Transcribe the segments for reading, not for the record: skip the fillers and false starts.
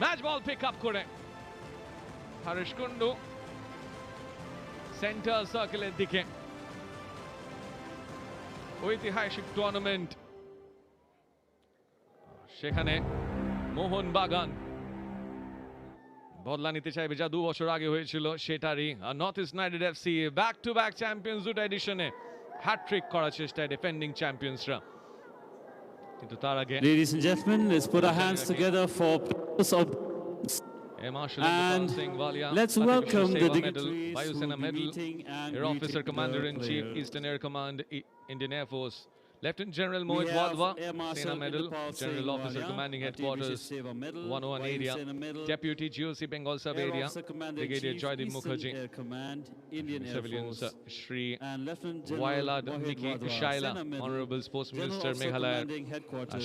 Match ball pick up করে Harish Kundu centre সার্কেলের দিকে। ঐতিহাসিক টুর্নামেন্ট, সেখানে মোহন বাগান বদলা নিতে চাইবে যা 2 বছর আগে হয়েছিল সেটারই। North East United FC back to back champions, দুটো এডিশনে হ্যাট্রিক করার চেষ্টায় ডিফেন্ডিং চ্যাম্পিয়ন্সরা। কিন্তু তার আগে ladies and gentlemen, let's put our hands together for purpose of and let's welcome the dignitaries who will be meeting and Air Officer Commander-in-Chief, Eastern Air Command, Indian Air Force, Lieutenant General Mohit Wadhwa, Sena Medal, General Officer Commanding Headquarters, 101 Area, Deputy GOC Bengal Sub Area, Brigadier Joydeep Mukherjee, Civilians Shri Wailad Miki Shaila, Honorable Sports Minister Meghalaya,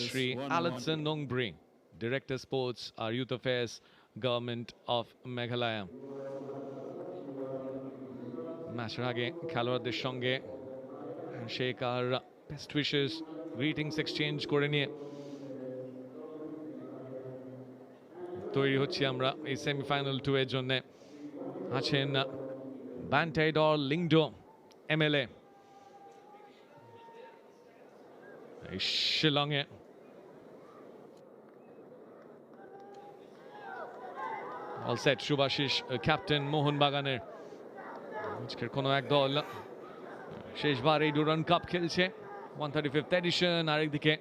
Shri Alatson Nongbri, Director Sports, our Youth Affairs, Government of Meghalaya. ম্যাচের আগে খেলোয়াড়দের সঙ্গে শেখ আর best wishes greetings exchange করে নিয়ে তৈরি হচ্ছি আমরা এই সেমিফাইনাল 2 এর জন্য। আছেন ব্যান্টাইডর লিংডো এমএলএ শিলংয়ে, অল সেট শুভাশিস ক্যাপ্টেন মোহন বাগানের। আজকের কোনো এক দল শেষবার এই ডুরান্ড কাপ খেলছে 135th এডিশন, আরেকদিকে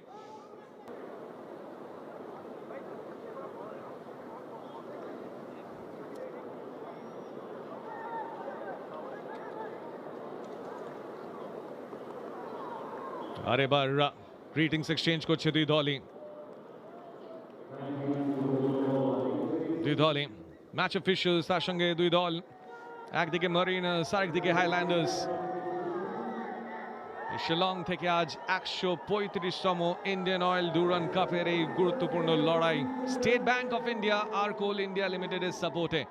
আর এবার গ্রিটিংস এক্সচেঞ্জ করছে দুই দলই ম্যাচ অফিশিয়ালস, তার সঙ্গে দুই দল, একদিকে মারিনার্স আরেকদিকে হাইল্যান্ডার্স। শিলং থেকে আজ 135তম ইন্ডিয়ান অয়েল ডুরান্ড কাপের এই গুরুত্বপূর্ণ লড়াই স্টেট ব্যাংক অফ ইন্ডিয়া আর কোল ইন্ডিয়া লিমিটেডের সাপোর্টে,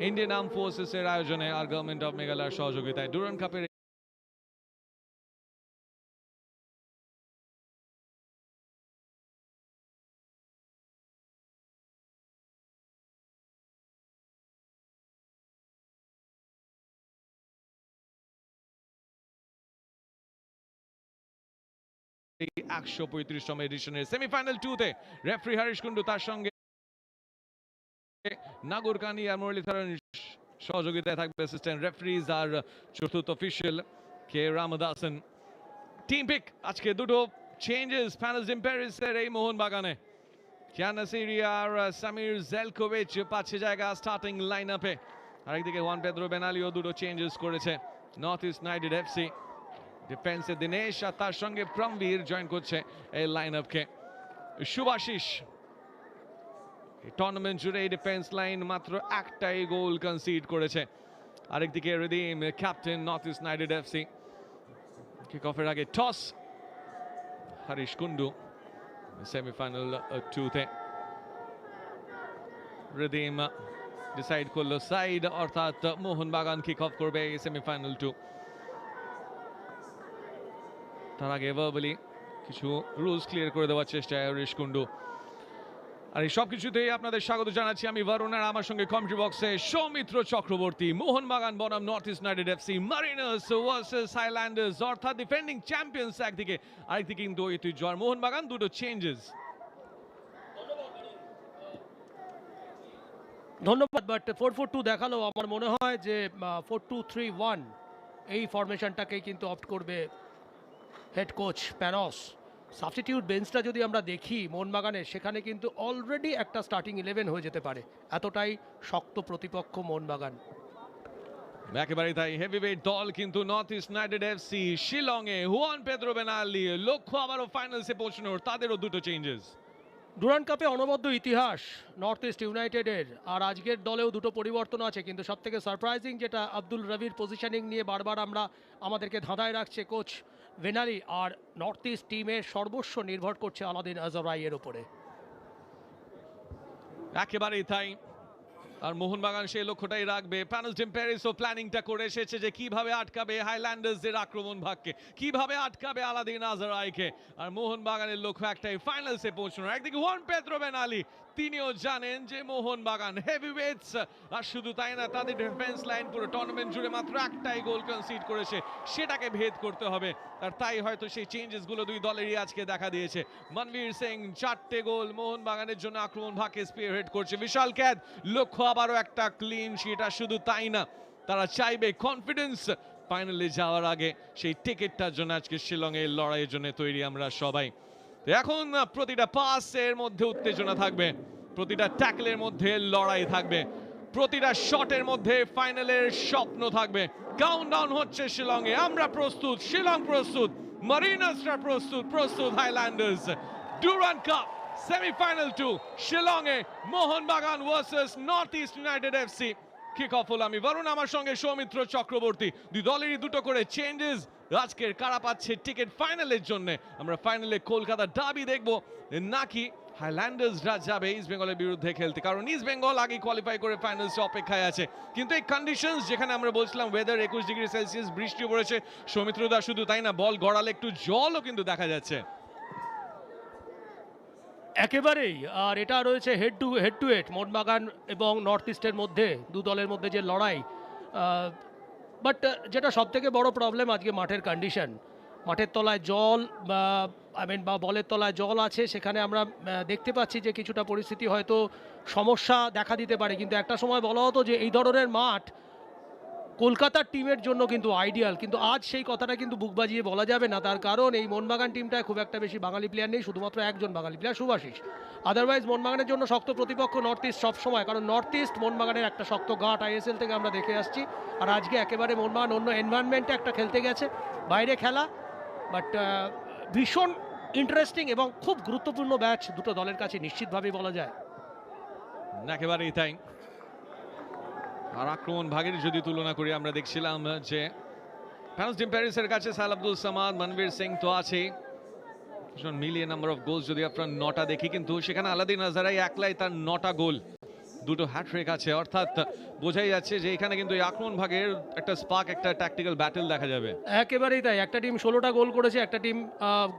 ইন্ডিয়ান আর্ম ফোর্সেসের আয়োজনে আর গভর্নমেন্ট অফ মেঘালয়ের সহযোগিতায় ডুরান্ড কাপের এই 135তম এডিশনের সেমিফাইনাল 2-তে রেফারি হরিশ কুন্ডু, তার সঙ্গে নাগর কানি আর মুরলীধরন সহযোগিতায় থাকবে অ্যাসিস্ট্যান্ট রেফারিজ আর চতুর্থ অফিশিয়াল কে রামদাসন। টিম পিক আজকে দুটো চেঞ্জেস প্যানেলস ইম্পেরিসের এই মোহন বাগানে। কিয়ান নাসিরি আর সামির জেলকোভিচ পাচ্ছে জায়গা স্টার্টিং লাইন আপে, আরেকদিকে ওয়ান পেদ্রো বেনালিও দুটো চেঞ্জেস করেছে। নর্থ ইস্ট ইউনাইটেড এফসি ডিফেন্সে দিনেশ আর তার সঙ্গে প্রমবীর জয়েন করছে এই লাইন আপকে। শুভাশিস টুর্নামেন্ট জুড়ে এই ডিফেন্স লাইন মাত্র একটাই গোল কনসিড করেছে। আরেকদিকে Redeem captain North East United FC. Kick অফের আগে টস হরিশ কুন্ডু সেমিফাইনাল 2-তে রিদিম ডিসাইড করলো সাইড, অর্থাৎ মোহনবাগান কিক অফ করবে এই সেমিফাইনাল 2। তার আগে ভার্বালি কিছু রুলস ক্লিয়ার করে দেওয়ার চেষ্টায় হরিশ কুন্ডু। আর এই সব কিছুতেই আপনাদের স্বাগত জানাচ্ছি আমি বরুণ, আর আমার সঙ্গে কমেন্ট্রি বক্সে সৌমিত্র চক্রবর্তী। মোহনবাগান বনাম North East United FC, Mariners versus Highlanders, অর্থাৎ ডিফেন্ডিং চ্যাম্পিয়ন্স একদিকে, আরেকদিকে কিন্তু ঐতিহ্য আর মোহনবাগান, দুটো চেঞ্জেস। ধন্যবাদ। বাট 4-4-2 দেখালো, আমার মনে হয় যে 4-2-3-1 এই ফরমেশনটাকেই কিন্তু অপ্ট করবে হেড কোচ প্যানস। সাবস্টিটিউট বেঞ্চটা যদি আমরা দেখি মোহনবাগানের, সেখানে কিন্তু অলরেডি একটা স্টার্টিং 11 হয়ে যেতে পারে, এতটাই শক্ত প্রতিপক্ষ মোহনবাগান। একেবারেই তাই, হেভিওয়েট দল কিন্তু নর্থ ইস্ট ইউনাইটেড এফসি। শিলংয়ে হুয়ান পেদ্রো বেনালি, লক্ষ্য আবারও ফাইনালসে পৌঁছানোর, তাদেরও দুটো চেঞ্জেস। ডুরান্ড কাপে অনবদ্য ইতিহাস নর্থ ইস্ট ইউনাইটেডের, আর আজকের দলেও দুটো পরিবর্তন আছে। কিন্তু সবথেকে সারপ্রাইজিং যেটা, আব্দুল রবির পজিশনিং নিয়ে বারবার আমাদেরকে ধাঁধায় রাখছে কোচ ভেনালি, আর নর্থ ইস্ট টিমের সর্বস্ব নির্ভর করছে আলাদিন আজরাইয়ের ওপরে। একেবারেই তাই, আর মোহনবাগান সেই লক্ষ্যটাই রাখবে। প্যানেল টেম্পারিসও প্ল্যানিংটা করে এসেছে যে কিভাবে আটকাবে হাইল্যান্ডার্সদের আক্রমণ ভাগকে, কিভাবে আটকাবে আলাদিন আজরাইকে। আর মোহনবাগানের লক্ষ্য একটাই, ফাইনালসে পৌঁছানো। একদিকে হুয়ান পেদ্রো বেনালি তিনিও জানেন যে মোহনবাগান হেভিওয়েটস, আর শুধু তাই না, তাদের ডিফেন্স লাইন পুরো টুর্নামেন্ট জুড়ে মাত্র একটাই গোল কনসিড করেছে, সেটাকে ভেদ করতে হবে। আর তাই হয়তো সেই চেঞ্জেস গুলো দুই দলেরই আজকে দেখা দিয়েছে। মনবীর সিং 4টে গোল মোহনবাগানের জন্য আক্রমণ ভাগকে স্পিয়ারহেড করছে। বিশাল ক্যাদ, লক্ষ্য আবারও একটা ক্লিন শিট। আর শুধু তাই না, তারা চাইবে কনফিডেন্স ফাইনালে যাওয়ার আগে সেই টিকিটটার জন্য আজকে শিলংয়ের লড়াইয়ের জন্য তৈরি আমরা সবাই। এখন প্রতিটা পাসের মধ্যে উত্তেজনা থাকবে, প্রতিটা ট্যাকলের মধ্যে লড়াই থাকবে, প্রতিটা শটের মধ্যে ফাইনালের স্বপ্ন থাকবে। কাউন্টডাউন হচ্ছে শিলংয়ে, আমরা প্রস্তুত, শিলং প্রস্তুত, মারিনাসরা প্রস্তুত, প্রস্তুত হাইল্যান্ডার্স। ডুরান্ড কাপ সেমিফাইনাল 2 শিলংয়ে Mohun Bagan versus north East United FC. Kick off হলো, আমি বরুণ, আমার সঙ্গে সৌমিত্র চক্রবর্তী। দুই দলেরই দুটো করে চেঞ্জেস। আজকের কারা পাচ্ছে টিকিট ফাইনালের জন্য? আমরা ফাইনালে কলকাতা ডার্বি দেখবো নাকি হাইল্যান্ডার্সরা যাবে ইস্ট বেঙ্গলের বিরুদ্ধে খেলতে? কারণ ইস্ট বেঙ্গল আগে কোয়ালিফাই করে ফাইনালসে অপেক্ষায় আছে, কিন্তু এই কন্ডিশনস যেখানে আমরা বলছিলাম ওয়েদার 21 ডিগ্রি সেলসিয়াস, বৃষ্টি পড়েছে সৌমিত্রদা, শুধু তাই না, বল গড়ালে একটু জলও কিন্তু দেখা যাচ্ছে একেবারেই। আর এটা রয়েছে হেড টু হেড মোহনবাগান এবং নর্থ ইস্টের মধ্যে, দু দলের মধ্যে যে লড়াই। বাট যেটা সব থেকে বড় প্রবলেম আজকে মাঠের কন্ডিশন। মাঠের তলায় জল বা বলের তলায় জল আছে, সেখানে আমরা দেখতে পাচ্ছি যে কিছুটা পরিস্থিতি হয়তো সমস্যা দেখা দিতে পারে। কিন্তু একটা সময় বলা হতো যে এই ধরনের মাঠ কলকাতার টিমের জন্য কিন্তু আইডিয়াল, কিন্তু আজ সেই কথাটা কিন্তু বুক বাজিয়ে বলা যাবে না। তার কারণ এই মোহনবাগান টিমটায় খুব একটা বেশি বাঙালি প্লেয়ার নেই, শুধুমাত্র একজন বাঙালি প্লেয়ার সুভাষিস। আদারওয়াইজ মোহনবাগানের জন্য শক্ত প্রতিপক্ষ নর্থ ইস্ট সবসময়, কারণ নর্থ ইস্ট মোহনবাগানের একটা শক্ত গাঁট আইএসএল থেকে আমরা দেখে আসছি। আর আজকে একেবারে মোহনবাগান অন্য এনভায়রনমেন্টে একটা খেলতে গেছে, বাইরে খেলা, বাট ভীষণ ইন্টারেস্টিং এবং খুব গুরুত্বপূর্ণ ম্যাচ দুটো দলের কাছে নিশ্চিতভাবেই বলা যায়। একেবারেই তাই। আর আক্রমণ ভাগের যদি তুলনা করি, আমরা দেখছিলাম যে প্যারিসের কাছে সাল আব্দুল সামাদ, মনবীর সিং তো আছে, মিলিয়ে নাম্বার অফ গোলস যদি আপনার 9টা দেখি, কিন্তু সেখানে আলাদিন আজহারাই একলাই তার 9টা গোল, দুটো হ্যাট্রিক আছে। অর্থাৎ বোঝাই যাচ্ছে যে এখানে কিন্তু এই আক্রমণ ভাগের একটা স্পার্ক, একটা ট্যাকটিক্যাল ব্যাটল দেখা যাবে। একেবারেই তাই। একটা টিম 16টা গোল করেছে, একটা টিম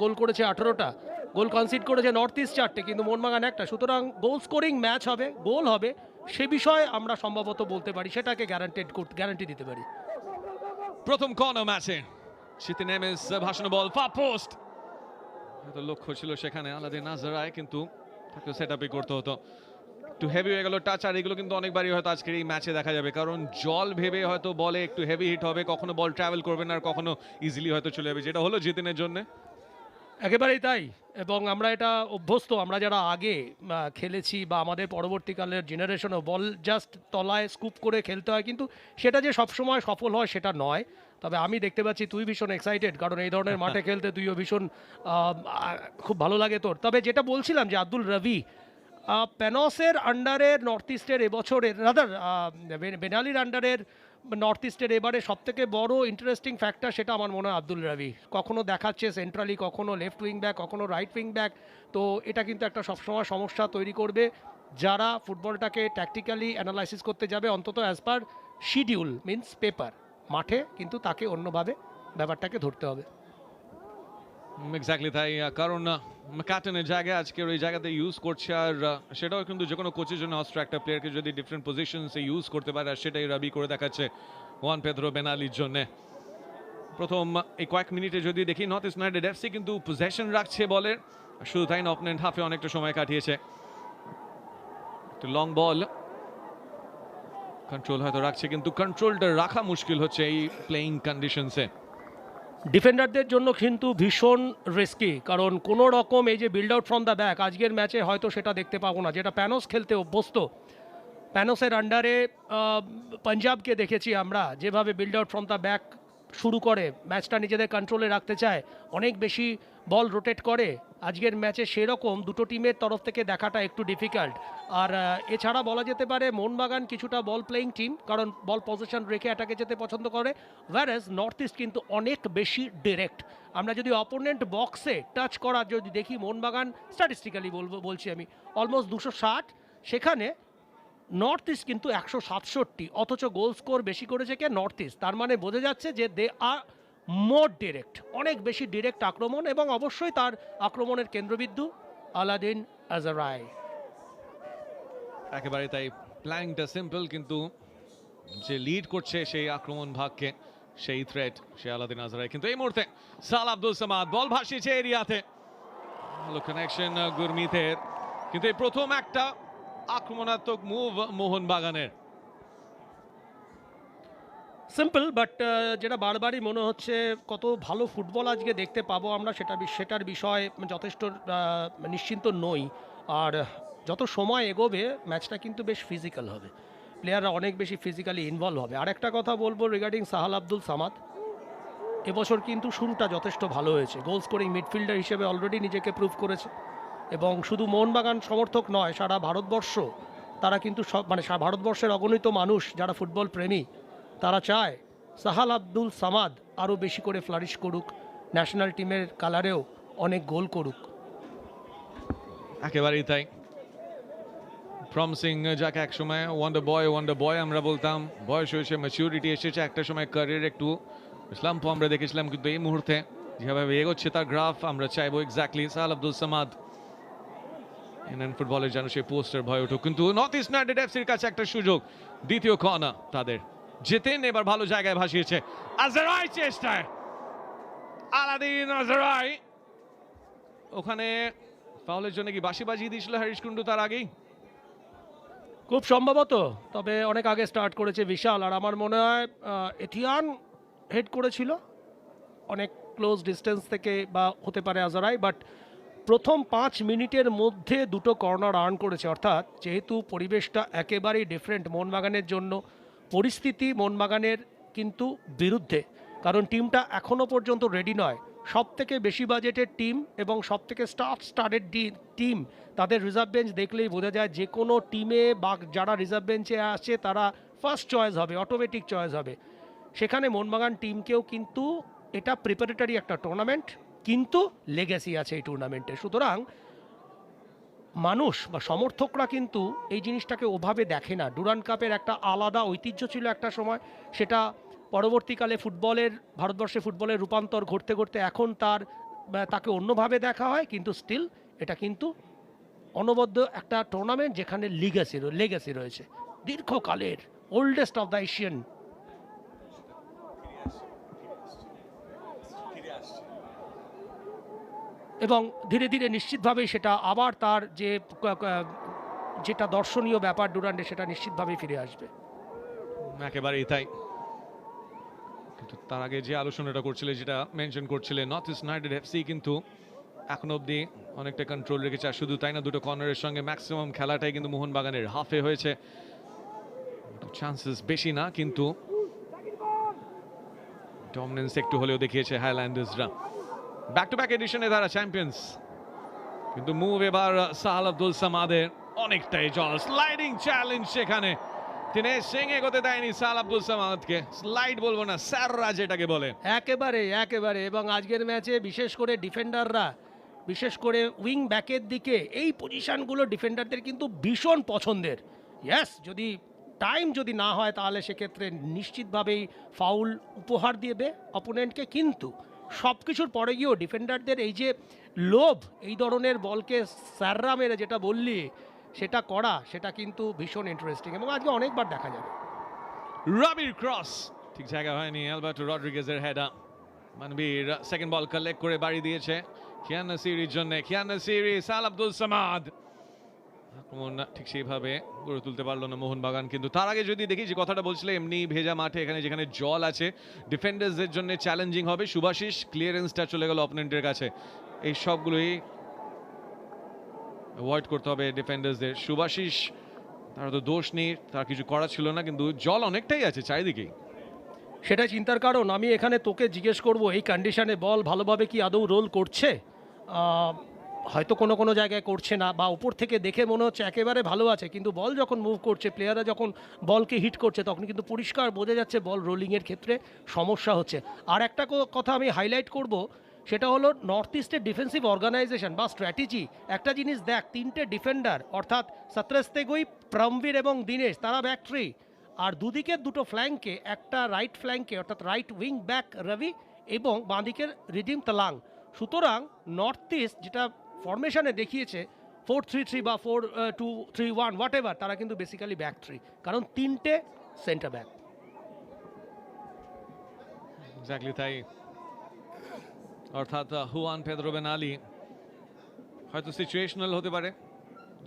গোল করেছে 18টা, গোল কনসিড করেছে নর্থ ইস্ট 4টে, কিন্তু মোহনবাগান একটা। সুতরাং গোল স্কোরিং ম্যাচ হবে, গোল হবে, সে বিষয়ে আমরা সম্ভবত বলতে পারি, সেটাকে গ্যারান্টি দিতে পারি। প্রথম কর্নার ম্যাচে শীতে নেমেস ভাসানো বল ফার পোস্ট, হয়তো লক্ষ্য ছিল সেখানে আলাদিন আজহারায়, কিন্তু তাকে সেটআপই করতে হতো। একটু হেভি হয়ে গেল টাচ, আর এগুলো কিন্তু অনেকবারই হয়তো আজকের এই ম্যাচে দেখা যাবে, কারণ জল ভেবে হয়তো বলে একটু হেভি হিট হবে, কখনো বল ট্রাভেল করবে না, আর কখনো ইজিলি হয়তো চলে যাবে, যেটা হলো জিতেনের জন্য। একেবারেই তাই, এবং আমরা এটা অভ্যস্ত, আমরা যারা আগে খেলেছি বা আমাদের পরবর্তীকালের জেনারেশনও, বল জাস্ট তলায় স্কুপ করে খেলতে হয়, কিন্তু সেটা যে সবসময় সফল হয় সেটা নয়। তবে আমি দেখতে পাচ্ছি তুই ভীষণ এক্সাইটেড, কারণ এই ধরনের মাঠে খেলতে তুইও ভীষণ খুব ভালো লাগে তোর। তবে যেটা বলছিলাম যে আব্দুল রবি প্যানসের আন্ডারের নর্থ ইস্টের এবছরের, রাদার বেনালির আন্ডারের নর্থ ইস্টের এবারে সবথেকে বড় ইন্টারেস্টিং ফ্যাক্টর, সেটা আমার মনে হয় আব্দুল রবি। কখনো দেখাচ্ছে সেন্ট্রালি, কখনো লেফট উইং ব্যাক, কখনো রাইট উইং ব্যাক। তো এটা কিন্তু একটা সবসময় সমস্যা তৈরি করবে যারা ফুটবলটাকে ট্যাকটিক্যালি অ্যানালাইসিস করতে যাবে, অন্তত as per schedule means paper. মাঠে কিন্তু তাকে অন্যভাবে ব্যাপারটাকে ধরতে হবে। এক্স্যাক্টলি তাই, কারণ ক্যাপ্টেনের জায়গায় আজকের ওই জায়গাতে ইউজ করছে, আর সেটাও কিন্তু যে কোনো কোচের জন্য অস্ত্র, একটা প্লেয়ারকে যদি ডিফারেন্ট পজিশনসে ইউজ করতে পারে, আর সেটাই রবি করে দেখাচ্ছে ওয়ান পেদ্রো বেনালির জন্য। প্রথম এই কয়েক মিনিটে যদি দেখি, নর্থ ইস্ট ইউনাইটেড এফসি কিন্তু পজেশন রাখছে বলের, শুধু তাই না, অপোনেন্ট হাফে অনেকটা সময় কাটিয়েছে। একটু লং বল কন্ট্রোল হয়তো রাখছে, কিন্তু কন্ট্রোলটা রাখা মুশকিল হচ্ছে এই প্লেইং কন্ডিশনসে। ডিফেন্ডারদের জন্য কিন্তু ভীষণ রিস্কি, কারণ কোনো রকম এই যে build out from the back আজকের ম্যাচে হয়তো সেটা দেখতে পাবো না, যেটা প্যানস খেলতে অভ্যস্ত। প্যানসের আন্ডারে পাঞ্জাবকে দেখেছি আমরা, যেভাবে build out from the back শুরু করে, ম্যাচটা নিজেদের কন্ট্রোলে রাখতে চায়, অনেক বেশি বল রোটেট করে। আজকের ম্যাচে সেরকম দুটো টিমের তরফ থেকে দেখাটা একটু ডিফিকাল্ট। আর এছাড়া বলা যেতে পারে মোহনবাগান কিছুটা বল প্লেয়িং টিম, কারণ বল পজিশন রেখে অ্যাটাকে যেতে পছন্দ করে, ওয়্যারএজ নর্থ ইস্ট কিন্তু অনেক বেশি ডিরেক্ট। আমরা যদি অপোনেন্ট বক্সে টাচ করার যদি দেখি, মোহনবাগান স্ট্যাটিস্টিক্যালি বলছি আমি অলমোস্ট 260, সেখানে নর্থ ইস্ট কিন্তু 167, অথচ গোল স্কোর বেশি করেছে কে? North east. তার মানে বোঝা যাচ্ছে যে দে আর মোর ডিরেক্ট, অনেক বেশি ডিরেক্ট আক্রমণ, এবং অবশ্যই তার আক্রমণের কেন্দ্রবিন্দু আলাদিন আজহারাই। একেবারে তাই, প্ল্যানিংটা সিম্পল, কিন্তু যে লিড করছে সেই আক্রমণ ভাগকে, সেই থ্রেট সে আলাদিন আজরাই। কিন্তু এই মুহূর্তে সালাহ আব্দুল সামাদ বল ভাসিয়েছে এরিয়াতে, ভালো কানেকশন গুরমিতের, কিন্তু এই প্রথম একটা আক্রমণাত্মক মুভ মোহনবাগানের। সিম্পল বাট যেটা বারবারই মনে হচ্ছে কত ভালো ফুটবল আজকে দেখতে পাবো আমরা, সেটার বিষয়ে যথেষ্ট নিশ্চিন্ত নই। আর যত সময় এগোবে ম্যাচটা কিন্তু বেশ ফিজিক্যাল হবে, প্লেয়াররা অনেক বেশি ফিজিক্যালি ইনভলভ হবে। আর একটা কথা বলবো রিগার্ডিং সাহাল আব্দুল সামাদ, এবছর কিন্তু শুরুটা যথেষ্ট ভালো হয়েছে, গোল স্কোরিং মিডফিল্ডার হিসেবে অলরেডি নিজেকে প্রুভ করেছে। এবং শুধু মোহনবাগান সমর্থক নয়, সারা ভারতবর্ষ তারা কিন্তু সব ভারতবর্ষের অগণিত মানুষ যারা ফুটবল প্রেমী তারা চায় সাহাল আব্দুল সামাদ আরও বেশি করে ফ্লারিশ করুক, ন্যাশনাল টিমের কালারেও অনেক গোল করুক। একেবারেই তাই, প্রমিসিং যাকে একসময় ওয়ান্ডার বয় আমরা বলতাম, বয়স হয়েছে, ম্যাচুরিটি এসেছে, একটা সময় ক্যারিয়ার একটু স্লাম্প আমরা দেখেছিলাম, কিন্তু এই মুহূর্তে যেভাবে এগোচ্ছে তার গ্রাফ, আমরা চাইবো এক্স্যাক্টলি সাহাল আব্দুল সামাদ ইন্ডিয়ান ফুটবলের যেন সেই পোস্টার ভয় উঠুক। কিন্তু নর্থ ইস্ট ইউনাইটেড এফসির কাছে একটা সুযোগ, দ্বিতীয় কর্নার তাদের জেতেন, এবার ভালো জায়গায় ভাসিয়েছে আজরাই, চেষ্টায় আলাদিন আজরাই, ওখানে ফাউলের জন্য কি বাঁশি বাজিয়ে দিয়েছিল হরিশ কুন্ডু তার আগেই? খুব সম্ভবত, তবে অনেক আগে স্টার্ট করেছে বিশাল। আর আমার মনে হয় এথিয়ান হেড করেছিল অনেক ক্লোজ ডিস্টেন্স থেকে, বা হতে পারে আজরাই, বাট প্রথম 5 মিনিটের মধ্যে দুটো কর্নার আর্ন করেছে। অর্থাৎ যেহেতু পরিবেশটা একেবারেই ডিফারেন্ট মোহনবাগানের জন্য, পরিস্থিতি মোহনবাগানের কিন্তু বিরুদ্ধে, কারণ টিমটা এখনও পর্যন্ত রেডি নয়। সব থেকে বেশি বাজেটের টিম এবং সব থেকে স্টারের টিম, তাদের রিজার্ভ বেঞ্চ দেখলেই বোঝা যায় যে কোনো টিমে বা যারা রিজার্ভ বেঞ্চে আছে তারা ফার্স্ট চয়েস হবে, অটোমেটিক চয়েস হবে। সেখানে মোহনবাগান টিমকেও কিন্তু এটা প্রিপারেটরি একটা টুর্নামেন্ট, কিন্তু লেগেসি আছে এই টুর্নামেন্টে। সুতরাং মানুষ বা সমর্থকরা কিন্তু এই জিনিসটাকে ওভাবে দেখে না। ডুরান্ড কাপের একটা আলাদা ঐতিহ্য ছিল একটা সময়, সেটা পরবর্তীকালে ভারতবর্ষে ফুটবলের রূপান্তর ঘটতে ঘটতে এখন তাকে অন্যভাবে দেখা হয়, কিন্তু স্টিল এটা কিন্তু অনবদ্য একটা টুর্নামেন্ট যেখানে লেগেসি রয়েছে দীর্ঘকালের, ওল্ডেস্ট অফ দ্য এশিয়ান। এবং ধীরে ধীরে নিশ্চিতভাবেই সেটা আবার তার যেটা দর্শনীয় ব্যাপার ডুরান্ডে, সেটা নিশ্চিতভাবেই ফিরে আসবে। একেবারেই তাই, কিন্তু তার আগে যে আলোচনাটা করছিলে, যেটা মেনশন করছিলে, নর্থ ইস্ট ইউনাইটেড এফসি কিন্তু এখনো অবধি অনেকটা কন্ট্রোল রেখেছে। আর শুধু তাই না, দুটো কর্নারের সঙ্গে ম্যাক্সিমাম খেলাটাই কিন্তু মোহনবাগানের হাফে হয়েছে, চান্সেস বেশি না, কিন্তু ডমিনেন্স একটু হলেও দেখিয়েছে হাইল্যান্ডার্সরা। ব্যাক টু ব্যাক এডিশনে তারা চ্যাম্পিয়ন্স, কিন্তু মুভ এবার সাহাল আব্দুল সামাদের অনেকটাই জল, স্লাইডিং চ্যালেঞ্জ সেখানে, তিনি সিং এগোতে দেয়নি সাহাল আব্দুল সামাদকে, স্লাইড বলবো না, স্যাররা যেটাকে বলে। একেবারে এবং আজকের ম্যাচে বিশেষ করে ডিফেন্ডাররা, বিশেষ করে উইং ব্যাকের দিকে এই পজিশনগুলো ডিফেন্ডারদের কিন্তু ভীষণ পছন্দের। ইয়েস, টাইম যদি না হয় তাহলে সেক্ষেত্রে নিশ্চিতভাবেই ফাউল উপহার দেবে অপোনেন্টকে, কিন্তু সব কিছুর পরে গিয়েও ডিফেন্ডারদের এই যে লোভ, এই ধরনের বলকে স্যাররা মেরে যেটা বললি সেটা করা, সেটা কিন্তু ভীষণ ইন্টারেস্টিং এবং আজকে অনেকবার দেখা যাবে। রবির ক্রস ঠিক জায়গা হয়নি, আলবার্টো রড্রিগেজের হেডা, মানবীর সেকেন্ড বল কালেক্ট করে বাড়ি দিয়েছে খিয়ান নাসিরির জন্য, খিয়ান নাসিরি, সাহাল আব্দুল সামাদ, আক্রমণ ঠিক সেইভাবে গড়ে তুলতে পারলো না মোহনবাগান। কিন্তু তার আগে যদি দেখি, যে কথাটা বলছিলাম, এমনি ভেজা মাঠে এখানে যেখানে জল আছে, ডিফেন্ডার্সদের জন্য চ্যালেঞ্জিং হবে। সুভাশিস ক্লিয়ারেন্সটা চলে গেল অপোনেন্টের কাছে, এই সবগুলোই অ্যাভয়েড করতে হবে ডিফেন্ডার্সদের। সুভাশিস, তার তো দোষ নেই, তার কিছু করা ছিল না, কিন্তু জল অনেকটাই আছে চারিদিকেই, সেটা চিন্তার কারণ। আমি এখানে তোকে জিজ্ঞেস করব, এই কন্ডিশনে বল ভালোভাবে কি আদৌ রোল করছে? হয়তো কোনো জায়গায় করছে না, বা উপর থেকে দেখে মনে হচ্ছে একেবারে ভালো আছে, কিন্তু বল যখন মুভ করছে, প্লেয়াররা যখন বলকে হিট করছে, তখন কিন্তু পরিষ্কার বোঝা যাচ্ছে বল রোলিংয়ের ক্ষেত্রে সমস্যা হচ্ছে। আর একটা কথা আমি হাইলাইট করব, সেটা হলো নর্থ ইস্টের ডিফেন্সিভ অর্গানাইজেশন বা স্ট্র্যাটেজি। একটা জিনিস দেখ, 3টে ডিফেন্ডার অর্থাৎ সত্রেস্তেগুই, প্রমবীর এবং দীনেশ, তারা ব্যাক থ্রি, আর দুদিকের দুটো ফ্ল্যাঙ্কে, একটা রাইট ফ্ল্যাঙ্কে অর্থাৎ রাইট উইং ব্যাক রবি এবং বাঁদিকের রিডিম তালাং। সুতরাং নর্থ ইস্ট যেটা ফরমেশনে দেখিয়েছে, 4-3-3 বা 4-2-3-1 হোয়াট এভার, তারা কিন্তু বেসিক্যালি ব্যাক থ্রি, কারণ তিনটে সেন্টার ব্যাক। এক্স্যাক্টলি তাই, অর্থাৎ হুয়ান পেদ্রো বেনালি হয়তো সিচুয়েশনাল হতে পারে,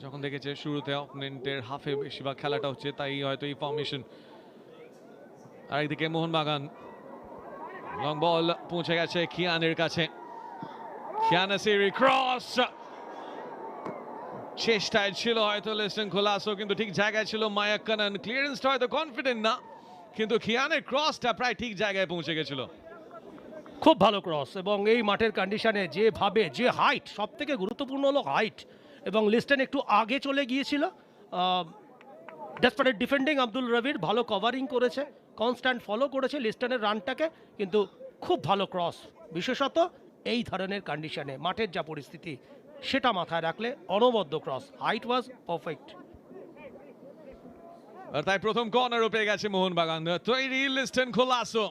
যখন দেখেছে শুরুতে অপোনেন্টের হাফে বেশিরভাগ খেলাটা হচ্ছে, তাই হয়তো এই ফর্মেশন। আরেকদিকে মোহনবাগান, লং বল পৌঁছে গেছে কিয়ানের কাছে, কিয়ানাসিরি ক্রস, চেষ্টায় ছিল হয়তো লিস্টন কোলাসো, কিন্তু ঠিক জায়গায় ছিল মায়াক্কানন, ক্লিয়ারেন্সটা হয়তো কনফিডেন্ট না, কিন্তু কিয়ানের ক্রসটা প্রায় ঠিক জায়গায় পৌঁছে গেছিল। খুব ভালো ক্রস, এবং এই মাঠের কন্ডিশনে যেভাবে, যে হাইট, সব থেকে গুরুত্বপূর্ণ হলো হাইট, এবং লিস্টন একটু আগে চলে গিয়েছিল, ডেসপারেট ডিফেন্ডিং আব্দুল রবির, ভালো কভারিং করেছে, কনস্ট্যান্ট ফলো করেছে লিস্টনের রানটাকে, কিন্তু খুব ভালো ক্রস, বিশেষত এই ধরনের কন্ডিশনে মাঠের যা পরিস্থিতি সেটা মাথায় রাখলে অনবদ্য ক্রস, হাইট ওয়াজ পারফেক্ট। আর তাই প্রথম কর্নারও পেয়ে গেছে মোহনবাগান, তৈরি লিস্টন কোলাসো,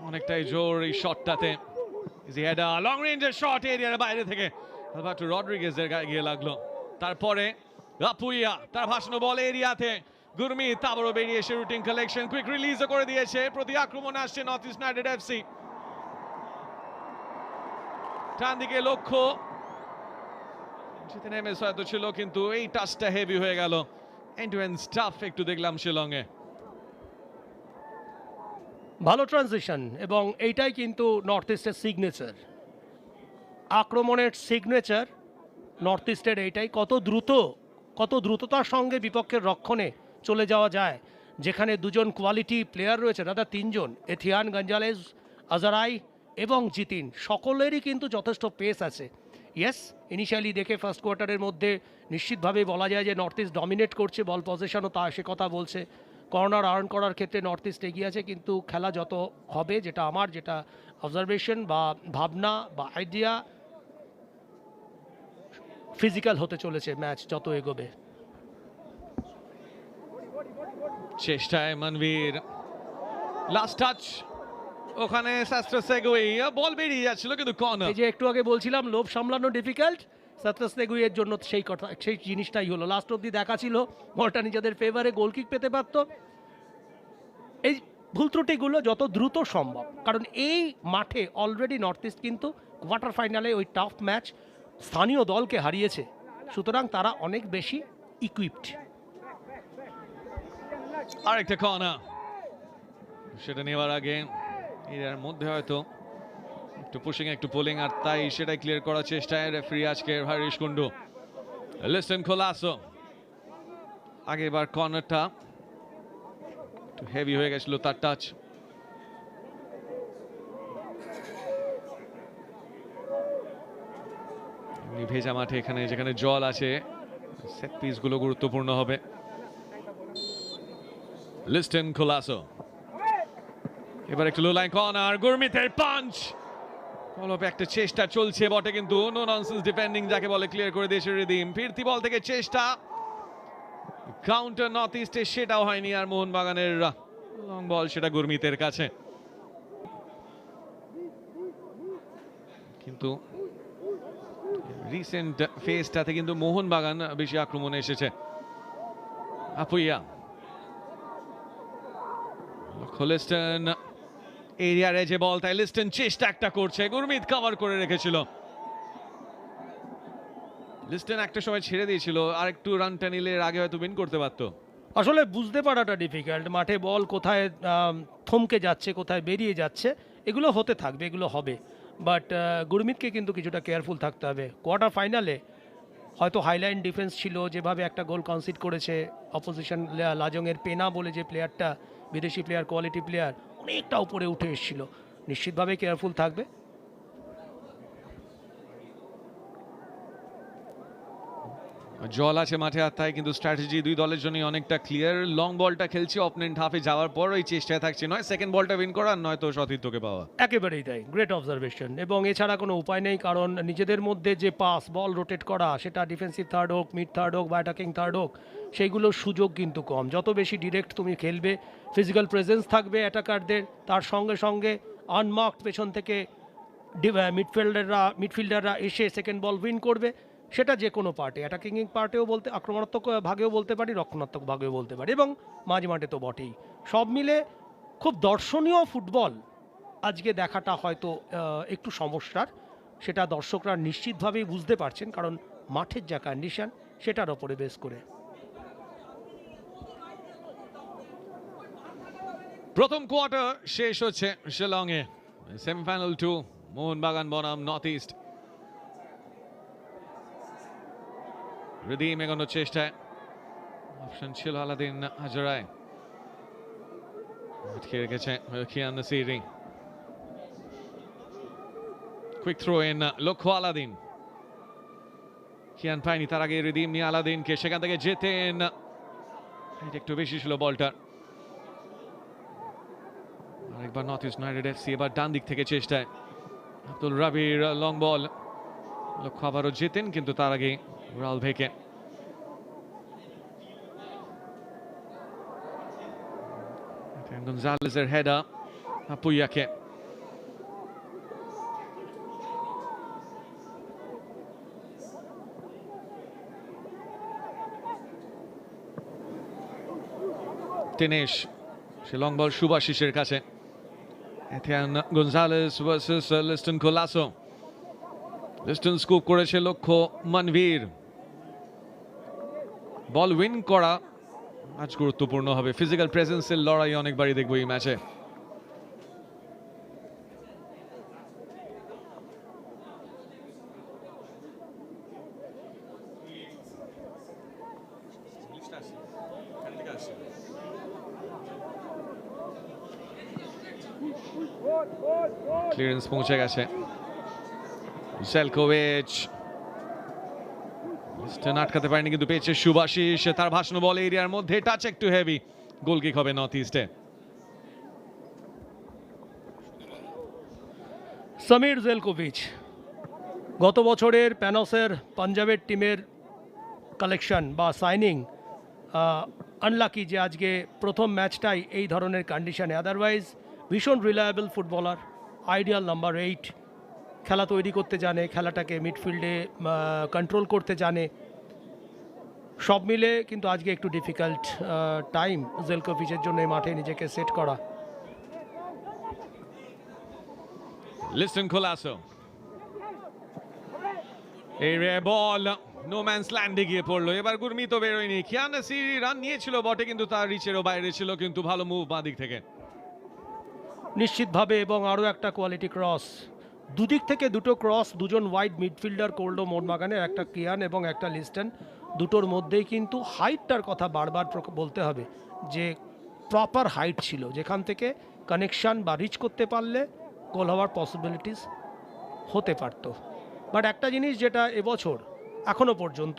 অনেকটাই জোর এই শটটাতে, লং রেঞ্জের শট এরিয়ার বাইরে থেকে আলবার্টো রড্রিগেজের গায়ে গিয়ে লাগলো, তারপরে আপুইয়া তার ভাসানো বল এরিয়াতে, গুরমিত আবারও বেরিয়ে এসে রুটিন কালেকশন, কুইক রিলিজও করে দিয়েছে, প্রতি আক্রমণে আসছে নর্থ ইস্ট ইউনাইটেড এফসি, ডান দিকে লক্ষ্য জিতে নেমে হয়তো ছিল, কিন্তু এই টাচটা হেভি হয়ে গেল, এন্ড টু এন্ড স্টাফ একটু দেখলাম শিলংয়ে। ভালো ট্রানজিশন, এবং এইটাই কিন্তু নর্থ ইস্টের সিগনেচার, আক্রমণের সিগনেচার নর্থ ইস্টের এইটাই, কত দ্রুততার সঙ্গে বিপক্ষের রক্ষণে চলে যাওয়া যায়, যেখানে দুজন কোয়ালিটি প্লেয়ার রয়েছে, দাদা তিনজন, এথিয়ান, গঞ্জালেজ, আজারাই এবং জিতিন, সকলেরই কিন্তু যথেষ্ট পেস আছে। ইয়েস, ইনিশিয়ালি দেখে ফার্স্ট কোয়ার্টারের মধ্যে নিশ্চিতভাবেই বলা যায় যে নর্থ ইস্ট ডমিনেট করছে, বল পজিশনও তা সে কথা বলছে, কর্নার আর্ন করার ক্ষেত্রে নর্থ ইস্ট এগিয়ে আছে, কিন্তু খেলা যত হবে, যেটা অবজারভেশন বা ভাবনা বা আইডিয়া, ফিজিক্যাল হতে চলেছে ম্যাচ যত এগোবে। চেষ্টায় মনবীর, লাস্ট টাচ, ওখানে শাস্ত্র সেগুই, বল বেরিয়ে যাচ্ছিল কিন্তু কর্নার। এই যে একটু আগে বলছিলাম লোভ সামলানো ডিফিকাল্ট, শাস্ত্র সেগুইয়ের জন্য সেই জিনিসটাই হলো, লাস্ট অব্দি দেখা ছিল বলটা নিজেদের ফেভারে গোলকিক পেতে পারত। এই ভুল ত্রুটিগুলো যত দ্রুত সম্ভব, কারণ এই মাঠে অলরেডি নর্থ ইস্ট কিন্তু কোয়ার্টার ফাইনালে ওই টাফ ম্যাচ স্থানীয় দলকে হারিয়েছে, সুতরাং তারা অনেক বেশি ইকুইপড। আরেকটা কর্নার, সেটা নেওয়ার আগে এর মধ্যে হয়তো একটু পুশিং একটু পোলিং, আর তাই সেটাই ক্লিয়ার করার চেষ্টায় রেফারি আজকের হরিশ কুন্ডু। লিস্টন কোলাসো, আগেরবার কর্নারটা একটু হেভি হয়ে গেছিল তার টাচ, ভেজা মাঠে এখানে যেখানে জল আছে সেট পিস গুলো গুরুত্বপূর্ণ হবে। লিস্টন কোলাসো, এবার একটু লো লাইন কর্নার, গুরমিতের পাঞ্চ, একটা চেষ্টা চলছে বটে, কিন্তু নো ননসেন্স ডিফেন্ডিং যাকে বলে ক্লিয়ার করে দিয়েছে রিদিম। ফিরতি বল থেকে চেষ্টা, কাউন্টার নর্থ ইস্টে সেটাও হয়নি, আর মোহনবাগানের লং বল সেটা গুরমিতের কাছে, কিন্তু রিসেন্ট ফেজটাতে কিন্তু মোহনবাগান বেশি আক্রমণে এসেছে। আপুইয়া, লিস্টন এরিয়ার এজে বল, তাই লিস্টন চেষ্টা একটা করছে, গুরমিত কভার করে রেখেছিল, লিস্টন একটা সময় ছেড়ে দিয়েছিল, আর একটু রানটা নিলে আগে হয়তো উইন করতে পারতো। আসলে বুঝতে পারাটা ডিফিকাল্ট, মাঠে বল কোথায় থমকে যাচ্ছে, কোথায় বেরিয়ে যাচ্ছে, এগুলো হতে থাকবে, এগুলো হবে, বাট গুরমিতকে কিন্তু কিছুটা কেয়ারফুল থাকতে হবে। কোয়ার্টার ফাইনালে হয়তো হাইলাইন ডিফেন্স ছিল, যেভাবে একটা গোল কনসিড করেছে অপোজিশন, লাজংয়ের পেনা বলে যে প্লেয়ারটা, বিদেশি প্লেয়ার, কোয়ালিটি প্লেয়ার, অনেকটা উপরে উঠে এসেছিল, নিশ্চিতভাবে কেয়ারফুল থাকবে। জল আছে মাঠে, আর তাই কিন্তু স্ট্র্যাটেজি দুই দলের জন্য অনেকটা ক্লিয়ার। লং বলটা খেলছে অপোনেন্ট হাফে যাওয়ার পর, ওই চেষ্টায় থাকছে, নয় সেকেন্ড বলটা উইন করা, নয় তো সতীর্থকে পাওয়া। একেবারেই তাই, গ্রেট অবজারভেশন, এবং এছাড়া কোনো উপায় নেই, কারণ নিজেদের মধ্যে যে পাস বল রোটেট করা, সেটা ডিফেন্সিভ থার্ড হোক, মিড থার্ড হোক বা অ্যাটাকিং থার্ড হোক, সেইগুলোর সুযোগ কিন্তু কম। যত বেশি ডিরেক্ট তুমি খেলবে, ফিজিক্যাল প্রেজেন্স থাকবে অ্যাটাকারদের, তার সঙ্গে সঙ্গে আনমার্কড পেছন থেকে মিডফিল্ডাররা এসে সেকেন্ড বল উইন করবে, সেটা যে কোনো পার্টে, অ্যাটাকিং পার্টেও বলতে, আক্রমণাত্মক ভাগেও বলতে পারি, রক্ষণাত্মক ভাগেও বলতে পারি, এবং মাঝ মাঠে তো বটেই। সব মিলে খুব দর্শনীয় ফুটবল আজকে দেখাটা হয়তো একটু সমস্যার, সেটা দর্শকরা নিশ্চিতভাবেই বুঝতে পারছেন, কারণ মাঠের যা কন্ডিশন সেটার ওপরে বেস করে। প্রথম কোয়ার্টার শেষ হচ্ছে শিলংয়ে। সেমিফাইনাল 2 মোহনবাগান বনাম নর্থ ইস্ট। রিদিম এগোনোর চেষ্টায়, অপশন ছিল আলাদিন হাজারায়, আটকে রেখেছে খিয়ান নাসিরি। কুইক থ্রো ইন, লক্ষ্য আলাদিন। খিয়ান পায়নি, তার আগে রিদিম নিয়ে আলাদিনকে সেখান থেকে যেতেন, একটু বেশি ছিল বলটা। আরেকবার নর্থ ইস্ট ইউনাইটেড এফসি এবার ডান দিক থেকে চেষ্টায়, আব্দুল রাবির লং বল, লক্ষ্য আবারও যেতেন, কিন্তু তার আগে রাউল ভেকে। গঞ্জালেজের হেডার আপুইয়াকে, টেনেশ, সে লং বল সুভাশিসের কাছে। এথিয়ান Gonzalez versus Liston Colaco. Liston scoop করেছে, লক্ষ্য মানভীর। বল উইন করা আজ গুরুত্বপূর্ণ হবে, ফিজিক্যাল প্রেজেন্সের লড়াই অনেকবারই দেখবো এই ম্যাচে। ক্লিয়ারেন্স পৌঁছে গেছে, সেলকোভিচ আটকাতে পারেনি, কিন্তু পেয়েছে সুভাশিস, তার ভাসনো বল এরিয়ার মধ্যে, টাচ একটু হেভি, গোল কিক হবে নর্থ ইস্টে। সমীর জেলকোভিচ গত বছরের প্যানসের পাঞ্জাবের টিমের কালেকশন বা সাইনিং, আনলাকি যে আজকে প্রথম ম্যাচটাই এই ধরনের কন্ডিশনে, আদারওয়াইজ ভীষণ রিলায়েবল ফুটবলার, আইডিয়াল নাম্বার 8, খেলা তৈরি করতে জানে, খেলাটাকে মিডফিল্ডে কন্ট্রোল করতে জানে, সব মিলে কিন্তু আজকে একটু ডিফিকাল্ট টাইম জেলকোভিচের জন্য মাঠে নিজেকে সেট করা। লিস্টন কোলাসো, এই রে বল নো ম্যানস ল্যান্ডে গিয়ে পড়লো, এবার গুরমিত বেরোয়নি। খিয়ান নাসিরি রান নিয়েছিল বটে, কিন্তু তার রিচেরও বাইরে ছিল, কিন্তু ভালো মুভ বাঁ দিক থেকে নিশ্চিতভাবে। এবং আরও একটা কোয়ালিটি ক্রস, দুদিক থেকে দুটো ক্রস, দুজন ওয়াইড মিডফিল্ডার করলো মোহনবাগানের, একটা কিয়ান এবং একটা লিস্টন। দুটোর মধ্যেই কিন্তু হাইটটার কথা বারবার বলতে হবে, যে প্রপার হাইট ছিল, যেখান থেকে কানেকশান বা রিচ করতে পারলে গোল হওয়ার পসিবিলিটিস হতে পারত। বাট একটা জিনিস যেটা এবছর এখনও পর্যন্ত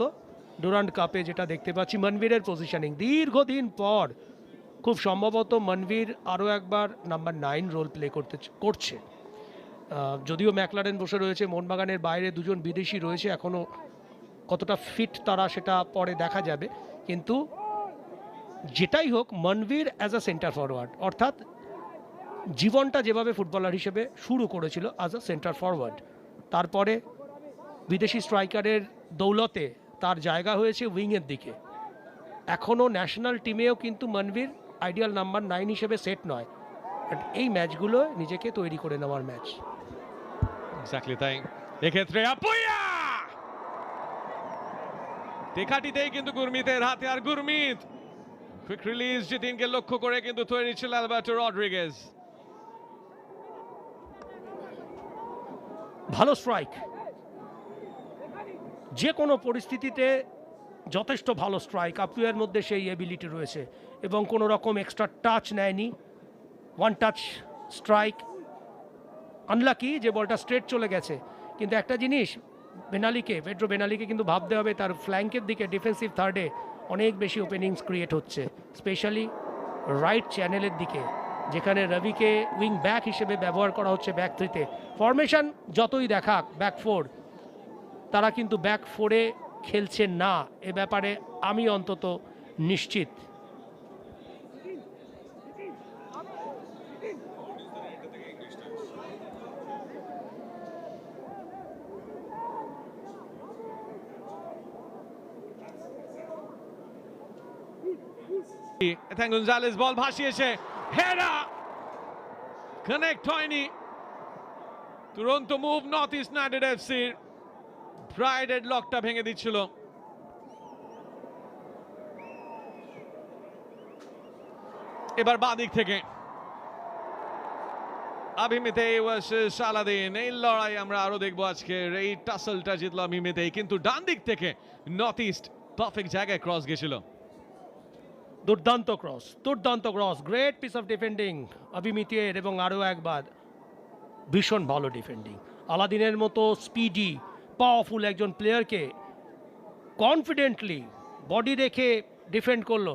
ডুরান্ড কাপে যেটা দেখতে পাচ্ছি, মনবীরের পজিশনিং দীর্ঘদিন পর খুব সম্ভবত মনবীর আরও একবার নাম্বার 9 রোল প্লে করছে। যদিও ম্যাকলারেন বসে রয়েছে, মোহনবাগানের বাইরে দুজন বিদেশি রয়েছে, এখনও কতটা ফিট তারা সেটা পরে দেখা যাবে, কিন্তু যেটাই হোক Manvir as a centre forward, অর্থাৎ জীবনটা যেভাবে ফুটবলার হিসেবে শুরু করেছিল অ্যাজ আ সেন্টার ফরওয়ার্ড, তারপরে বিদেশি স্ট্রাইকারের দৌলতে তার জায়গা হয়েছে উইংয়ের দিকে। এখনও ন্যাশনাল টিমেও কিন্তু মনবীর আইডিয়াল নাম্বার 9 হিসেবে সেট নয়, বাট এই ম্যাচগুলো নিজেকে তৈরি করে নেওয়ার ম্যাচ। এক্স্যাক্টলি তাই। এক্ষেত্রে আপুইয়া দেখাটিতেই কিন্তু গুরমিতের হাতে, আর গুরমিত কুইক রিলিজ জিতিনকে লক্ষ্য করে কিন্তু তৈরি ছিল আলবার্টো রড্রিগেজ। ভালো স্ট্রাইক, যে কোনো পরিস্থিতিতে যথেষ্ট ভালো স্ট্রাইক, আপুইয়ার মধ্যে সেই এবিলিটি রয়েছে, এবং কোনো রকম এক্সট্রা টাচ নেয়নি, ওয়ান টাচ স্ট্রাইক। আনলাকি যে বলটা স্ট্রেট চলে গেছে, কিন্তু একটা জিনিস পেড্রো বেনালিকে কিন্তু ভাবতে হবে, তার ফ্ল্যাঙ্কের দিকে ডিফেন্সিভ থার্ডে অনেক বেশি ওপেনিংস ক্রিয়েট হচ্ছে, স্পেশালি রাইট চ্যানেলের দিকে, যেখানে রবিকে উইং ব্যাক হিসেবে ব্যবহার করা হচ্ছে ব্যাক 3-তে। ফরমেশন যতই দেখাক ব্যাক 4, তারা কিন্তু ব্যাক 4-এ খেলছে না, এ ব্যাপারে আমি অন্তত নিশ্চিত। এথান গঞ্জালেস বল ভাসিয়েছে, হেডা কানেক্ট হয়নি। তুরন্ত মুভ নর্থ ইস্ট ইউনাইটেড এফসির, প্রাইড হেডলকটা ভেঙে দিচ্ছিল। এবার বাদিক থেকে আভিমিতেই ভার্সেস সালাদিন, এই লড়াই আমরা আরো দেখবো আজকের। এই টাসলটা জিতলো আভিমিতেই, কিন্তু ডান দিক থেকে নর্থ ইস্ট পারফেক্ট জায়গায় ক্রস গেছিল। দুর্দান্ত cross, great piece of defending আভিমিতের, এবং আরও একবার ভীষণ ভালো ডিফেন্ডিং। আলাদিনের মতো স্পিডি পাওয়ারফুল একজন প্লেয়ারকে কনফিডেন্টলি বডি রেখে ডিফেন্ড করলো।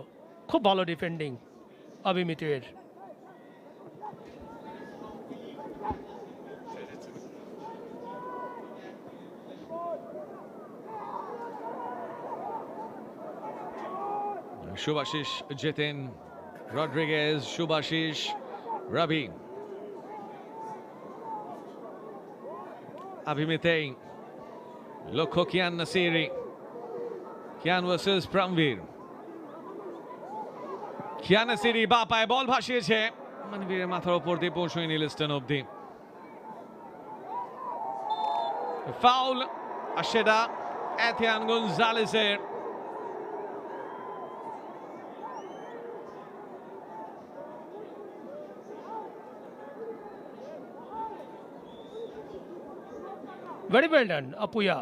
খুব ভালো ডিফেন্ডিং আভিমিতের। শুভাশিস, জিতেন, রড্রিগেজ, শুভাশিস, রবি, আভিমিতেই, লক্ষ্য কিয়ান নাসিরি, কিয়ান ভার্সেস প্রামবীর। কিয়ান নাসিরি বা পায়ে বল ভাসিয়েছে, মানবীরের মাথার উপর দিয়ে পৌঁছয়নি লিস্টন অব্দি। ফাউল, আর সেটা এথান গঞ্জালেসের। ভেরি ওয়েল ডান আপুয়া,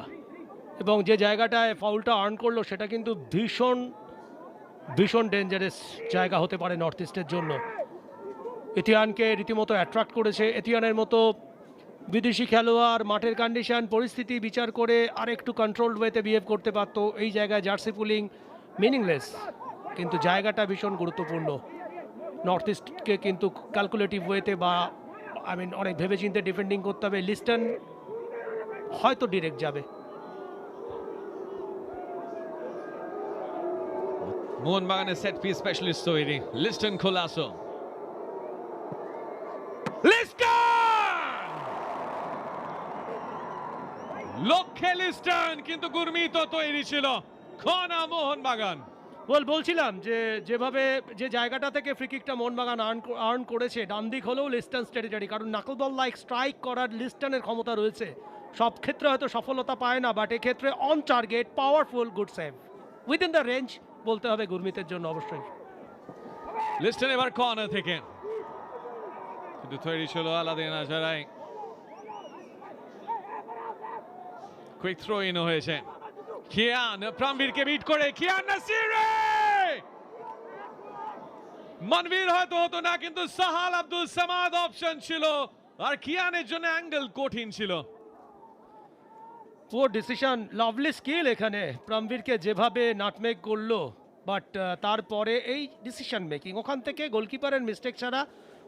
এবং যে জায়গাটায় ফাউলটা আর্ন করলো সেটা কিন্তু ভীষণ ভীষণ ডেঞ্জারাস জায়গা হতে পারে নর্থ ইস্টের জন্য। এথিয়ানকে রীতিমতো অ্যাট্রাক্ট করেছে। এথিয়ানের মতো বিদেশি খেলোয়াড় মাঠের কন্ডিশন পরিস্থিতি বিচার করে আর একটু কন্ট্রোলড ওয়েতে বিহেভ করতে পারত। এই জায়গায় জার্সি পুলিং মিনিংলেস, কিন্তু জায়গাটা ভীষণ গুরুত্বপূর্ণ। নর্থ ইস্টকে কিন্তু ক্যালকুলেটিভ ওয়েতে বা অনেক ভেবেচিন্তে ডিফেন্ডিং করতে হবে। লিস্টন হয়তো ডিরেক্ট যাবে। মোহনবাগানের সেট পিস স্পেশালিস্ট তৈরি লিস্টন খোলাসো। লক্ষ্যে লিস্টন, কিন্তু গুরমিত তৈরি ছিল খনা মোহনবাগান। বলছিলাম যে যেভাবে যে জায়গাটা থেকে ফ্রিকিকটা মোহনবাগান আর্ন করেছে, ডান দিক হলেও লিস্টন টেরিটরি, কারণ নাকল বল লাইক স্ট্রাইক করার লিস্টনের ক্ষমতা রয়েছে। সব ক্ষেত্রে হয়তো সফলতা পায় না, বাট এক্ষেত্রে on target, powerful, good save within the range বলতে হবে গুরমিতের জন্য অবশ্যই। লিস্টন এবার কর্নার থেকে, কিন্তু তৈরি ছিল আলাদিন আজহারাই। কুইক থ্রো ইন হয়েছে। কিয়ান প্রামবীরকে বিট করে কিয়ান নাসিরি, মানবীর হয়তো হতো না, কিন্তু সাহাল আব্দুল সামাদ অপশন ছিল, আর কিয়ানের জন্য অ্যাঙ্গেল কঠিন ছিল। পুয়ার ডিসিশন, লাভলি স্কিল এখানে প্রামবীরকে যেভাবে নাটমেক করলো, বাট তারপরে এই ডিসিশন মেকিং, ওখান থেকে গোলকিপারের মিস্টেক ছাড়া,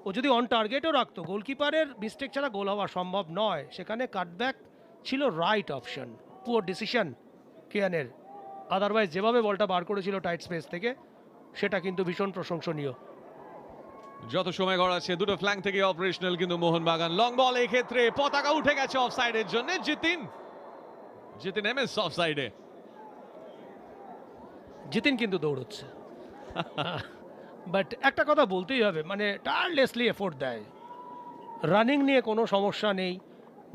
ও যদি অন টার্গেটও রাখতো, গোলকিপারের মিস্টেক ছাড়া গোল হওয়া সম্ভব নয়। সেখানে কাটব্যাক ছিল রাইট অপশন। পুয়ার ডিসিশন কিয়ানের, আদারওয়াইজ যেভাবে বলটা বার করেছিল টাইট স্পেস থেকে, সেটা কিন্তু ভীষণ প্রশংসনীয়। যত সময় গড়াচ্ছে দুটো ফ্ল্যাঙ্ক থেকে অপারেশনাল, কিন্তু মোহনবাগান লং বল, এই ক্ষেত্রে পতাকা উঠে গেছে অফসাইডের জন্য। জিতিন এমএস অফসাইডে। জিতিন কিন্তু দৌড়চ্ছে, বাট একটা কথা বলতেই হবে, মানে টায়ারলেসলি এফোর্ট দেয়। রানিং নিয়ে কোনো সমস্যা নেই,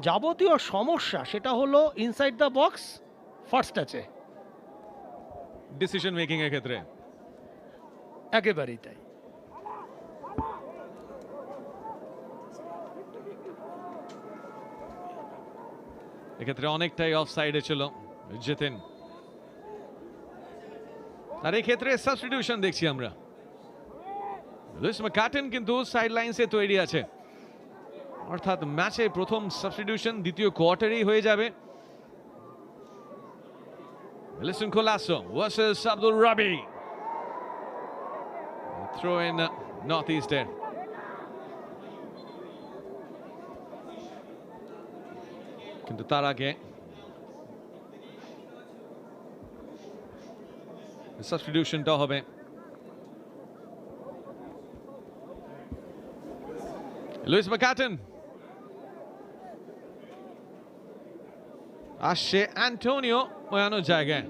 যাবতীয় সমস্যা সেটা হলো ইনসাইড দ্য বক্স ফার্স্ট টাচে ডিসিশন মেকিং এর ক্ষেত্রে একেবারেই তাই। এক্ষেত্রে অনেকটাই অফসাইডে ছিল জিতেন, আর এই ক্ষেত্রে সাবস্টিটিউশন দেখছি আমরা। লুইস ম্যাককাটেন কিন্তু সাইড লাইনসে তৈরি আছে, অর্থাৎ ম্যাচে প্রথম সাবস্টিটিউশন দ্বিতীয় কোয়ার্টারেই হয়ে যাবে। Liston খোলাসো versus Abdul Rabi, throw in north ইস্টের। কিন্তু তার আগে সাবস্টিটিউশনটা হবে লুইস ম্যাককাটেন, আসছে অ্যান্টোনিও মোয়ানোর জায়গায়।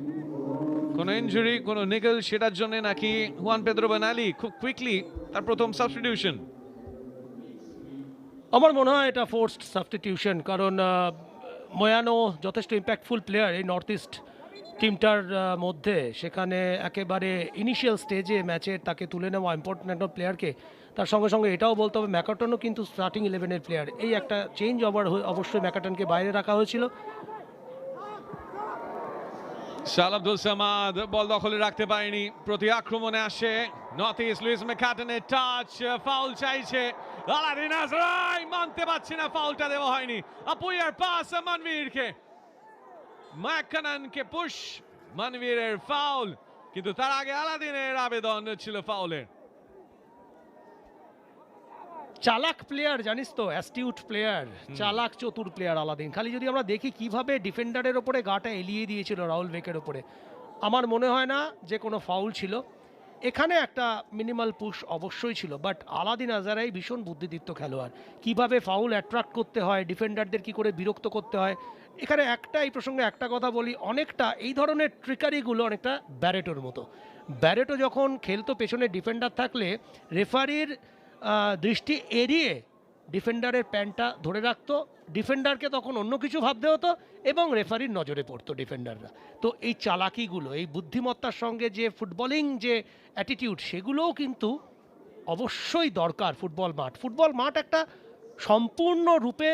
কোনো ইনজুরি, কোনো নিগল, সেটার জন্য নাকি হুয়ান পেদ্রো বেনালি খুব কুইকলি তার প্রথম সাবস্টিটিউশন? আমার মনে হয় এটা ফোর্সড সাবস্টিটিউশন, কারণ ময়ানো যথেষ্ট ইম্প্যাক্টফুল প্লেয়ার এই নর্থ ইস্ট টিমটার মধ্যে। সেখানে একেবারে ইনিশিয়াল স্টেজে ম্যাচের তাকে তুলে নেওয়া ইম্পর্টেন্ট একটা প্লেয়ারকে। তার সঙ্গে সঙ্গে এটাও বলতে হবে ম্যাকাটনও কিন্তু স্টার্টিং 11-এর প্লেয়ার। এই একটা চেঞ্জ ওভার অবশ্যই ম্যাকাটনকে বাইরে রাখা হয়েছিল। শাল আব্দুল সামাদ বল দখলে রাখতে পারেনি, প্রতি আক্রমণে আসে নর্থ ইস্ট। লুইস ম্যাকাটনের টাচ, ফাউল চাইছে আলাদিন আজরাই, মানতে পারছে না, ফাউলটা দেওয়া হয়নি। আপুইয়ার পাস মানভীরকে, ম্যাকাটনকে পুশ, মানভীরের ফাউল, কিন্তু তার আগে আলাদিনের আবেদন ছিল ফাউলের। চালাক প্লেয়ার, জানিস তো, অ্যাস্টিউট প্লেয়ার, চালাক চতুর প্লেয়ার আলাদিন। খালি যদি আমরা দেখি কিভাবে ডিফেন্ডারের ওপরে গাটা এলিয়ে দিয়েছিল রাহুল বেকের ওপরে, আমার মনে হয় না যে কোনো ফাউল ছিল এখানে। একটা মিনিমাল পুশ অবশ্যই ছিল, বাট আলাদিন আজারাই ভীষণ বুদ্ধিদীপ্ত খেলোয়াড়। কিভাবে ফাউল অ্যাট্রাক্ট করতে হয়, ডিফেন্ডারদের কি করে বিরক্ত করতে হয়। এখানে একটা, এই প্রসঙ্গে একটা কথা বলি, অনেকটা এই ধরনের ট্রিকারিগুলো অনেকটা ব্যারেটোর মতো। ব্যারেটো যখন খেলতো পেছনে ডিফেন্ডার থাকলে রেফারির দৃষ্টি এড়িয়ে ডিফেন্ডারের প্যান্টটা ধরে রাখতো, ডিফেন্ডারকে তখন অন্য কিছু ভাবতে হতো এবং রেফারির নজরে পড়তো ডিফেন্ডাররা। তো এই চালাকিগুলো, এই বুদ্ধিমত্তার সঙ্গে যে ফুটবলিং যে অ্যাটিটিউড, সেগুলোও কিন্তু অবশ্যই দরকার। ফুটবল মাঠ একটা সম্পূর্ণরূপে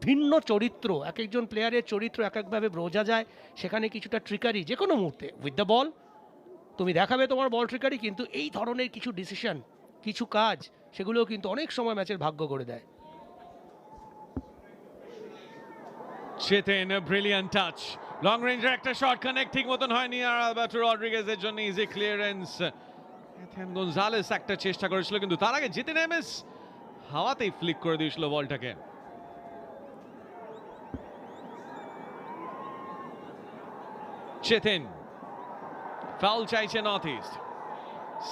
ভিন্ন চরিত্র, এক একজন প্লেয়ারের চরিত্র এক একভাবে বোঝা যায়। সেখানে কিছুটা ট্রিকারি যে কোনো মুহূর্তে উইথ দ্য বল তুমি দেখাবে তোমার বল ট্রিকারি, কিন্তু এই ধরনের কিছু ডিসিশন, কিছু কাজ, সেগুলোও কিন্তু অনেক সময় ম্যাচের ভাগ্য করে দেয়। চেতেন, ব্রিলিয়ান্ট টাচ, লং রেঞ্জের একটা শট, কানেক্টিং মতন হয়নি, আর আলবার্টো রড্রিগেজের জন্য ইজি ক্লিয়ারেন্স। এথেন গনজালেস একটা চেষ্টা করেছিল, কিন্তু তার আগে জিতেন এমএস হাওয়াতেই ফ্লিক করে দিয়েছিল বলটাকে। চেতেন, ফাউল চাইছে নর্থ ইস্ট।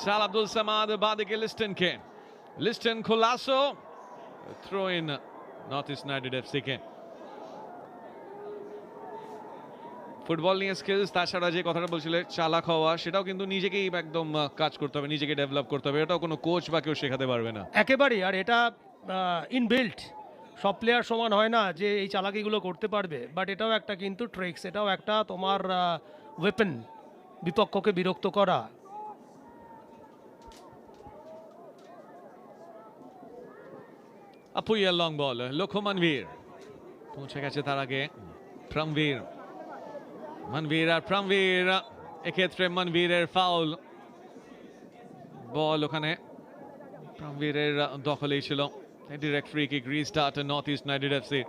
সাল আব্দুল সামাদ বাদিকে লিস্টনকে, Liston Colaco, throw in North East United FC কে। ফুটবল নিয়ে স্কিলস, তাছাড়া যে কথাটা বলছিলে চালাক হওয়া, সেটাও কিন্তু নিজেকেই একদম কাজ করতে হবে, নিজেকে ডেভেলপ করতে হবে। এটাও কোনো কোচ বা কেউ শেখাতে পারবে না একেবারেই। আর এটা ইনবিল্ট, সব প্লেয়ার সমান হয় না যে এই চালাকিগুলো করতে পারবে, বাট এটাও একটা কিন্তু ট্রিক্স, এটাও একটা তোমার ওয়েপন, বিপক্ষকে বিরক্ত করা। আপুইয়া লং বল, লক্ষ্য মানভীর পৌঁছে গেছে, তার আগে প্রমবীর, মানভীর আর প্রমবীর, এক্ষেত্রে মানভীরের ফাউল। বল ওখানে প্রমবীরের দখলেই ছিল। Direct free kick, restart north East United FC.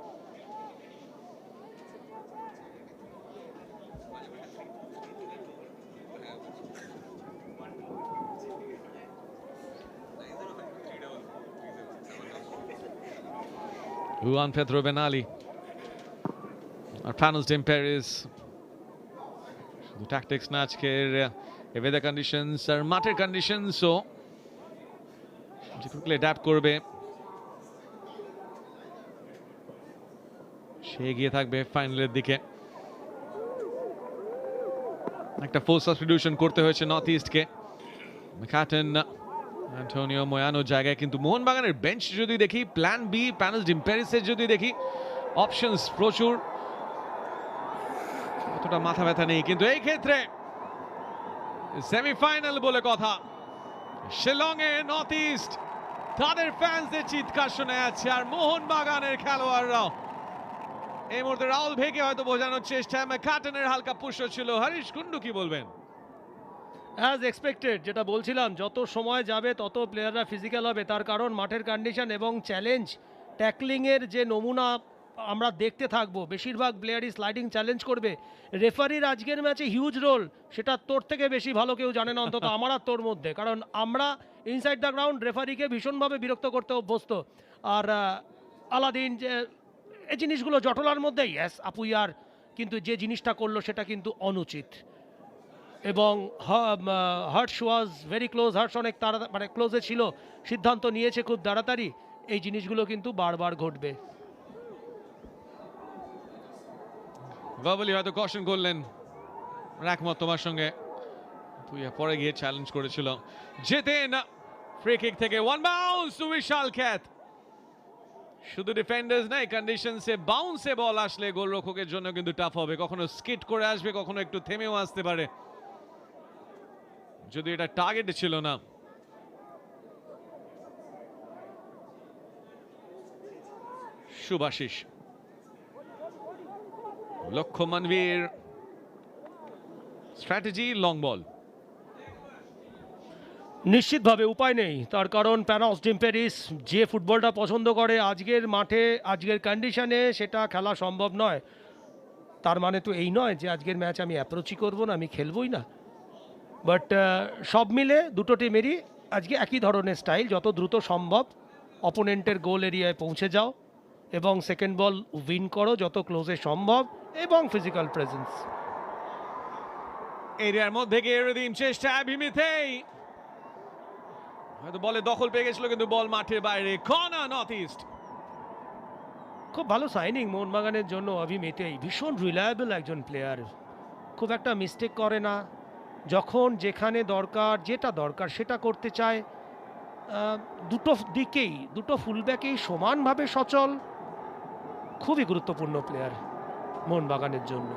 Juan Pedro Benali আর Panos Dimperis, শুধু ট্যাকটিক্স না, আজকের ওয়েদার কন্ডিশনস আর মাঠের কন্ডিশনসও যে কুইকলি অ্যাডাপ্ট করবে, সে এগিয়ে থাকবে ফাইনালের দিকে। একটা ফোর্স সাবস্টিটিউশন করতে হয়েছে নর্থ ইস্টকে। ম্যাকাটন, অ্যান্টোনিও ময়ানোর জায়গায়, কিন্তু মোহনবাগানের বেঞ্চ যদি দেখি, প্ল্যান বি প্যানোস ডিম্পেরিসের যদি দেখি, অপশনস প্রচুর, অতটা মাথা ব্যথা নেই। কিন্তু এই ক্ষেত্রে সেমিফাইনাল বলে কথা, শিলংয়ে নর্থ ইস্ট তাদের ফ্যান্সদের চিৎকার শোনা যাচ্ছে, আর মোহনবাগানের খেলোয়াড়রাও এই মুহূর্তে রাহুল ভেকে হয়তো বোঝানোর চেষ্টা। ম্যাকাটনের হালকা পুশ ছিল। হরিশ কুন্ডু কি বলবেন? অ্যাজ এক্সপেক্টেড, যেটা বলছিলাম, যত সময় যাবে তত প্লেয়াররা ফিজিক্যাল হবে, তার কারণ মাঠের কন্ডিশন এবং চ্যালেঞ্জ ট্যাকলিংয়ের যে নমুনা আমরা দেখতে থাকবো। বেশিরভাগ প্লেয়ারই স্লাইডিং চ্যালেঞ্জ করবে। রেফারির আজকের ম্যাচে হিউজ রোল, সেটা তোর থেকে বেশি ভালো কেউ জানে না, অন্তত আমার আর তোর মধ্যে, কারণ আমরা ইনসাইড দ্য গ্রাউন্ড রেফারিকে ভীষণভাবে বিরক্ত করতে অভ্যস্ত। আর আলাদিন যে এই জিনিসগুলো জটলার মধ্যে, ইয়েস আপুইয়ার, কিন্তু যে জিনিসটা করলো সেটা কিন্তু অনুচিত। এবং Hearts was very close, Hearts অনেক মানে ক্লোজে ছিল, সিদ্ধান্ত নিয়েছে খুব তাড়াতাড়ি। এই জিনিসগুলো কিন্তু বারবার ঘটবে। ভাবলি হয়তো কশন করলেন, একমত তোমার সঙ্গে। তুইয়া পরে গিয়ে চ্যালেঞ্জ করেছিল জিতেন ফ্রি কিক থেকে ওয়ান বাউন্স টু বিশাল খ্যাত। শুধু ডিফেন্ডার্স নাই, কন্ডিশনসে বাউন্সে বল আসলে গোলরক্ষকের জন্য কিন্তু টাফ হবে, কখনো স্কিট করে আসবে, কখনো একটু থেমেও আসতে পারে, যদি এটা টার্গেট ছিল না। শুভাশিস, লক্ষ্য মানবীর স্ট্র্যাটেজি লং বল। নিশ্চিতভাবে উপায় নেই, তার কারণ প্যানস ডিম্পেরিস যে ফুটবলটা পছন্দ করে আজকের মাঠে আজকের কন্ডিশনে সেটা খেলা সম্ভব নয়। তার মানে তো এই নয় যে আজকের ম্যাচ আমি অ্যাপ্রোচই করবো না, আমি খেলবই না। বাট সব মিলে দুটো টিমেরই আজকে একই ধরনের স্টাইল, যত দ্রুত সম্ভব অপোনেন্টের গোল এরিয়ায় পৌঁছে যাও এবং সেকেন্ড বল উইন করো যত ক্লোজে সম্ভব, এবং ফিজিক্যাল প্রেজেন্স। এরিয়ার মধ্যে গিয়ে রিদিম চেষ্টা ভিমিতেই, হয়তো বলে দখল পেয়ে গেছিল কিন্তু বল মাঠের বাইরে। Corner north east. খুব ভালো সাইনিং মোহনবাগানের জন্য অভিমেতেই, ভীষণ রিলায়েবল একজন প্লেয়ার, খুব একটা মিস্টেক করে না, যখন যেখানে দরকার যেটা দরকার সেটা করতে চায়। দুটো দিকেই দুটো ফুলব্যাকেই সমানভাবে সচল, খুবই গুরুত্বপূর্ণ প্লেয়ার মোহনবাগানের জন্য।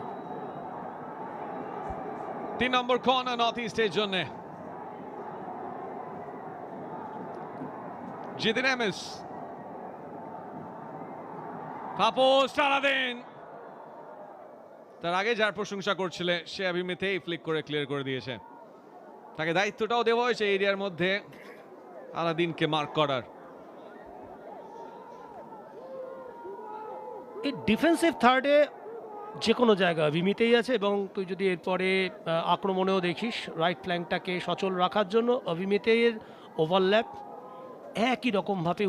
3 নম্বর কর্নার নর্থ ইস্টের জন্য। জিদিন এমএস পাপোস টানা দেন, তার আগে যার প্রশংসা করছিলেন সে অভিমিতেই ফ্লিক করে ক্লিয়ার করে দিয়েছে। তাকে দায়িত্বটাও দেওয়া হয়েছে এরিয়ার মধ্যে আলাদিনকে মার্ক করার। এই ডিফেন্সিভ থার্ডে যে কোনো জায়গা অভিমিতেই আছে, এবং তুই যদি এরপরে আক্রমণেও দেখিস রাইট ফ্ল্যাঙ্কটাকে সচল রাখার জন্য অভিমিতের ওভারল্যাপ একই রকমভাবে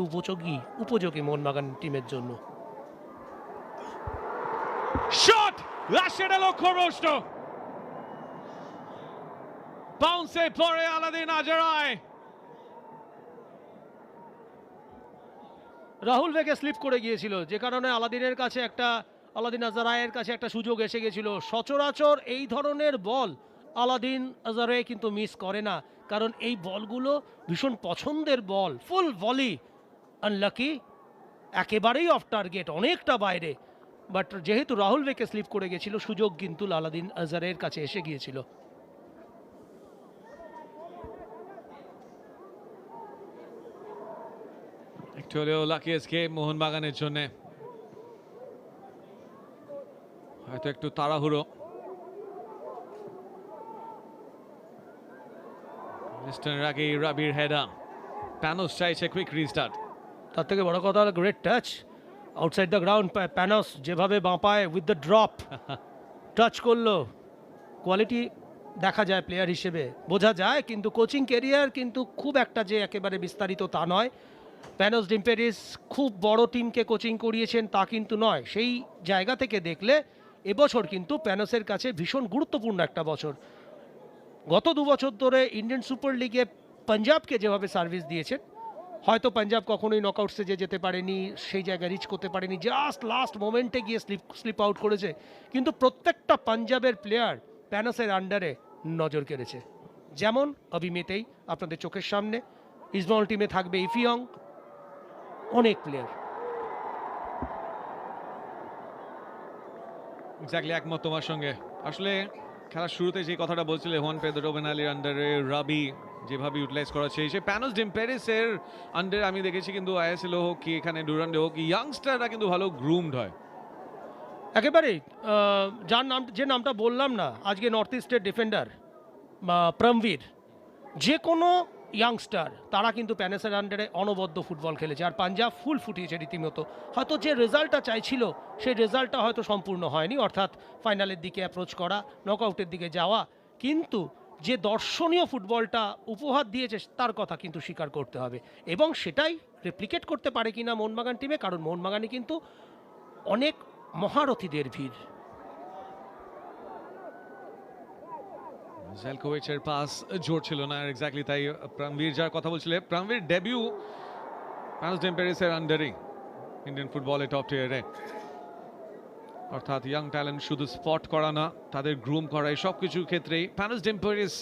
উপযোগী মোহনবাগান টিমের জন্য। শট লাশেটা লক্ষ্যভ্রষ্ট, বাউন্সে পরে আলাদিন আজরায়। রাহুল বেগে স্লিপ করে গিয়েছিল, যে কারণে আলাদিন আজরায়ের কাছে একটা সুযোগ এসে গেছিল। সচরাচর এই ধরনের বল আলাদিন আজরায়ে কিন্তু মিস করে না, কারণ এই বলগুলো ভীষণ পছন্দের বল, ফুল ভলি। আনলাকি, একেবারেই অফ টার্গেট, অনেকটা বাইরে, বাট যেহেতু রাহুল বেগে স্লিপ করে গেছিল সুযোগ কিন্তু আলাদিন আজরায়ের কাছে এসে গিয়েছিল। একটু হলেও লাকি এসকেপ মোহনবাগানের জন্য, হয়তো একটু তাড়াহুড়ো। মিস্টার আগে রাবির হেডা, প্যানোস চাইছে কুইক রিস্টার্ট। তার থেকে বড় কথা হলো great touch outside the ground, Panos যেভাবে বাঁ পায়ে উইথ দ্য ড্রপ টাচ করলো, কোয়ালিটি দেখা যায় প্লেয়ার হিসেবে, বোঝা যায়, কিন্তু কোচিং ক্যারিয়ার কিন্তু খুব একটা যে একেবারে বিস্তারিত তা নয়। প্যানোস ডিম্পেরিস খুব বড় টিমকে কোচিং করিয়েছেন তা কিন্তু নয়। সেই জায়গা থেকে দেখলে এবছর কিন্তু প্যানোসের কাছে ভীষণ গুরুত্বপূর্ণ একটা বছর। গত 2 বছর ধরে ইন্ডিয়ান সুপার লিগে পাঞ্জাবকে যেভাবে সার্ভিস দিয়েছেন, হয়তো পাঞ্জাব কখনোই নকআউট স্টেজে যেতে পারেনি, সেই জায়গায় রিচ করতে পারেনি, জাস্ট লাস্ট মোমেন্টে গিয়ে স্লিপ আউট করেছে, কিন্তু প্রত্যেকটা পাঞ্জাবের প্লেয়ার প্যানোসের আন্ডারে নজর কেড়েছে। যেমন অভিমেতেই আপনাদের চোখের সামনে, ইসমাইল টিমে থাকবে ইফিয়ং, অনেক প্লেয়ার। এক্স্যাক্টলি একমত তোমার সঙ্গে। আসলে খেলার শুরুতে যে কথাটা বলছিলে হুয়ান পেদ্রো বেনালির আন্ডারে রাবি যেভাবে ইউটিলাইজ করা হচ্ছে, সে প্যানোস ডিম্পেরিসের আন্ডারে আমি দেখেছি কিন্তু আইএসএল হোক কি এখানে ডুরান্ডে হোক, ইয়াংস্টাররা কিন্তু ভালো গ্রুমড হয় একেবারেই। যে নামটা বললাম না আজকে, নর্থ ইস্টের ডিফেন্ডার প্রমবীর, যে কোনো ইয়াংস্টার তারা কিন্তু প্যানেসের আন্ডারে অনবদ্য ফুটবল খেলেছে, আর পাঞ্জাব ফুল ফুটিয়েছে রীতিমতো। হয়তো যে রেজাল্টটা চাইছিল সেই রেজাল্টটা হয়তো সম্পূর্ণ হয়নি, অর্থাৎ ফাইনালের দিকে অ্যাপ্রোচ করা, নকআউটের দিকে যাওয়া, কিন্তু যে দর্শনীয় ফুটবলটা উপহার দিয়েছে তার কথা কিন্তু স্বীকার করতে হবে, এবং সেটাই রেপ্লিকেট করতে পারে কিনা মোহনবাগান টিমে, কারণ মোহনবাগানে কিন্তু অনেক মহারথীদের ভিড়। জেলকোভিচের পাস জোর ছিল না, এক্স্যাক্টলি তাই প্রাণবীর যার কথা বলছিলে, প্রাণবীর ডেবিউ প্যানোস ডিম্পেরিসের আন্ডারে ইন্ডিয়ান ফুটবলে টপ টিয়ারে, অর্থাৎ ইয়াং ট্যালেন্ট শুধু স্পট করা না, তাদের গ্রুম করা, এই সব কিছু ক্ষেত্রেই প্যানোস ডিম্পেরিস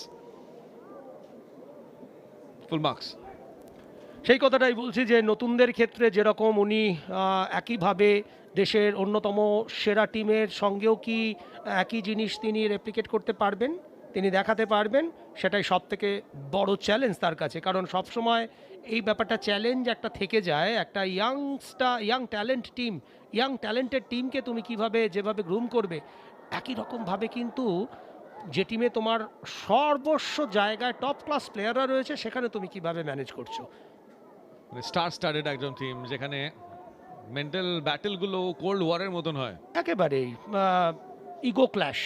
full marks. সেই কথাটাই বলছি যে নতুনদের ক্ষেত্রে যেরকম উনি একইভাবে দেশের অন্যতম সেরা টিমের সঙ্গেও কি একই জিনিস তিনি রেপ্লিকেট করতে পারবেন, তিনি দেখাতে পারবেন, সেটাই সব থেকে বড় চ্যালেঞ্জ তার কাছে। কারণ সবসময় এই ব্যাপারটা চ্যালেঞ্জ একটা থেকে যায়, একটা ইয়াং ট্যালেন্টেড টিমকে তুমি কিভাবে যেভাবে গ্রুম করবে, একই রকমভাবে কিন্তু যে টিমে তোমার সর্বস্ব জায়গায় টপ ক্লাস প্লেয়াররা রয়েছে সেখানে তুমি কিভাবে ম্যানেজ করছো। স্টার স্টারেড একজন টিম যেখানে মেন্টাল ব্যাটেলগুলো কোল্ড ওয়ারের মতন হয় একেবারেই। ইগো ক্ল্যাশ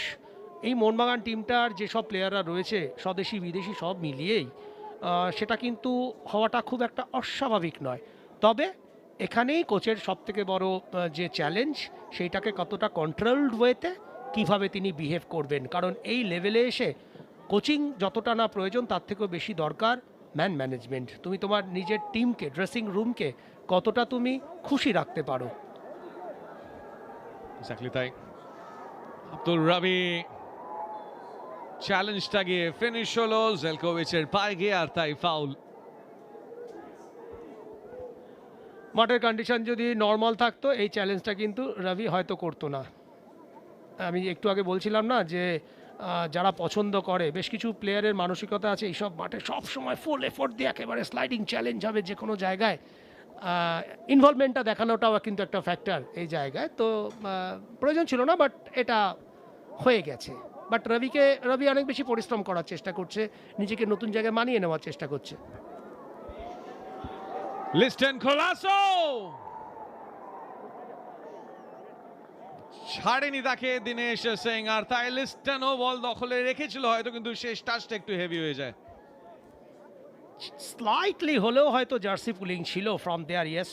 এই মোহনবাগান টিমটার যেসব প্লেয়াররা রয়েছে স্বদেশি বিদেশি সব মিলিয়েই সেটা কিন্তু হওয়াটা খুব একটা অস্বাভাবিক নয়। তবে এখানেই কোচের সবথেকে বড় যে চ্যালেঞ্জ, সেইটাকে কতটা কন্ট্রোলড ওয়েতে কিভাবে তিনি বিহেভ করবেন। কারণ এই লেভেলে এসে কোচিং যতটা না প্রয়োজন তার থেকেও বেশি দরকার ম্যান ম্যানেজমেন্ট। তুমি তোমার নিজের টিমকে, ড্রেসিং রুমকে কতটা তুমি খুশি রাখতে পারো। এক্স্যাক্টলি তাই। আব্দুল রাবি চ্যালেঞ্জটা গিয়ে ফিনিশ হলো জেলকোভিচের পায়ে গিয়ে, আর তাই ফাউল। মাঠের কন্ডিশন যদি নর্মাল থাকতো এই চ্যালেঞ্জটা কিন্তু রবি হয়তো করতো না। আমি একটু আগে বলছিলাম না যে যারা পছন্দ করে, বেশ কিছু প্লেয়ারের মানসিকতা আছে এইসব মাঠে সবসময় ফুল এফোর্ট দিয়ে একেবারে স্লাইডিং চ্যালেঞ্জ হবে যে কোনো জায়গায়, ইনভলভমেন্টটা দেখানোটাও কিন্তু একটা ফ্যাক্টর এই জায়গায়। তো প্রয়োজন ছিল না, বাট এটা হয়ে গেছে। বাট রবি অনেক বেশি পরিশ্রম করার চেষ্টা করছে, নিজেকে নতুন জায়গায় মানিয়ে নেওয়ার চেষ্টা করছে। লিস্টন কোলাসো ছাড়েনি তাকে দিনেশ সিং, আর তাই লিস্টনও বল দখলে রেখেছিল হয়তো, কিন্তু শেষ টাচটা একটু হেভি হয়ে যায়। স্লাইটলি হলেও হয়তো জার্সি পুলিং ছিল ফ্রম দেয়ার, ইয়েস,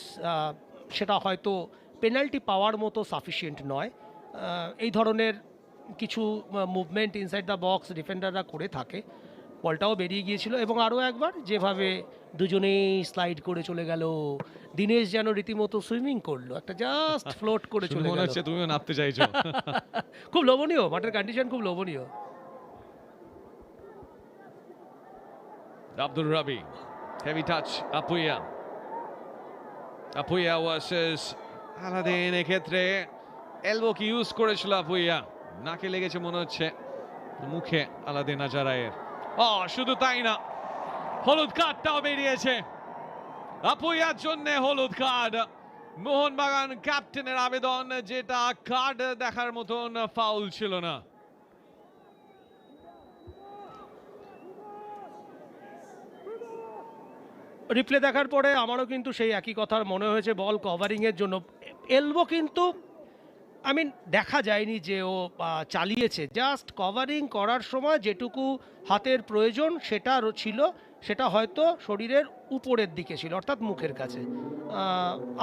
সেটা হয়তো পেনাল্টি পাওয়ার মতো সাফিসিয়েন্ট নয়। এই ধরনের কিছু মুভমেন্ট ইনসাইড দ্য বক্স ডিফেন্ডাররা করে থাকে। বলটাও বেরিয়ে গিয়েছিল এবং আরও একবার যেভাবে দুজনেই স্লাইড করে চলে গেল, দিনেশ যেন রীতিমতো সুইমিং করলো, একটা জাস্ট ফ্লোট করে চলে গেল। তুমিও নামতে চাইছো। খুব লোভনীয়, মাঠের কন্ডিশন খুব লোভনীয়। Abdul Rabi, heavy touch, Apuya versus Aladin, এক্ষেত্রে এলবো কি ইউজ করেছিল আপুইয়া, নাকে লেগেছে মনে হচ্ছে, মুখে আলাদিন আজারায়ের। শুধু তাই না, হলুদ কার্ডটাও বেরিয়েছে আপুইয়ার জন্য। হলুদ কার্ড, মোহনবাগান ক্যাপ্টেনের আবেদন, যেটা কার্ড দেখার মতন ফাউল ছিল না। রিপ্লে দেখার পরে আমারও কিন্তু সেই একই কথার মনে হয়েছে, বল কভারিংয়ের জন্য এলবো কিন্তু দেখা যায়নি যে ও চালিয়েছে, জাস্ট কভারিং করার সময় যেটুকু হাতের প্রয়োজন সেটা ছিল, সেটা হয়তো শরীরের উপরের দিকে ছিল, অর্থাৎ মুখের কাছে।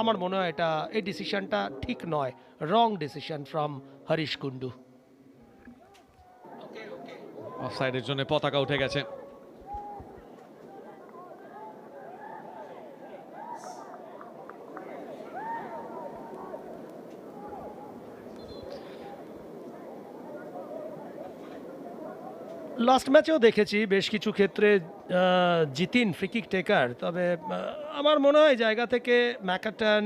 আমার মনে হয় এই ডিসিশনটা ঠিক নয়, wrong decision from Harish Kundu. অফসাইডের জন্য পতাকা উঠে গেছে। লাস্ট ম্যাচেও দেখেছি বেশ কিছু ক্ষেত্রে জিতিন ফ্রিকিক টেকার, তবে আমার মনে হয় জায়গা থেকে ম্যাকাটন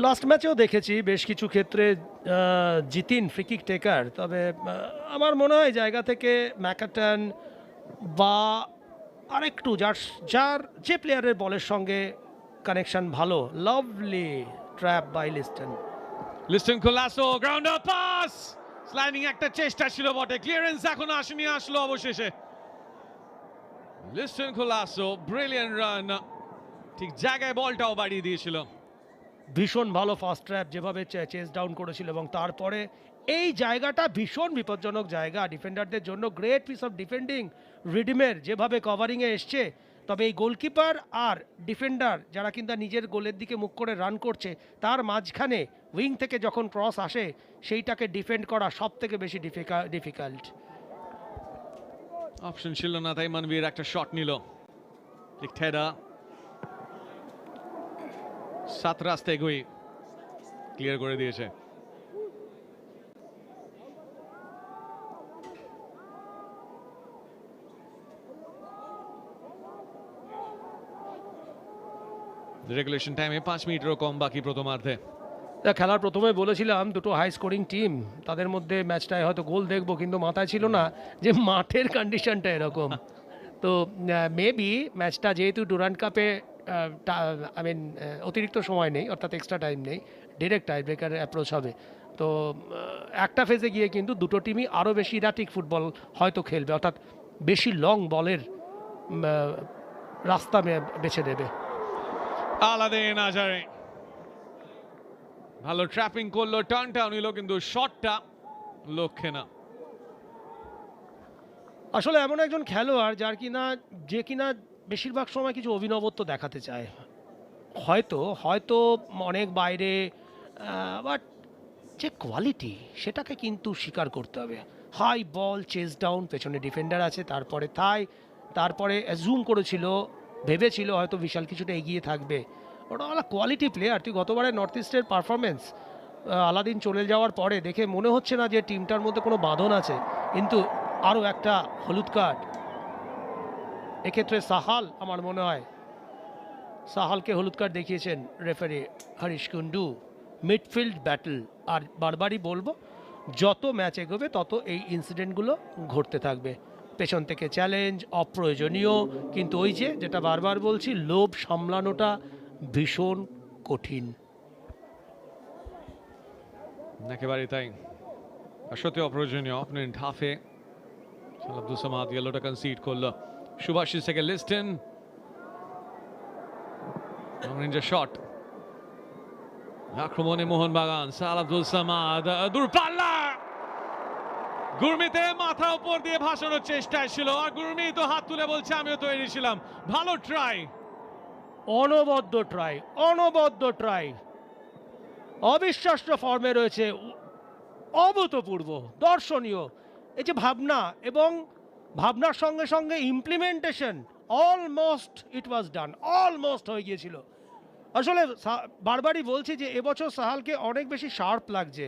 লাস্ট ম্যাচেও দেখেছি বেশ কিছু ক্ষেত্রে জিতিন ফ্রিকিক টেকার, তবে আমার মনে হয় জায়গা থেকে ম্যাকাটন বা আরেকটু যার যে প্লেয়ারের বলের সঙ্গে কানেকশন ভালো। Lovely trap by Liston Colaco, grounder pass, sliding একটা চেষ্টা ছিল বটে, ক্লিয়ারেন্স এখনো আসেনি, আসলো অবশেষে। লিস্টন কোলাসো ব্রিলিয়ান্ট রান, ঠিক জায়গায় বলটাও বাড়িয়ে দিয়েছিল। ভীষণ ভালো ফার্স্ট ট্র্যাপ, যেভাবে চেস ডাউন করেছিল, এবং তারপরে এই জায়গাটা ভীষণ বিপজ্জনক জায়গা ডিফেন্ডারদের জন্য। গ্রেট পিস অফ ডিফেন্ডিং রিডিমের, যেভাবে কভারিংয়ে এসছে। তবে এই গোলকিপার আর ডিফেন্ডার যারা কিন্তু নিজের গোলের দিকে মুখ করে রান করছে, তার মাঝখানে উইং থেকে যখন ক্রস আসে সেইটাকে ডিফেন্ড করা সব থেকে বেশি ডিফিকাল্ট। অপশন ছিল না, তাই মানবীর একটা শট নিল। হেডার সাত রাস্তা এগোই ক্লিয়ার করে দিয়েছে। রেগুলেশন টাইমে 5 মিনিটেরও কম বাকি প্রথমার্ধে। খেলার প্রথমে বলেছিলাম দুটো হাই স্কোরিং টিম, তাদের মধ্যে ম্যাচটায় হয়তো গোল দেখবো, কিন্তু মাথায় ছিল না যে মাঠের কন্ডিশনটা এরকম। তো মেবি ম্যাচটা যেহেতু ডুরান্ড কাপে আই মিন অতিরিক্ত সময় নেই, অর্থাৎ এক্সট্রা টাইম নেই, ডিরেক্ট টাই ব্রেকার অ্যাপ্রোচ হবে। তো একটা ফেজে গিয়ে কিন্তু দুটো টিমই আরও বেশি ইরাটিক ফুটবল হয়তো খেলবে, অর্থাৎ বেশি লং বলের রাস্তা বেছে নেবে। আলাদিন আজারে ভালো ট্র্যাপিং করলো, টার্নটা নিল, কিন্তু শটটা লক্ষ্যে না। আসলে এমন একজন খেলোয়াড় যে কিনা বেশিরভাগ সময় কিছু অভিনবত্ব দেখাতে চায়, হয়তো অনেক বাইরে, বাট যে কোয়ালিটি সেটাকে কিন্তু স্বীকার করতে হবে। হাই বল চেস ডাউন, পেছনে ডিফেন্ডার আছে, তারপরে অ্যাজুম করেছিল, ভেবেছিল হয়তো বিশাল কিছুটা এগিয়ে থাকবে। ওটা হলো কোয়ালিটি প্লেয়ার। তুই গতবারে নর্থ ইস্টের পারফরমেন্স আলাদিন চলে যাওয়ার পরে দেখে মনে হচ্ছে না যে টিমটার মধ্যে কোনো বাঁধন আছে, কিন্তু আরও একটা হলুদ কার্ড, এক্ষেত্রে সাহাল, আমার মনে হয় সাহালকে হলুদ কার্ড দেখিয়েছেন referee Harish Kundu. Midfield battle, আর বারবারই বলবো যত ম্যাচ এগোবে তত এই ইনসিডেন্টগুলো ঘটতে থাকবে। পেছন থেকে চ্যালেঞ্জ অপ্রয়োজনীয়, কিন্তু ওই যেটা বারবার বলছি, লোভ সামলানোটা ভীষণ কঠিন। একেবারে তাই, সত্যি অপ্রয়োজনীয়। অপোনেন্ট হাফে আব্দুল সামাদ ইয়েলোটা কনসিড করলো। সুভাষিস থেকে লিস্টন, শট, আক্রমণে মোহনবাগান। আব্দুল সামাদ দূরপাল্লা, গুরমিতের মাথার উপর দিয়ে ভাসানোর চেষ্টায় ছিল, আর গুরমি তো হাত তুলে বলছে আমিও তৈরি ছিলাম। ভালো ট্রাই, অনবদ্য ট্রাই, অবিশ্বাস্য ফর্মে রয়েছে, অভূতপূর্ব, দর্শনীয়। এই যে ভাবনা এবং ভাবনার সঙ্গে সঙ্গে ইমপ্লিমেন্টেশন, অলমোস্ট ইট ওয়াজ ডান, অলমোস্ট হয়ে গিয়েছিল। আসলে বারবারই বলছি যে এবছর সাহালকে অনেক বেশি শার্প লাগছে,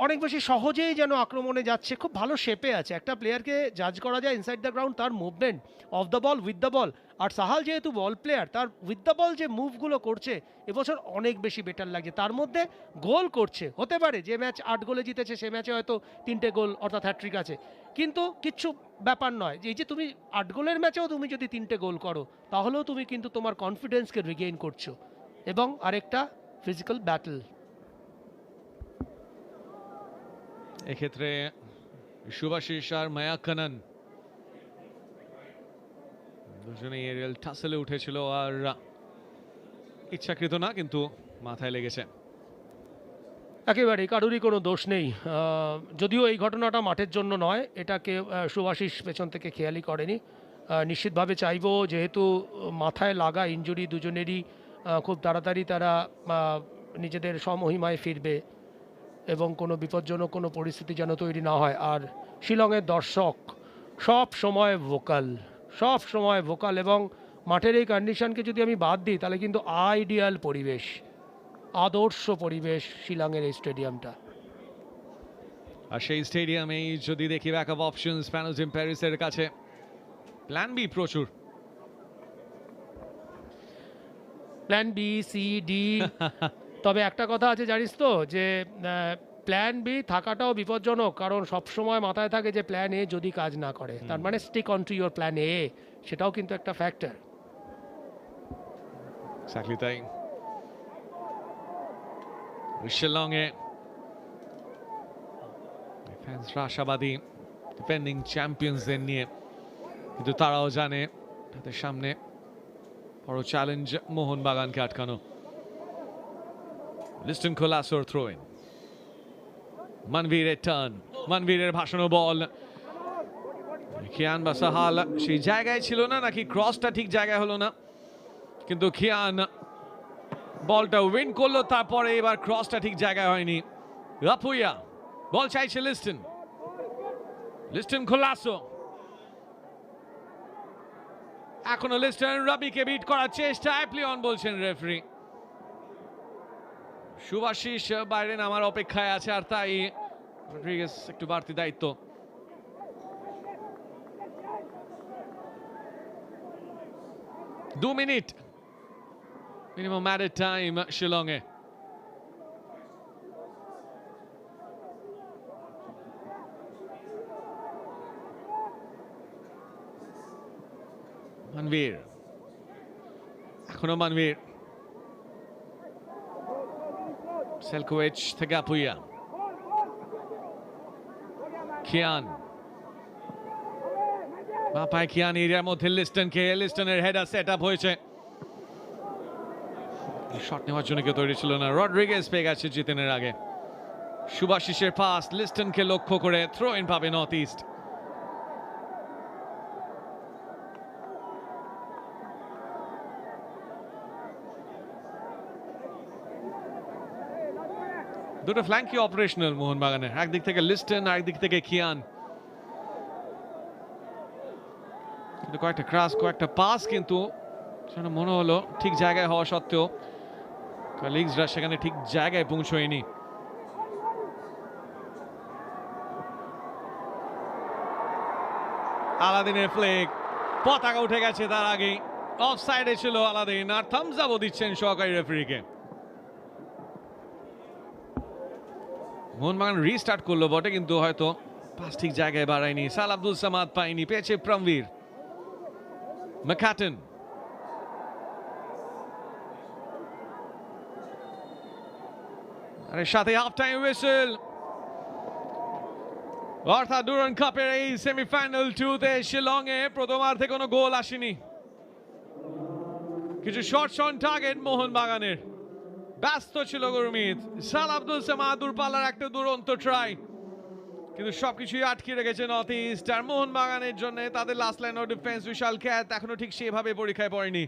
অনেক বেশি সহজেই যেন আক্রমণে যাচ্ছে, খুব ভালো শেপে আছে। একটা প্লেয়ারকে জাজ করা যায় ইনসাইড দ্য গ্রাউন্ড, তার movement, off the ball, with the ball. আর সাহাল যেহেতু বল প্লেয়ার, তার উইথ দ্য বল যে মুভগুলো করছে এবছর অনেক বেশি বেটার লাগছে। তার মধ্যে গোল করছে, হতে পারে যে ম্যাচ 8 গোলে জিতেছে সে ম্যাচে হয়তো 3টে গোল অর্থাৎ হ্যাট্রিক আছে, কিন্তু কিচ্ছু ব্যাপার নয়। যে এই যে তুমি 8 গোলের ম্যাচেও তুমি যদি 3টে গোল করো, তাহলেও তুমি কিন্তু তোমার কনফিডেন্সকে রিগেইন করছো। এবং আরেকটা ফিজিক্যাল ব্যাটল, এক্ষেত্রে সুভাষিস আর মায়াকানন দুজনেই এরিয়াল টাসেলে উঠেছিল, আর ইচ্ছাকৃত না, কিন্তু মাথায় লেগেছে। একেবারে কারুরই কোনো দোষ নেই। যদিও এই ঘটনাটা মাঠের জন্য নয়, এটাকে সুভাষিস পেছন থেকে খেয়ালই করেনি। নিশ্চিতভাবে চাইবো, যেহেতু মাথায় লাগা ইনজুরি দুজনেরই, খুব তাড়াতাড়ি তারা নিজেদের স্বমহিমায় ফিরবে এবং কোনো বিপজ্জনক কোনো পরিস্থিতি যেন তৈরি না হয়। আর শিলংয়ের দর্শক সব সময় ভোকাল, এবং মাঠের এই কন্ডিশনকে যদি আমি বাদ দিই তাহলে কিন্তু আইডিয়াল পরিবেশ, আদর্শ পরিবেশ শিলংয়ের এই স্টেডিয়ামটা। আর সেই স্টেডিয়ামেই যদি দেখি ব্যাকআপ অপশনস প্যানোজিম প্যারিসের কাছে, প্ল্যান বি প্রচুর, প্ল্যান বি, সি, ডি। তবে একটা কথা আছে জানিস তো, যে প্ল্যান বি থাকাটাও বিপজ্জনক, কারণ সবসময় মাথায় থাকে যে প্ল্যান এ যদি কাজ না করে, তার মানে stick on to your plan এ, সেটাও কিন্তু একটা ফ্যাক্টর। এক্স্যাক্টলি তাই। শিলংয়ে ফ্যান্সরা আশাবাদী ডিফেন্ডিং চ্যাম্পিয়ন্সদের নিয়ে, কিন্তু তারাও জানে তাদের সামনে বড় চ্যালেঞ্জ মোহনবাগানকে আটকানো। লিস্টন কোলাসোর থ্রো ইন, মানভীরের টার্ন, মানভীরের ভাসানো বল, খিয়ান বা সাহাল সেই জায়গায় ছিল না, নাকি ক্রসটা ঠিক জায়গায় হলো না, কিন্তু খিয়ান বলটা উইন করলো, তারপরে এবার ক্রসটা ঠিক জায়গায় হয়নি। রাপুইয়া বল চাইছে লিস্টন কোলাসো, এখনো লিস্টন রবিকে বিট করার চেষ্টা, অ্যাপ্লিয়ন বলছেন রেফারি। সুভাশিস বাইরে নামার অপেক্ষায় আছে, আর তাই রড্রিগেজ একটু বাড়তি দায়িত্ব। দু মিনিট মিনিমাম অ্যাডেড টাইম শিলংয়ে। মানবীর, এখনো মানবীর, সেলকোভিচ থেকে আপুইয়া, কিয়ান বাপায়, কিয়ান এরিয়ার মধ্যে লিস্টনের হেডার সেট আপ হয়েছে, শট নেওয়ার জন্য কেউ তৈরি ছিল না। রড্রিগেজ পেয়ে গেছে জিতেনের আগে। সুভাশিসের পাস লিস্টনকে লক্ষ্য করে থ্রো ইন পাবে নর্থ ইস্ট। দুটো ফ্ল্যাঙ্কি অপারেশনাল মোহনবাগানের, একদিক থেকে লিস্টন আর একদিক থেকে কিয়ান। কিন্তু কয়েকটা ক্রাস, কয়েকটা পাস কিন্তু মনে হলো ঠিক জায়গায় হওয়া সত্ত্বেও কলিগসরা সেখানে ঠিক জায়গায় পৌঁছয়নি। আলাদিনের ফ্লেক, পতাকা উঠে গেছে তার আগেই, অফ সাইডে ছিল আলাদিন, আর থামস আপও দিচ্ছেন সহকারী রেফারিকে। মোহনবাগান রিস্টার্ট করলো বটে, কিন্তু হয়তো পাস ঠিক জায়গায় বাড়ায়নি। সাল আব্দুল সামাদ পায়নি, পেয়েছে প্রমবীর। ম্যাকহাটন, আর এর সাথে হাফ টাইম হুইসেল। অর্থাৎ ডুরান্ড কাপের এই সেমিফাইনাল 2-তে শিলংয়ে প্রথমার্ধে কোনো গোল আসেনি। কিছু শর্টস অন টার্গেট মোহনবাগানের, ব্যস্ত ছিল গুরমিত। সাল আব্দুল সামাদ দূরপাল্লার একটা দুরন্ত ট্রাই, কিন্তু সবকিছুই আটকে রেখেছে নর্থ ইস্ট। আর মোহনবাগানের জন্য তাদের লাস্ট লাইন অফ ডিফেন্স বিশাল খ্যাত এখনো ঠিক সেভাবে পরীক্ষায় পড়েনি।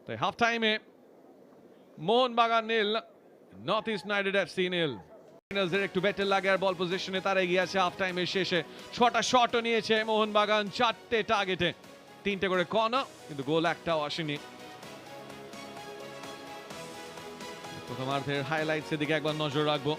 তাই হাফ টাইমে মোহনবাগান নীল, নর্থ ইস্ট ইউনাইটেড এফসি নীল। একটু বেটার লাগে আর বল পজিশনে তারা এগিয়ে আছে। হাফ টাইমের শেষে 6টা শটও নিয়েছে মোহনবাগান, 4টে টার্গেটে 3টে করে কর্নার, কিন্তু গোল একটাও আসেনি। প্রথমার্ধের হাইলাইটসের দিকে একবার নজর রাখবো।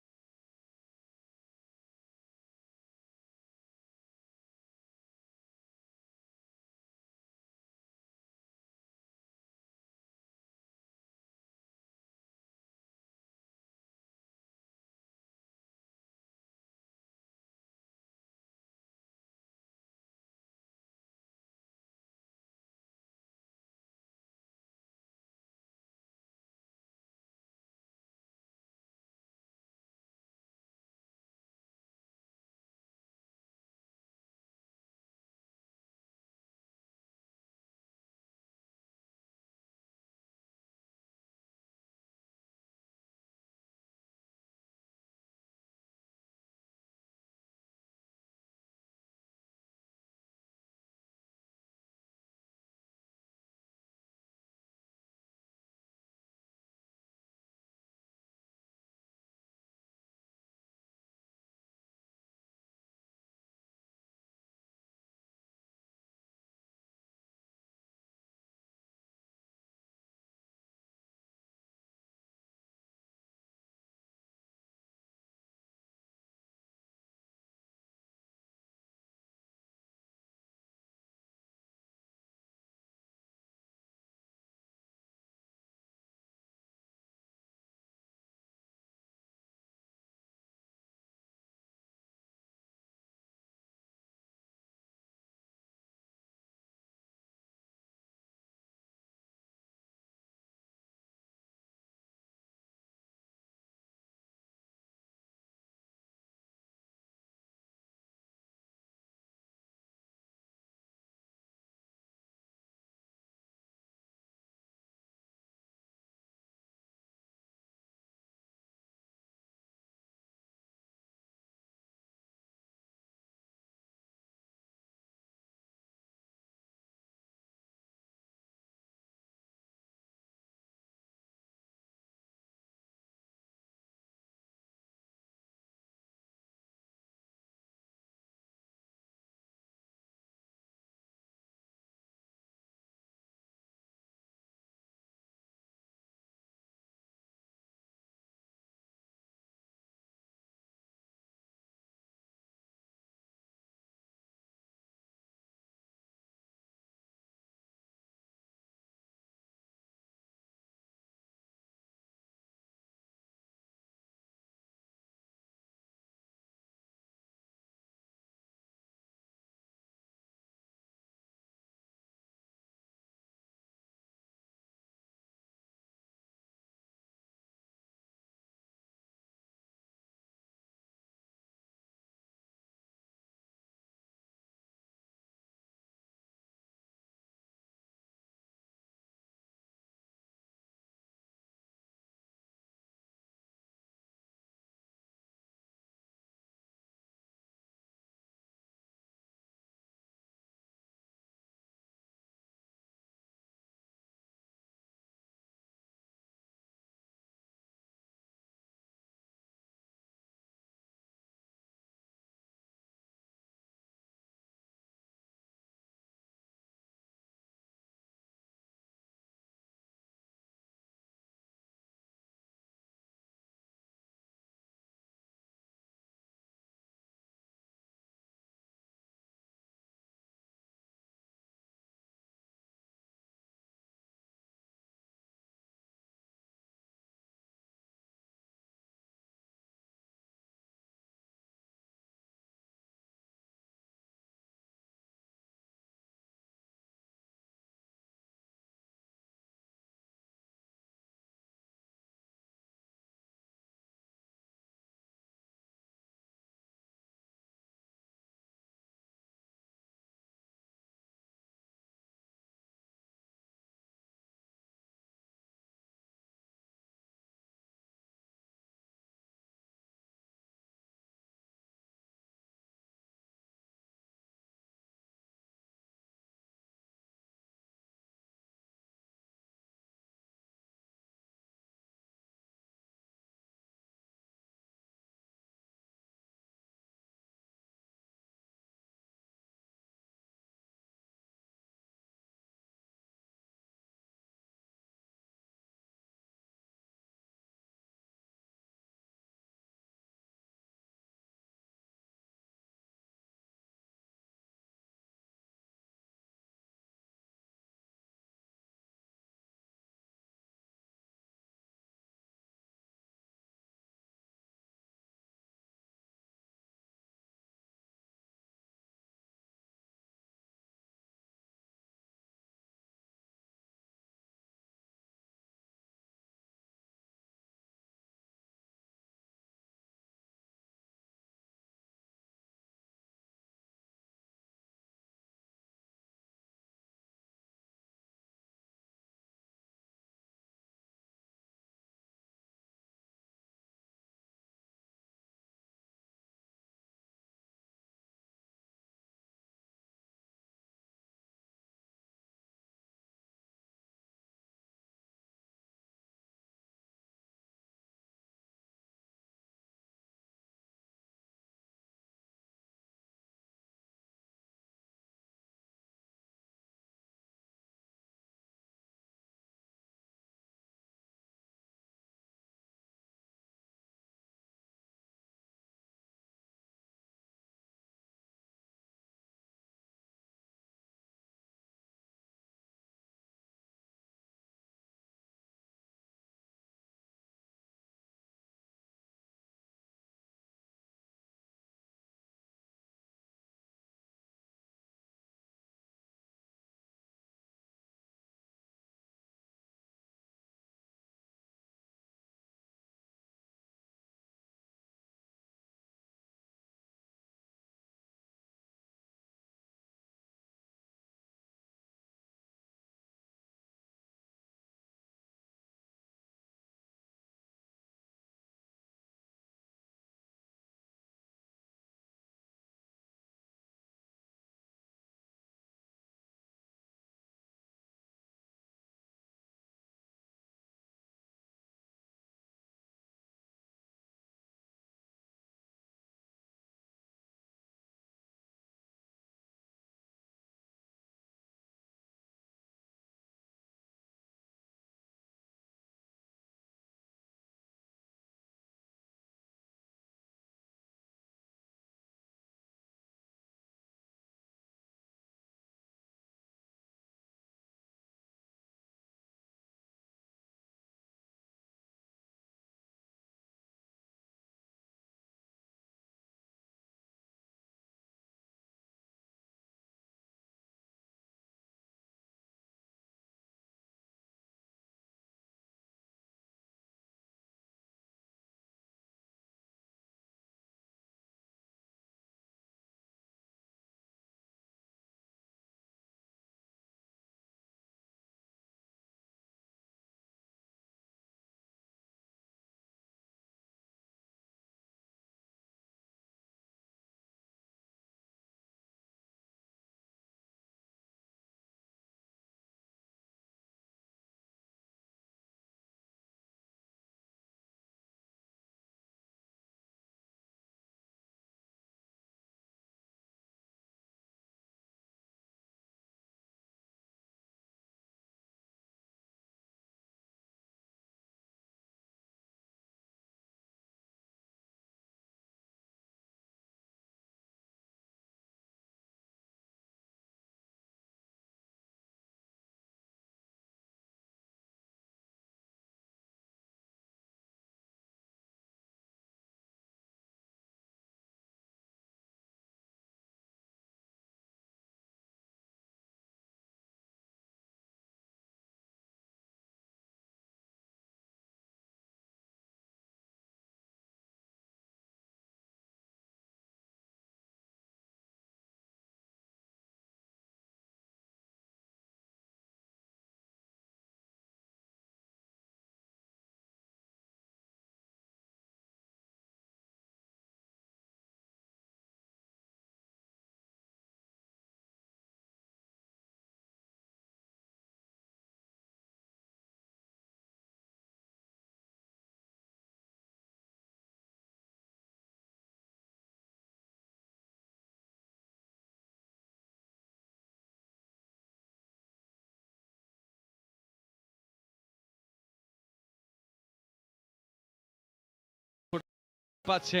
পাচ্ছে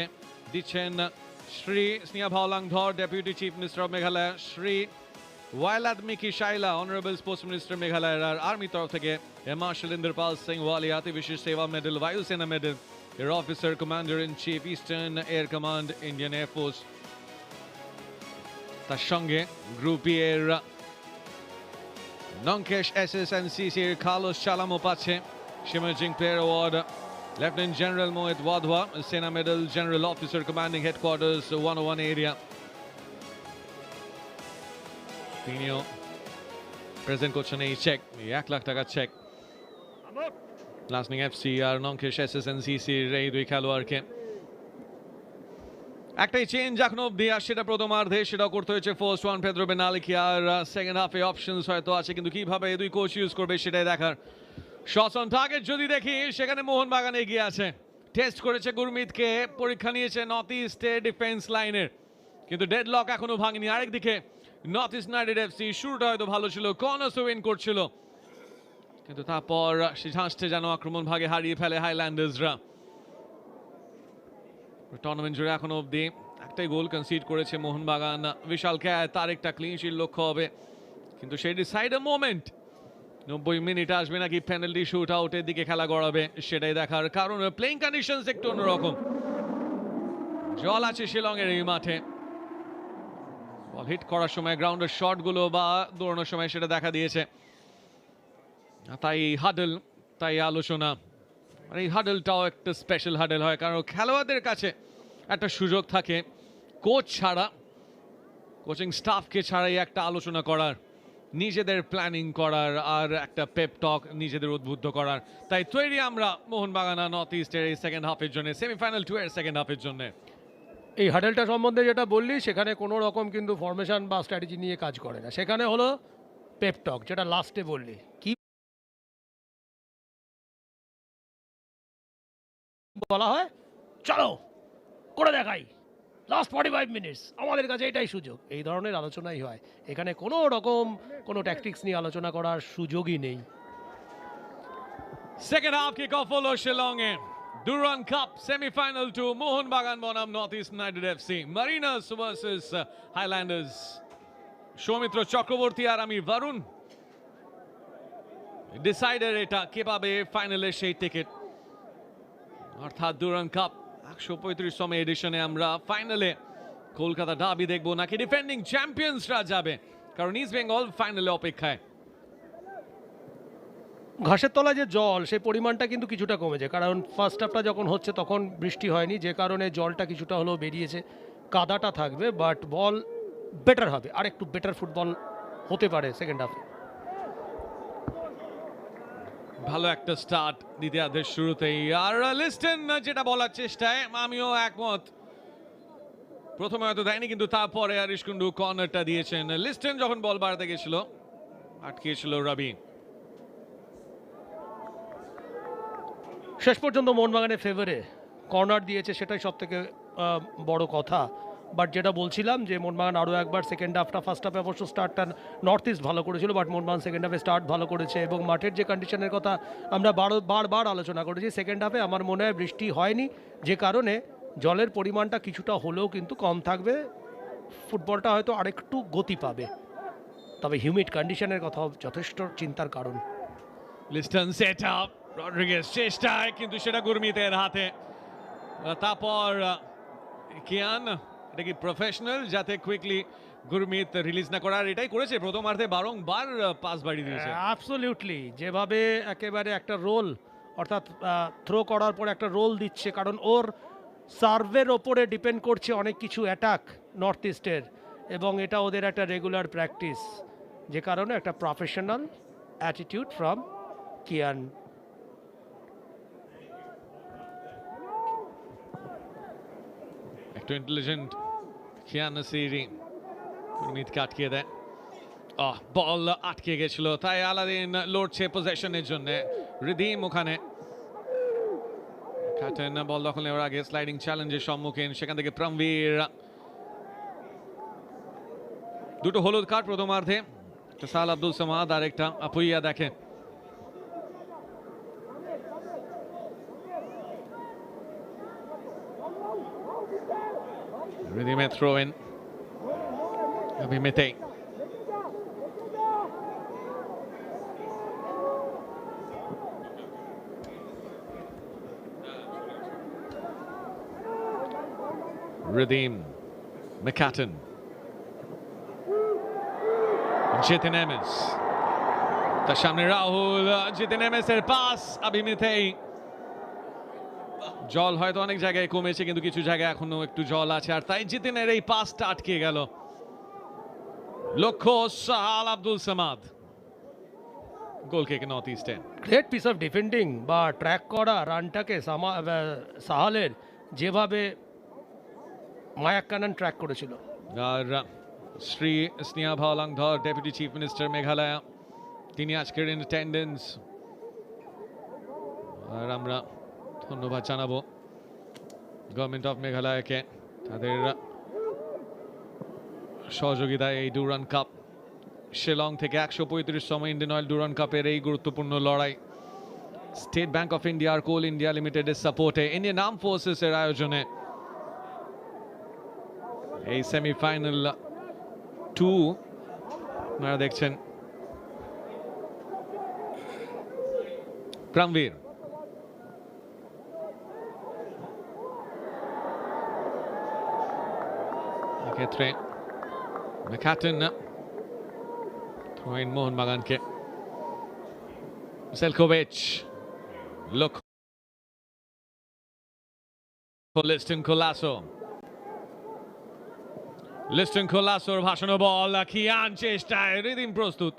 দিচ্ছেন শ্রী স্নেহা Dhar, deputy chief minister of Meghalaya, Shri Wailadmiki Shylla, honourable sports minister Meghalaya, আর আর্মি তরফ থেকে এয়ার মার্শাল ইন্দ্রপাল সিং ওয়ালিয়া, অতি বিশেষ Seva medal, Vayusena medal, air officer commander in chief, Eastern Air Command, Indian air force. তার সঙ্গে গ্রুপ এর নংকেশ SSNCCর খালস চালামও পাচ্ছে শিমাজিং player award, lieutenant general Mohit Wadhwa, Sena medal, general officer commanding headquarters 101 area, তিনিও প্রেজেন্ট করছেন এই চেক, $1 লাখ টাকার চেক লাসনিং FC আর নংকেশ SSNCCর এই দুই খেলোয়াড়কে। একটাই চেঞ্জ এখন অব্দি, আর সেটা প্রথমার্ধে, সেটাও করতে হয়েছে ফার্স্ট ওয়ান পেদ্রো বেনালিকি, আর সেকেন্ড হাফে অপশনস হয়তো আছে, কিন্তু কিভাবে এই দুই কোচ ইউজ করবে সেটাই দেখার। শটস অন টার্গেট যদি দেখি, সেখানে মোহনবাগান এগিয়ে আছে। টেস্ট করেছে গুরমিতকে, পরীক্ষা নিয়েছে নর্থ ইস্টের ডিফেন্স লাইনের, কিন্তু ডেডলক এখনো ভাঙেনি। আরেকদিকে নর্থ ইস্ট ইউনাইটেড FC শুরুটা হয়তো ভালো ছিল, কর্নার্স উইন করছিল, কিন্তু তারপর সে ঝাঁসতে যেন আক্রমণ ভাগে হারিয়ে ফেলে হাইল্যান্ডার্সরা। টুর্নামেন্ট জুড়ে এখনো অব্দি একটাই গোল কনসিড করেছে মোহনবাগান। বিশাল ক্যায়, তার একটা ক্লিন শিট লক্ষ্য হবে, কিন্তু সেই ডিসাইডার মোমেন্ট 90 মিনিট আসবে নাকি পেনাল্টি শুট আউটের দিকে খেলা গড়াবে সেটাই দেখার, কারণ প্লেইং কন্ডিশনস একটু অন্যরকম। জল আছে শিলংয়ের এই মাঠে, বল হিট করার সময় গ্রাউন্ডের শটগুলো বা দৌড়ানোর সময় সেটা দেখা দিয়েছে, তাই হাডল, তাই আলোচনা। আর এই হাডলটাও একটা স্পেশাল হাডল হয়, কারণ খেলোয়াড়দের কাছে একটা সুযোগ থাকে কোচ ছাড়া, কোচিং স্টাফকে ছাড়াই একটা আলোচনা করার, নিজেদের প্ল্যানিং করার, আর একটা পেপ টক নিজেদের উদ্বুদ্ধ করার। তাই তৈরি আমরা মোহনবাগান নর্থ ইস্টের এই সেকেন্ড হাফের জন্য, সেমিফাইনাল 2 এর সেকেন্ড হাফের জন্য। এই হাডেলটা সম্বন্ধে যেটা বললি, সেখানে কোনো রকম কিন্তু ফরমেশন বা স্ট্র্যাটেজি নিয়ে কাজ করে না, সেখানে হলো পেপ টক, যেটা লাস্টে বললি। কি বলা হয়, চলো করে দেখাই, লাস্ট 45 মিনিটস আমাদের কাছে এটাই সুযোগ, এই ধরনের আলোচনাই হয়। এখানে কোনো রকম কোনো ট্যাকটিক্স নিয়ে আলোচনা করার সুযোগই নেই। সেকেন্ড হাফ কিক অফ হলো শিলংয়ে। ডুরান্ড কাপ সেমিফাইনাল 2, মোহনবাগান বনাম North East United FC, Mariners versus Highlanders. Soumitra Chakraborty আর আমি বরুণ ডিসাইডার এটা কে পাবে ফাইনালের সেই টিকিট, অর্থাৎ ডুরান্ড কাপ 135তম এডিশনে আমরা ফাইনালে কলকাতা ডার্বি দেখবো নাকি ডিফেন্ডিং চ্যাম্পিয়ন্সরা যাবে, কারণ ইস্ট বেঙ্গল ফাইনালে অপেক্ষায়। ঘাসের তলায় যে জল, সেই পরিমাণটা কিন্তু কিছুটা কমেছে, কারণ ফার্স্ট হাফটা যখন হচ্ছে তখন বৃষ্টি হয়নি, যে কারণে জলটা কিছুটা হলেও বেরিয়েছে। কাদাটা থাকবে, বাট বল বেটার হবে, আর একটু বেটার ফুটবল হতে পারে সেকেন্ড হাফে। ভালো একটা স্টার্ট দ্বিতীয়ার্ধের শুরুতেই, আর লিস্টন যেটা বলার চেষ্টায় আমিও একমত, প্রথমে হয়তো দেয়নি, কিন্তু তারপরে আরিশ কুন্ডু কর্নারটা দিয়েছেন। লিস্টন যখন বল বাড়াতে গেছিল আটকিয়েছিল রবি। শেষ পর্যন্ত মোহনবাগানের ফেভারে কর্নার দিয়েছে, সেটাই সব থেকে বড় কথা। বাট যেটা বলছিলাম যে মোহনবাগান আরও একবার সেকেন্ড হাফটা, ফার্স্ট হাফে অবশ্য স্টার্টটা নর্থ ইস্ট ভালো করেছিল, বাট মোহনবাগান সেকেন্ড হাফে স্টার্ট ভালো করেছে, এবং মাঠের যে কন্ডিশনের কথা আমরা বারবার আলোচনা করেছি, সেকেন্ড হাফে আমার মনে হয় বৃষ্টি হয়নি, যে কারণে জলের পরিমাণটা কিছুটা হলেও কিন্তু কম থাকবে, ফুটবলটা হয়তো আরেকটু গতি পাবে, তবে হিউমিড কন্ডিশনের কথা যথেষ্ট চিন্তার কারণ। লিস্টন সেট আপ, রড্রিগেজ চেষ্টায়, কিন্তু সেটা গুরমিতের হাতে। তারপর কিয়ান, এটা কি প্রফেশনাল, যাতে কুইকলি গুরমিত রিলিজ না করার, এটাই করেছে প্রথমার্ধে, বারংবার পাস বাড়িয়ে দিয়েছে। অ্যাবসলিউটলি, যেভাবে একেবারে একটা রোল, অর্থাৎ থ্রো করার পর একটা রোল দিচ্ছে, কারণ ওর সার্ভের ওপরে ডিপেন্ড করছে অনেক কিছু অ্যাটাক নর্থ ইস্টের, এবং এটা ওদের একটা রেগুলার প্র্যাকটিস, যে কারণে একটা প্রফেশনাল অ্যাটিটিউড ফ্রম কিয়ান। একটু ইন্টেলিজেন্ট কিয়ান নাসিরি গুরমিতকে আটকিয়ে দেয়, বল আটকে গেছিল, তাই আলাদিন লড়ছে পজিশনের জন্য। রিদিম ওখানে কাটেন, বল দখল নেওয়ার আগে স্লাইডিং চ্যালেঞ্জের সম্মুখীন, সেখান থেকে প্রমবীর। দুটো হলুদ কার্ড প্রথমার্ধে, একটা সাল আব্দুল সামাদ আর একটা আপুইয়া দেখে। Rhythm a throw in. Abhimite. Rhythm. McCatton. Jitin Emes. তার সামনে রাহুল, জিতেন এমএসের পাস, আবিমিতেই। জল হয়তো অনেক জায়গায় কমেছে, কিন্তু কিছু জায়গায় এখনো একটু জল আছে, আর তাই জিতেনের এই পাসটা আটকে গেল। লক্ষ্য Sahal Abdul Samad, goal kick North ইস্টে। গ্রেট পিস অফ ডিফেন্ডিং বা ট্র্যাক করা রানটাকে সাহালের, যেভাবে মায়াক্কানন ট্র্যাক করেছিল। আর শ্রী স্নেহা ভাওয়ালাংধর, ডেপুটি চিফ মিনিস্টার মেঘালয়, তিনি আজকের ইন অ্যাটেন্ডেন্স, আর আমরা ধন্যবাদ জানাবো গভর্নমেন্ট অফ মেঘালয়কে তাদের সহযোগিতায় এই ডুরান্ড কাপ, শিলং থেকে 135তম ইন্ডিয়ান অয়েল ডুরান্ড কাপের এই গুরুত্বপূর্ণ লড়াই স্টেট ব্যাংক অফ ইন্ডিয়া আর কোল ইন্ডিয়া লিমিটেডের সাপোর্টে, ইন্ডিয়ান আর্ম ফোর্সেসের আয়োজনে এই সেমিফাইনাল 2 আপনারা দেখছেন। প্রাণবীর ক্ষেত্রে ম্যাকাটন থ্রোইন মোহনবাগানকে। সেলকোভিচ, লোক লিস্টন কোলাসো, লিস্টন কোলাসোর ভাসানো বল, কিয়ান চেষ্টায়, রিদিম প্রস্তুত,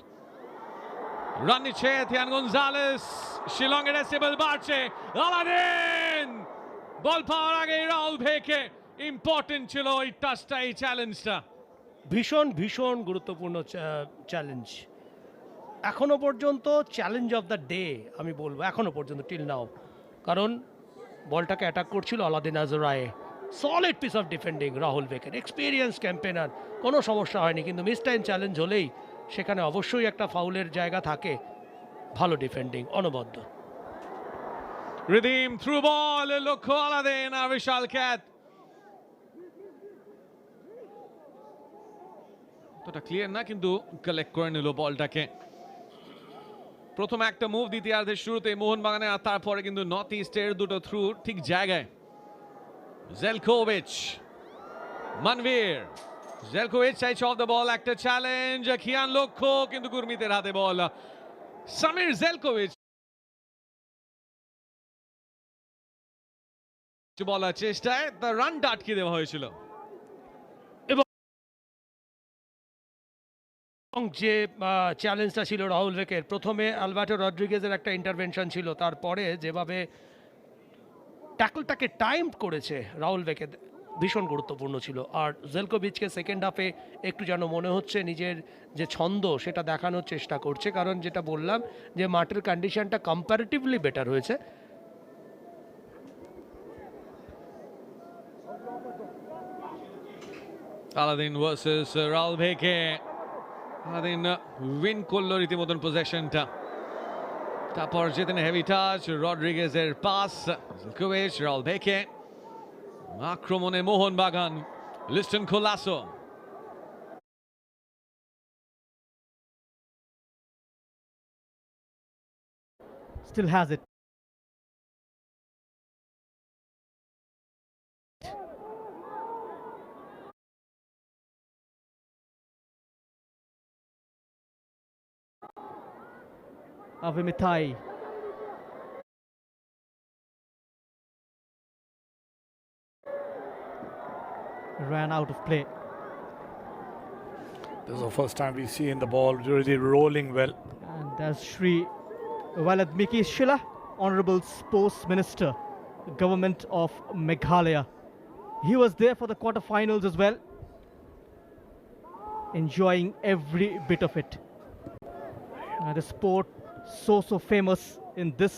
রান নিচ্ছে থিয়ান গঞ্জালেস, শিলংয়ের এসেবল বাড়ছে, আলাদিন বল পাওয়ার আগে রাহুল ভেকে, ইম্পর্টেন্ট ছিল এই টাচটা, এই চ্যালেঞ্জটা। ভীষণ ভীষণ গুরুত্বপূর্ণ চ্যালেঞ্জ, এখনো পর্যন্ত চ্যালেঞ্জ অফ দ্য ডে আমি বলবো, এখনো পর্যন্ত টিল নাও, কারণ বলটাকে অ্যাটাক করছিল Alaaeddine Ajaraie, solid piece of defending Rahul বেকের, এক্সপিরিয়েন্স ক্যাম্পেনার, কোনো সমস্যা হয়নি, কিন্তু মিস টাইম চ্যালেঞ্জ হলেই সেখানে অবশ্যই একটা ফাউলের জায়গা থাকে। ভালো ডিফেন্ডিং, অনবদ্য। রিদিম থ্রু বল, লক্ষ্য আলাদিন, আর বিশাল ক্যাচ, তোটা ক্লিয়ার না, কিন্তু কালেক্ট করে নিল বলটাকে। প্রথম একটা মুভ দ্বিতীয়ার্ধের শুরুতে মোহনবাগানে, আর তারপরে কিন্তু নর্থ ইস্টের দুটো থ্রু ঠিক জায়গায়। জেলকোভিচ, মানভীর, জেলকোভিচ চাইছে অফ দ্য বল, একটা চ্যালেঞ্জ, খিয়ান লক্ষ্য, কিন্তু গুরমিতের হাতে বল। সামির জেলকোভিচ বলার চেষ্টায় তার রানটা আটকে দেওয়া হয়েছিল। যে চ্যালেঞ্জটা ছিল রাহুল বেকের, প্রথমে আলবার্টো রড্রিগেজের একটা ইন্টারভেনশন ছিল, তারপরে যেভাবে ট্যাকলটাকে টাইম করেছে রাহুল বেকে, ভীষণ গুরুত্বপূর্ণ ছিল। আর জেলকোভিচকে সেকেন্ড হাফে একটু যেন মনে হচ্ছে নিজের যে ছন্দ সেটা দেখানোর চেষ্টা করছে, কারণ যেটা বললাম যে মাঠের কন্ডিশনটা কম্পারেটিভলি বেটার হয়েছে। Alaaeddine versus Rahul Bheke, Alaaeddine win করলো রীতিমতন পজিশনটা, তারপর জিতেন হেভি টাচ, রড্রিগেজের পাস, জেলকোভিচ, রাহুল ভেকে, আক্রমণে Mohun Bagan, Liston Colaco, still has it. Avimitai. Ran out of play. This is the first time we see in the ball really rolling well. And there's Shri Waladmiki Shila, Honorable Sports Minister, Government of Meghalaya. He was there for the quarterfinals as well, enjoying every bit of it. The sport so famous in this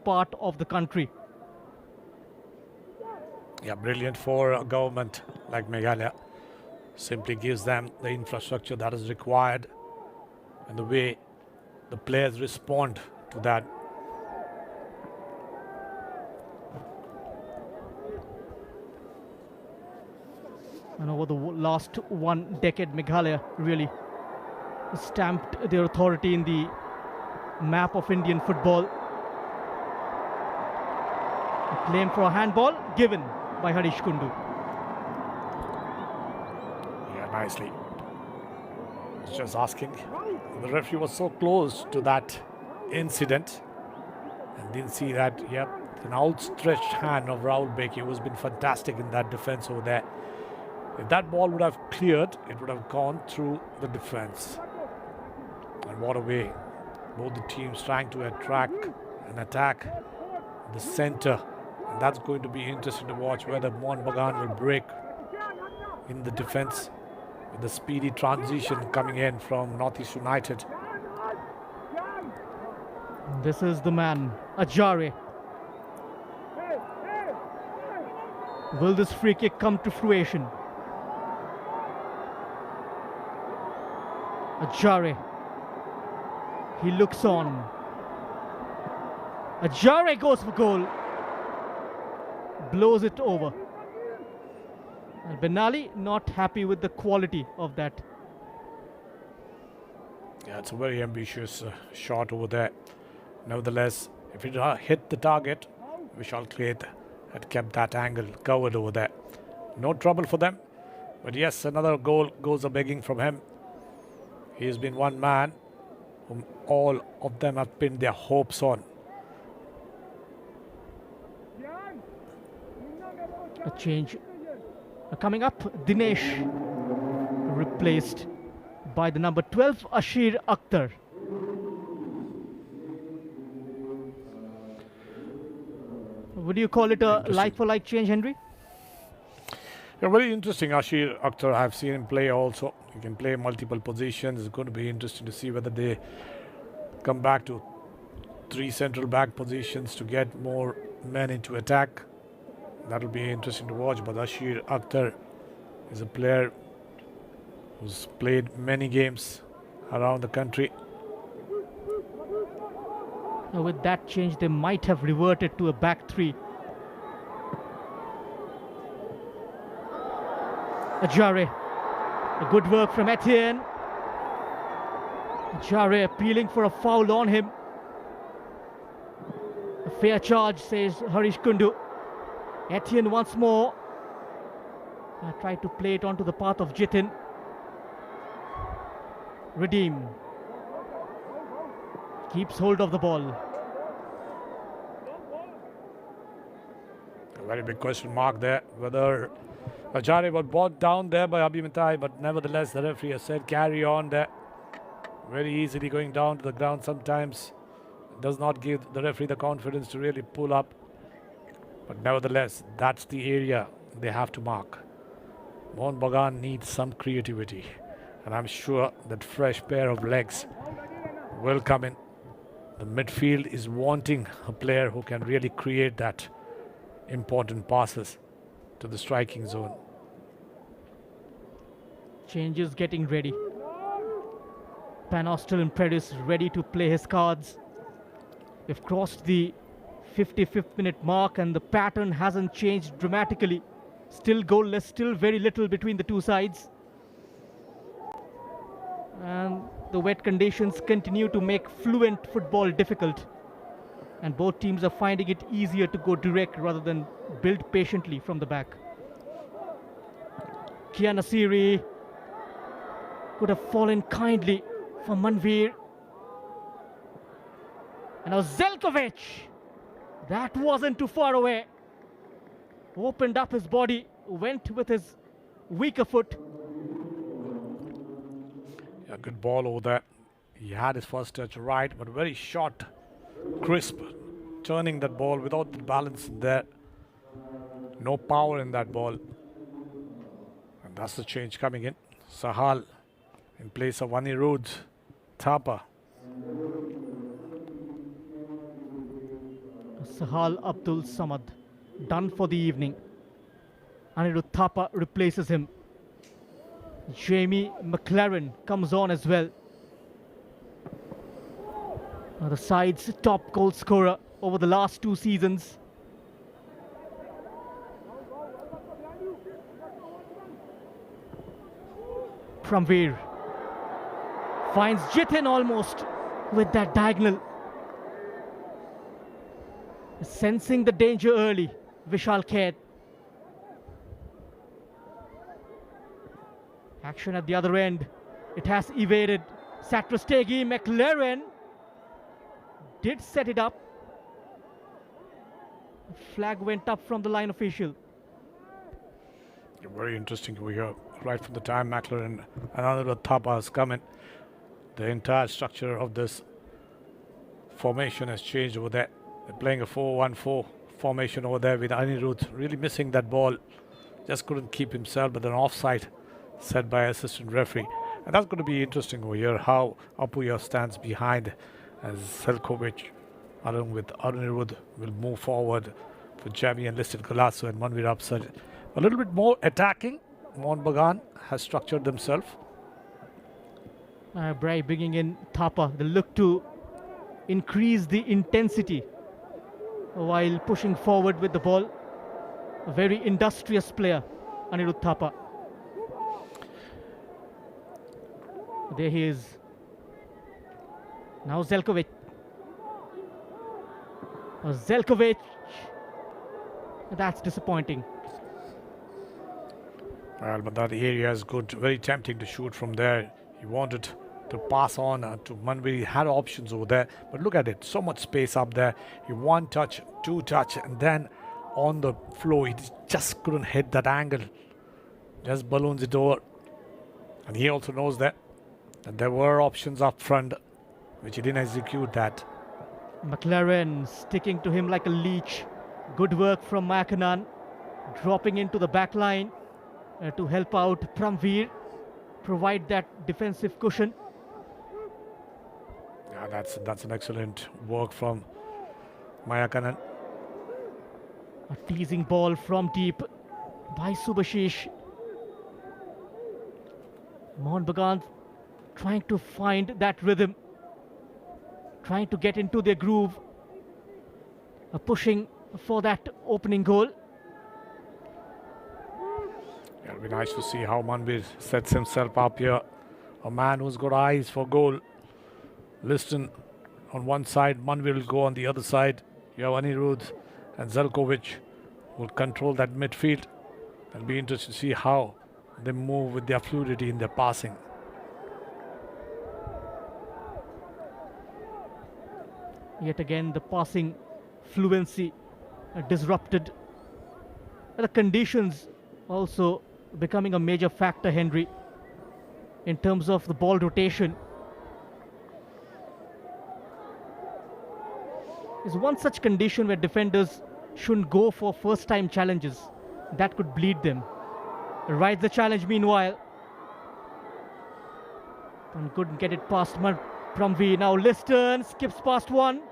part of the country. Yeah, brilliant for a government like Meghalaya. Simply gives them the infrastructure that is required and the way the players respond to that. And Over the last 1 decade, Meghalaya really stamped their authority in the map of Indian football. A claim for a handball given by Harish Kundu. Yeah, nicely. Just asking. The referee was so close to that incident and didn't see that. Yep, an outstretched hand of Rahul Beki, who's been fantastic in that defense over there. If that ball would have cleared, it would have gone through the defense. And what a way. Both the teams trying to attract and attack the center. And that's going to be interesting to watch whether MOHUN BAGAN will break in the defense with the speedy transition coming in from Northeast United. This is the man, Ajare. Will this free kick come to fruition? Ajare. He looks on. Ajare goes for goal. Blows it over. And Benali not happy with the quality of that. Yeah, it's a very ambitious shot over there. Nevertheless, if it hit the target, Vishal Klet had kept that angle covered over there. No trouble for them. But yes, another goal goes a-begging from him. He has been one man whom all of them have pinned their hopes on. A change coming up. Dinesh replaced by the number 12, Ashir Akhtar. Would you call it a like-for-like change, Henry? Yeah, very interesting. Ashir Akhtar, I've seen him play also. He can play multiple positions. It's going to be interesting to see whether they come back to 3 central back positions to get more men into attack. That'll be interesting to watch. But Ashir Akhtar is a player who's played many games around the country. With that change, they might have reverted to a back 3. Ajare. A good work from Etienne. Ajare appealing for a foul on him. A fair charge, says Harish Kundu. Etienne once more. Tried to play it onto the path of Jitin. Redeem. Keeps hold of the ball. A very big question mark there, whether Ajare was brought down there by Abhimatai, but nevertheless the referee has said carry on there. Very easily going down to the ground sometimes. Does not give the referee the confidence to really pull up. But nevertheless, that's the area they have to mark. MOHUN BAGAN needs some creativity. And I'm sure that fresh pair of legs will come in. The midfield is wanting a player who can really create that important passes to the striking zone. Changes getting ready. Panos still in Paris, ready to play his cards. We've crossed the 55th minute mark and the pattern hasn't changed dramatically. Still goalless, still very little between the two sides. And the wet conditions continue to make fluent football difficult. And both teams are finding it easier to go direct rather than build patiently from the back. Kia Nasiri could have fallen kindly for Manveer. And now Zelkovic. That wasn't too far away. Opened up his body, went with his weaker foot. Yeah, good ball over there. He had his first touch right, but very short, crisp, turning that ball without the balance there. No power in that ball. And that's the change coming in. Sahal in place of Anirudh Thapa. Sahal Abdul Samad done for the evening. Anirudh Thapa replaces him. Jamie McLaren comes on as well. The side's top goal scorer over the last 2 seasons. Pramveer finds Jitin almost with that diagonal. Sensing the danger early, Vishal Khed. Action at the other end. It has evaded. Satrastegi, McLaren did set it up. Flag went up from the line official. Very interesting over here. Right from the time McLaren and another Thapa has come in, the entire structure of this formation has changed over there. They're playing a 4-1-4 formation over there with Anirudh really missing that ball. Just couldn't keep himself, but an offside set by assistant referee. And that's going to be interesting over here, how Apuya stands behind as Selkovic along with Anirudh will move forward for Jamie and listed Galasso and Manvir upside. A little bit more attacking. Mohun Bagan has structured themselves. Brai bringing in Thapa. They look to increase the intensity while pushing forward with the ball. A very industrious player, Anirudh Thapa. There he is. Now Zelkovic. Zelkovic. That's disappointing. Well, but that area is good. Very tempting to shoot from there. He wanted to pass on to Manvir. He had options over there. But look at it. So much space up there. He one touch, two touch, and then on the flow, he just couldn't hit that angle. Just balloons it over. And he also knows that there were options up front, which he didn't execute that. McLaren sticking to him like a leech. Good work from Makanan. Dropping into the back line to help out Pramveer. Provide that defensive cushion. Yeah, that's an excellent work from Mayakanan. A teasing ball from deep by Subhashish. Mohun Bagan trying to find that rhythm, trying to get into their groove, pushing for that opening goal. Yeah, it'll be nice to see how Manvir sets himself up here. A man who's got eyes for goal. Liston on one side, Manvir will go on the other side. You have Anirudh and Zelkovic will control that midfield. It'll be interesting to see how they move with their fluidity in their passing. Yet again, the passing fluency disrupted. The conditions also becoming a major factor, Henry, in terms of the ball rotation. Is one such condition where defenders shouldn't go for first-time challenges. That could bleed them. Rides the challenge meanwhile. And couldn't get it past Pramveer. Now Liston skips past one.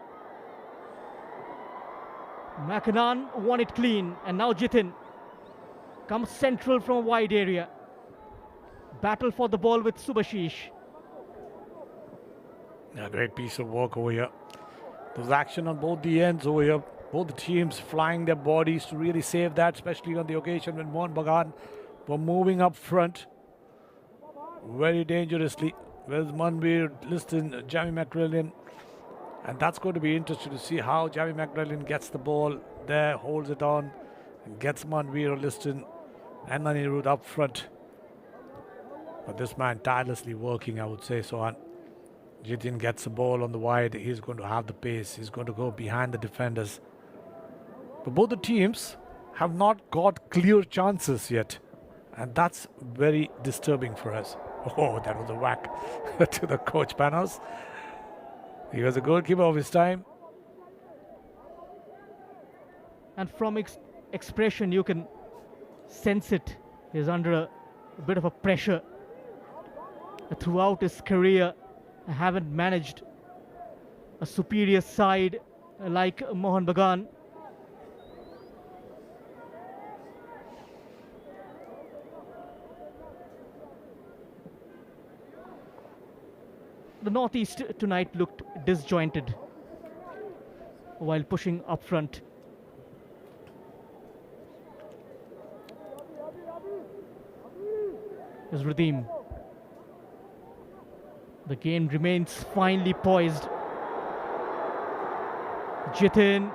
Makanan won it clean. And now Jitin comes central from a wide area. Battle for the ball with Subhashish. A great piece of work over here. There's action on both the ends over here. Both the teams flying their bodies to really save that, especially on the occasion when Mohun Bagan were moving up front very dangerously. Where's Manvir, Liston, Jamie McLaren. And that's going to be interesting to see how Jamie McLaren gets the ball there, holds it on, and gets Manvir or Liston and Anirudh up front. But this man tirelessly working, I would say so. And Jitin gets the ball on the wide. He's going to have the pace. He's going to go behind the defenders. But both the teams have not got clear chances yet. And that's very disturbing for us. Oh, that was a whack to the coach Panos. He was a goalkeeper of his time. And from expression, you can sense it. He's under a bit of a pressure. Throughout his career, I haven't managed a superior side like Mohun Bagan. The Northeast tonight looked disjointed while pushing up front. Is Radim. The game remains finely poised. Jitin,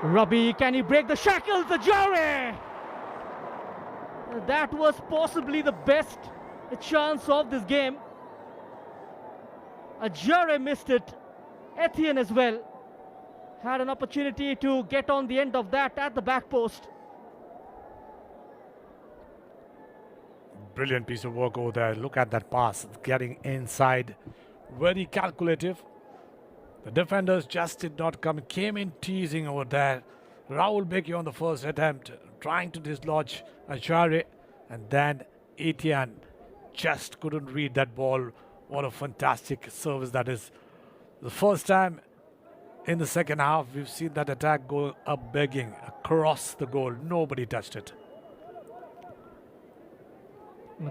Rabi, can he break the shackles? Ajare! That was possibly the best chance of this game. Ajare missed it. Etienne as well had an opportunity to get on the end of that at the back post. Brilliant piece of work over there. Look at that pass, getting inside. Very calculative. The defenders just did not come, came in teasing over there. Rahul Beki on the first attempt, trying to dislodge Ajare, and then Etienne just couldn't read that ball. What a fantastic service that is. The first time in the second half, we've seen that attack go up begging across the goal. Nobody touched it.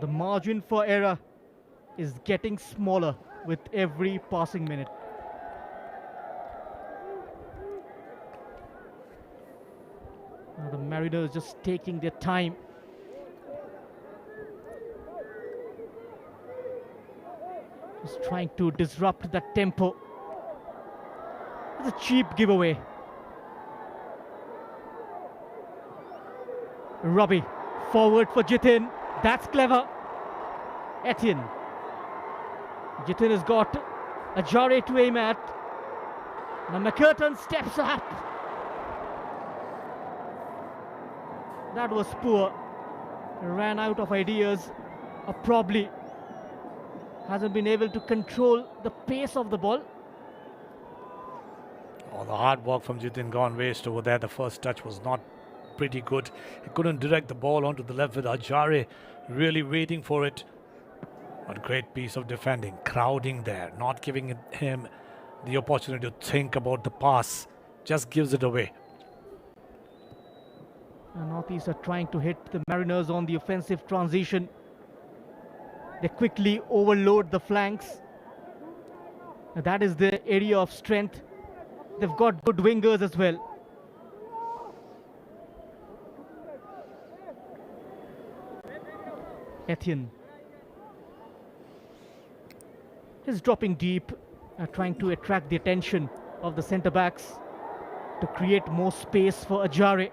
The margin for error is getting smaller with every passing minute. Now the Mariners just taking their time. Just trying to disrupt that tempo. It's a cheap giveaway. Rabi, forward for Jitin. That's clever. Etienne. Jitin has got Ajare to aim at. Now McCurtain steps up. That was poor. Ran out of ideas. Or probably hasn't been able to control the pace of the ball. Oh, the hard work from Jitin gone waste over there. The first touch was not pretty good. He couldn't direct the ball onto the left with Ajare really waiting for it. But great piece of defending, crowding there, not giving him the opportunity to think about the pass. Just gives it away. Northeast are trying to hit the Mariners on the offensive transition. They quickly overload the flanks. That is the area of strength. They've got good wingers as well. Etienne is dropping deep, trying to attract the attention of the centre backs to create more space for Ajare.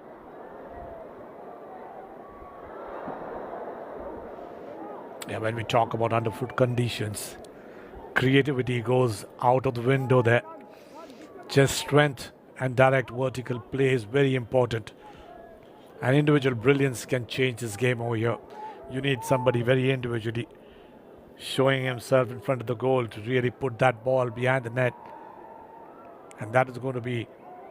Yeah, when we talk about underfoot conditions, creativity goes out of the window there. Just strength and direct vertical play is very important. And individual brilliance can change this game over here. You need somebody very individually showing himself in front of the goal to really put that ball behind the net. And that is going to be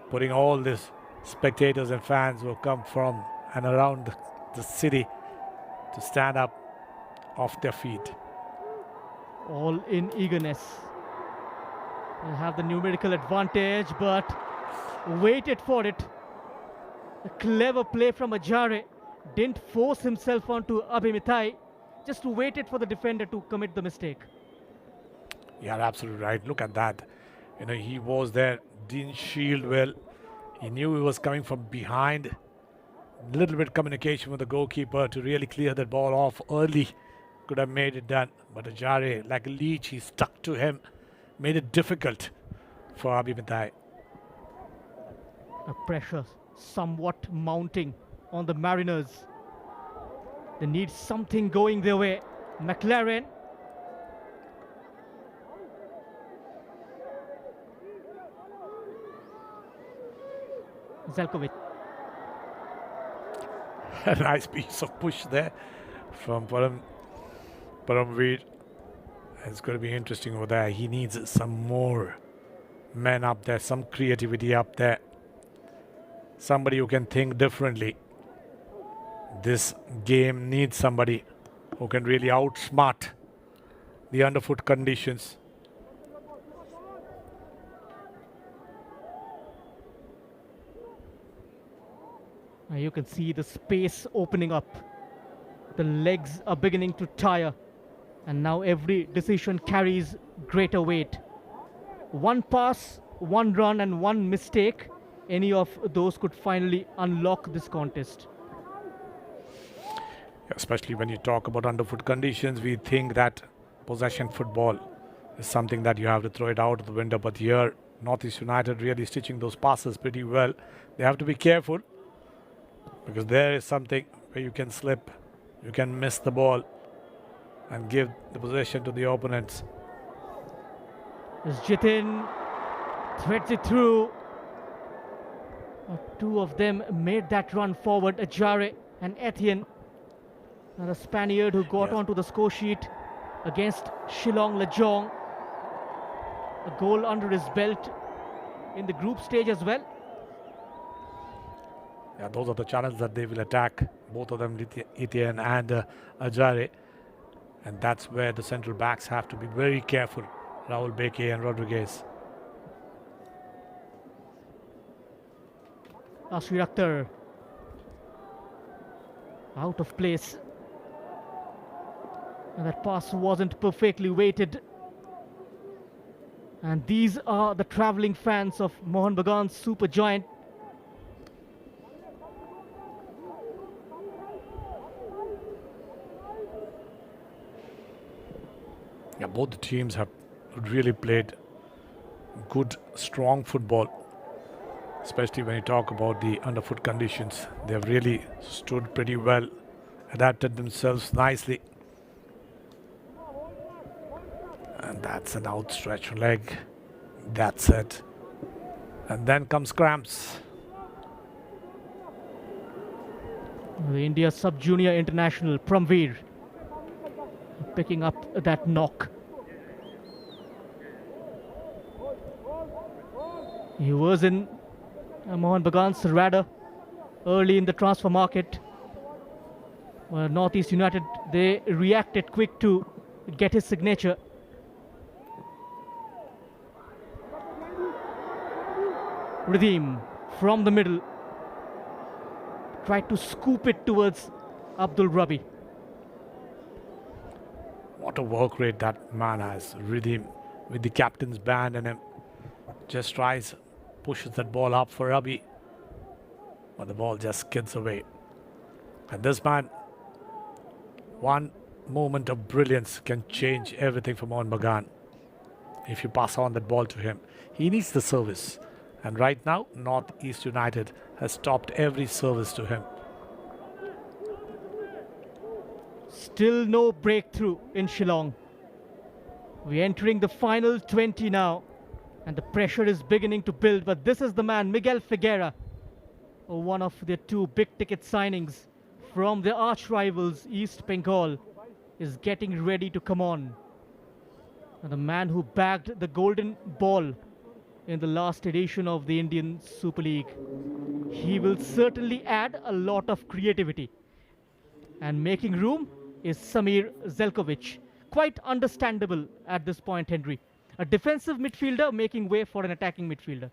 putting all these spectators and fans who have come from and around the city to stand up off their feet. All in eagerness. They have the numerical advantage, but waited for it. A clever play from Ajare. Didn't force himself onto Abhimitai, just waited for the defender to commit the mistake. Yeah, absolutely right. Look at that. You know, he was there, didn't shield well. He knew he was coming from behind. A little bit communication with the goalkeeper to really clear that ball off early. Could have made it done. But Ajare, like a leech, he stuck to him. Made it difficult for Abhimitai. A pressure somewhat mounting on the Mariners. They need something going their way. McLaren. Zelkovic. A nice piece of push there from Paramveer. It's going to be interesting over there. He needs some more men up there, some creativity up there. Somebody who can think differently. This game needs somebody who can really outsmart the underfoot conditions. You can see the space opening up. The legs are beginning to tire. And now every decision carries greater weight. One pass, one run and one mistake. Any of those could finally unlock this contest. Especially when you talk about underfoot conditions, we think that possession football is something that you have to throw it out of the window. But here, Northeast United really stitching those passes pretty well. They have to be careful because there is something where you can slip, you can miss the ball and give the possession to the opponents. As Jitin threads it through. Two of them made that run forward, Ajare and Etienne. And a Spaniard who got onto the score sheet against Shillong Lejong. A goal under his belt in the group stage as well. Yeah, those are the challenges that they will attack, both of them, Etienne and Ajare. And that's where the central backs have to be very careful, Raul Beke and Rodriguez. Ashri Akhtar out of place. And that pass wasn't perfectly weighted. And these are the travelling fans of Mohun Bagan's super giant. Yeah, both the teams have really played good, strong football, especially when you talk about the underfoot conditions. They have really stood pretty well, adapted themselves nicely. And that's an outstretched leg. That's it. And then comes cramps. The India sub-junior international Pramveer picking up that knock. He was in Mohun Bagan's radar early in the transfer market. Northeast United, they reacted quick to get his signature. Redeem from the middle. Tried to scoop it towards Abdul Rabi. What a work rate that man has. Redeem with the captain's band and him. Just tries, pushes that ball up for Rabi. But the ball just skids away. And this man, one moment of brilliance can change everything for Mohun Bagan. If you pass on that ball to him, he needs the service. And right now, Northeast United has stopped every service to him. Still no breakthrough in Shillong. We're entering the final 20 now. And the pressure is beginning to build. But this is the man, Miguel Figueira. One of their two big-ticket signings from their arch-rivals, East Bengal, is getting ready to come on. And the man who bagged the golden ball in the last edition of the Indian Super League. He will certainly add a lot of creativity. And making room is Samir Zelkovic. Quite understandable at this point, Henry. A defensive midfielder making way for an attacking midfielder.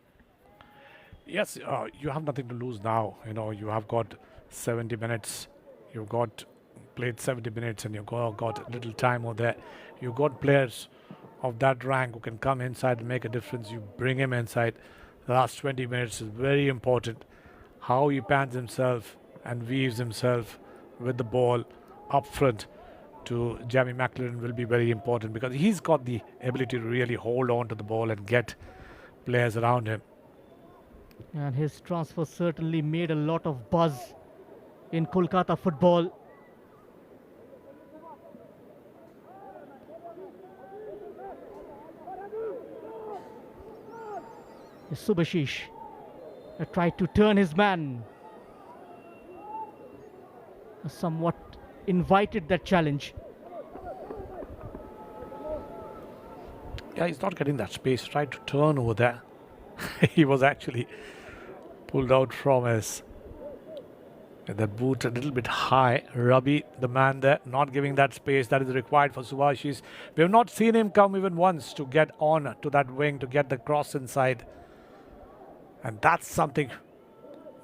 Yes, you have nothing to lose now. You know, you have got 70 minutes. You've got played 70 minutes and you've got a little time over there. You've got players of that rank who can come inside and make a difference. You bring him inside. The last 20 minutes is very important. How he pans himself and weaves himself with the ball up front to Jamie McLaren will be very important because he's got the ability to really hold on to the ball and get players around him. And his transfer certainly made a lot of buzz in Kolkata football. Subhashish tried to turn his man. Somewhat invited that challenge. Yeah, he's not getting that space. Tried to turn over there. He was actually pulled out from his that boot a little bit high. Rabi, the man there, not giving that space that is required for Subhashish. We have not seen him come even once to get on to that wing, to get the cross inside. And that's something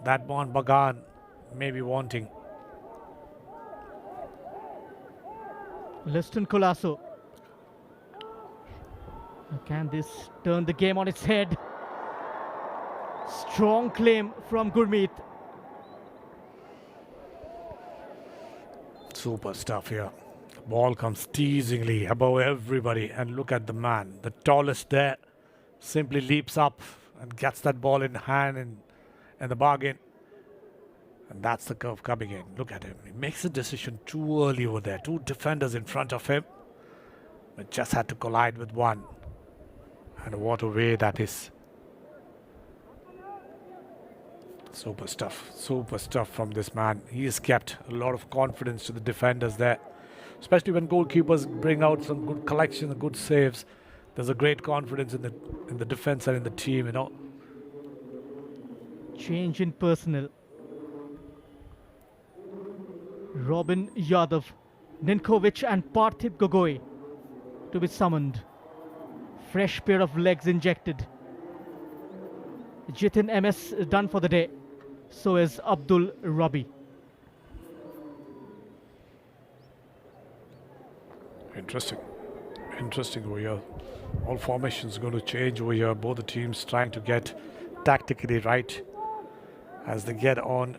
that Mohun Bagan may be wanting. Liston Colasso. Can this turn the game on its head? Strong claim from Gurmeet. Super stuff here. Ball comes teasingly above everybody, and look at the man, the tallest there, simply leaps up and gets that ball in hand and the bargain. And that's the curve coming in. Look at him. He makes a decision too early over there. Two defenders in front of him, but just had to collide with one. And what a way that is. Super stuff from this man. He has kept a lot of confidence to the defenders there. Especially when goalkeepers bring out some good collection, good saves. There's a great confidence in the defense and in the team, you know. Change in personnel. Robin Yadav, Ninkovic and Parthiv Gogoi to be summoned. Fresh pair of legs injected. Jitin MS done for the day. So is Abdul Rabi. Interesting over here. All formations going to change over here. Both the teams trying to get tactically right as they get on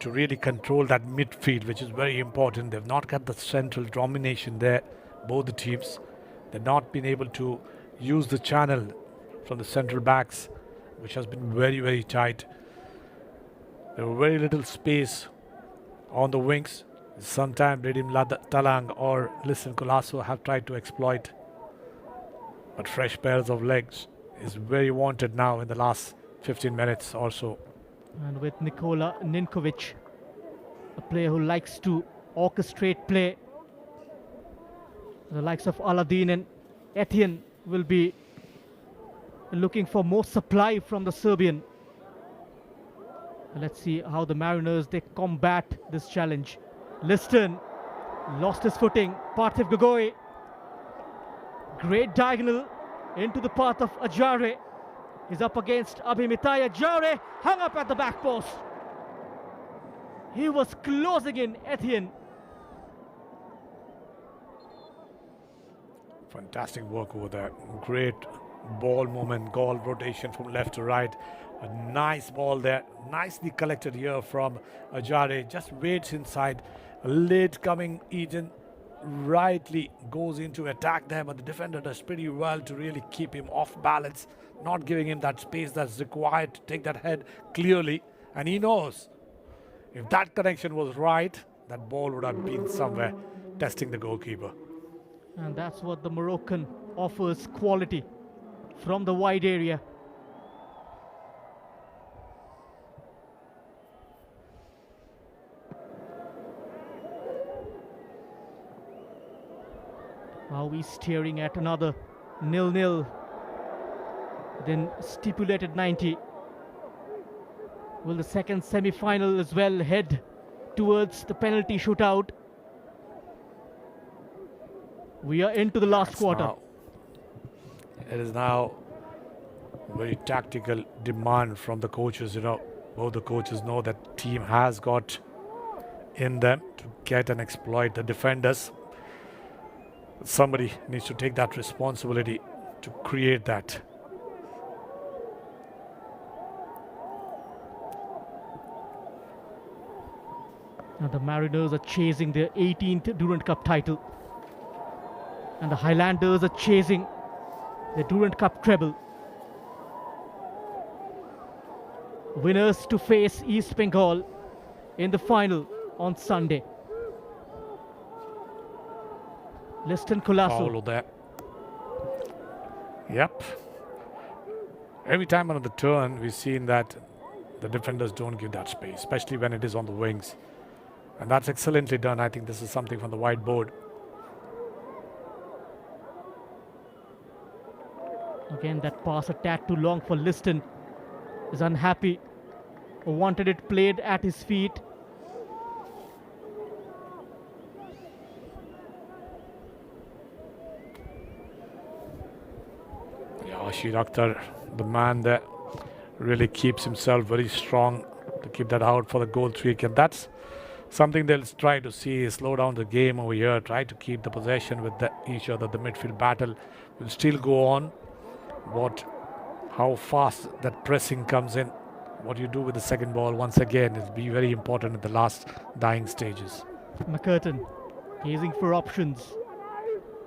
to really control that midfield, which is very important. They've not got the central domination there, both the teams. They've not been able to use the channel from the central backs, which has been very, very tight. There were very little space on the wings. Sometimes Redim Talang or Listen Colasso have tried to exploit. But fresh pairs of legs is very wanted now in the last 15 minutes or so. And with Nikola Ninkovic, a player who likes to orchestrate play, the likes of Aladdin and Etienne will be looking for more supply from the Serbian. Let's see how the Mariners, they combat this challenge. Liston lost his footing. Parthiv Gogoi, great diagonal into the path of Ajare. He's up against Abhimitai. Ajare hung up at the back post. He was closing in Etienne. Fantastic work over there. Great ball movement, goal rotation from left to right. A nice ball there. Nicely collected here from Ajare. Just waits inside. A late coming Eden rightly goes into attack there, but the defender does pretty well to really keep him off balance, not giving him that space that's required to take that head clearly. And he knows if that connection was right, that ball would have been somewhere testing the goalkeeper. And that's what the Moroccan offers, quality from the wide area. Are we staring at another 0-0? Then stipulated 90. Will the second semi-final as well head towards the penalty shootout? We are into the last quarter. It is now very tactical demand from the coaches. You know, both the coaches know that team has got in them to get and exploit the defenders. Somebody needs to take that responsibility to create that. Now the Mariners are chasing their 18th Durand Cup title. And the Highlanders are chasing the Durand Cup treble. Winners to face East Bengal in the final on Sunday. Liston Colasso. Follow that. Yep. Every time on the turn, we've seen that the defenders don't give that space, especially when it is on the wings. And that's excellently done. I think this is something from the whiteboard. Again, that pass a tad too long for Liston. Is unhappy. Wanted it played at his feet. Ashir Akhtar, the man that really keeps himself very strong to keep that out for the goal streak, and that's something they'll try to see. Slow down the game over here, try to keep the possession with each other. The midfield battle will still go on. How fast that pressing comes in, what you do with the second ball once again is be very important at the last dying stages. McCurtain Gazing for options.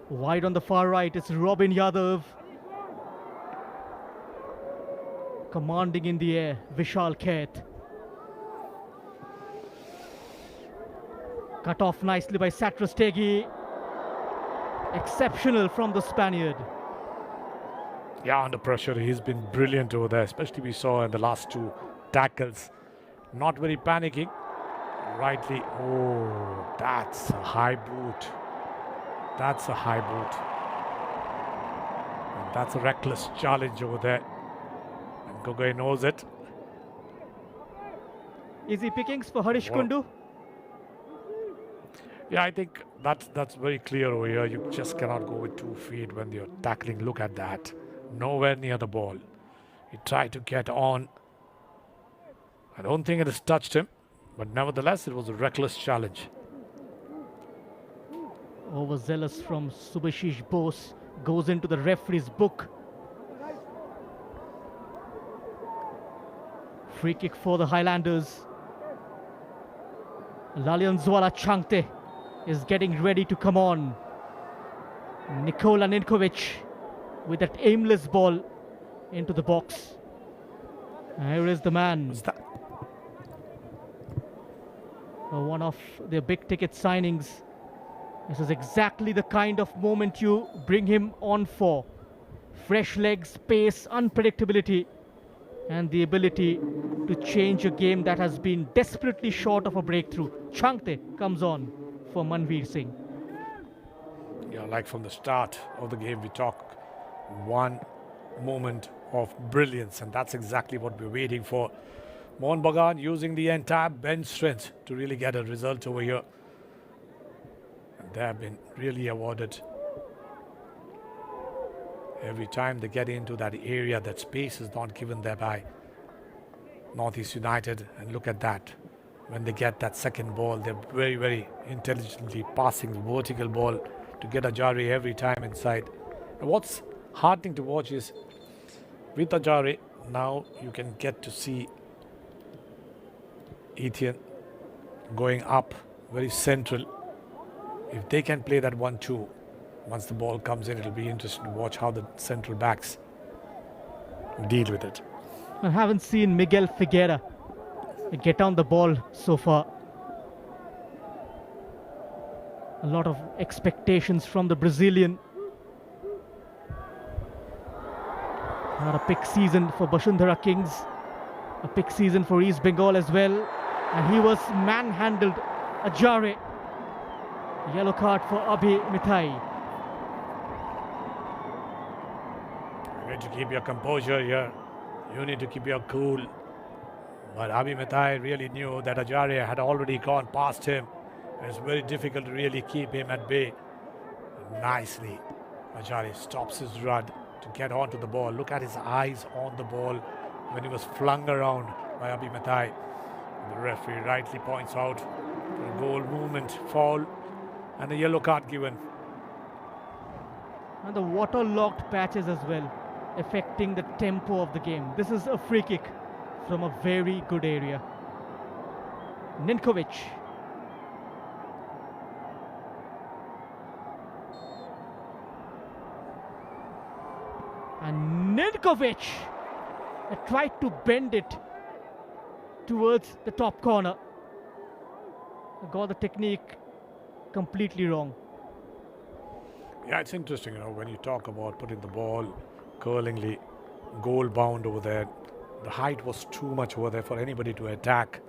Wide on the far right, it's Robin Yadav. Commanding in the air, Vishal Khet. Cut off nicely by Satrastegi. Exceptional from the Spaniard. Yeah, under pressure, he's been brilliant over there, especially we saw in the last two tackles. Not very panicking. Rightly, oh, that's a high boot. That's a high boot. And that's a reckless challenge over there. And Gogoi knows it. Easy pickings for Harish Kundu. Yeah, I think that's very clear over here. You just cannot go with 2 feet when you're tackling. Look at that. Nowhere near the ball. He tried to get on. I don't think it has touched him, but nevertheless, it was a reckless challenge. Overzealous from Subhashish Bose goes into the referee's book. Free kick for the Highlanders. Lalianzwala Changte is getting ready to come on. Nikola Ninkovic with that aimless ball into the box. Here is the man. What's that? One of their big ticket signings. This is exactly the kind of moment you bring him on for. Fresh legs, pace, unpredictability, and the ability to change a game that has been desperately short of a breakthrough. Changte comes on for Manveer Singh. Yeah, like from the start of the game, we talk one moment of brilliance, and that's exactly what we're waiting for. Mohun Bagan using the entire bench strength to really get a result over here. And they have been really awarded. Every time they get into that area, that space is not given there by Northeast United. And look at that. When they get that second ball, they're very, very intelligently passing the vertical ball to get Ajari every time inside. And what's heartening to watch is with Ajari, now you can get to see Etienne going up very central. If they can play that 1-2, once the ball comes in, it'll be interesting to watch how the central backs deal with it. I haven't seen Miguel Figueira get on the ball so far. A lot of expectations from the Brazilian. Not a pick season for Bashundhara Kings. A pick season for East Bengal as well. And he was manhandled. Ajare. Yellow card for Abhi Mithai. You need to keep your composure here. You need to keep your cool. But Abhi Mithai really knew that Ajare had already gone past him. It's very difficult to really keep him at bay. Nicely, Ajare stops his run to get onto the ball. Look at his eyes on the ball when he was flung around by Abhi Mithai. The referee rightly points out a goal movement, foul, and a yellow card given. And the waterlogged patches as well, affecting the tempo of the game. This is a free kick from a very good area. Ninkovic. And Ninkovic tried to bend it towards the top corner. Got the technique completely wrong. Yeah, it's interesting, when you talk about putting the ball curlingly goal bound over there. The height was too much over there for anybody to attack,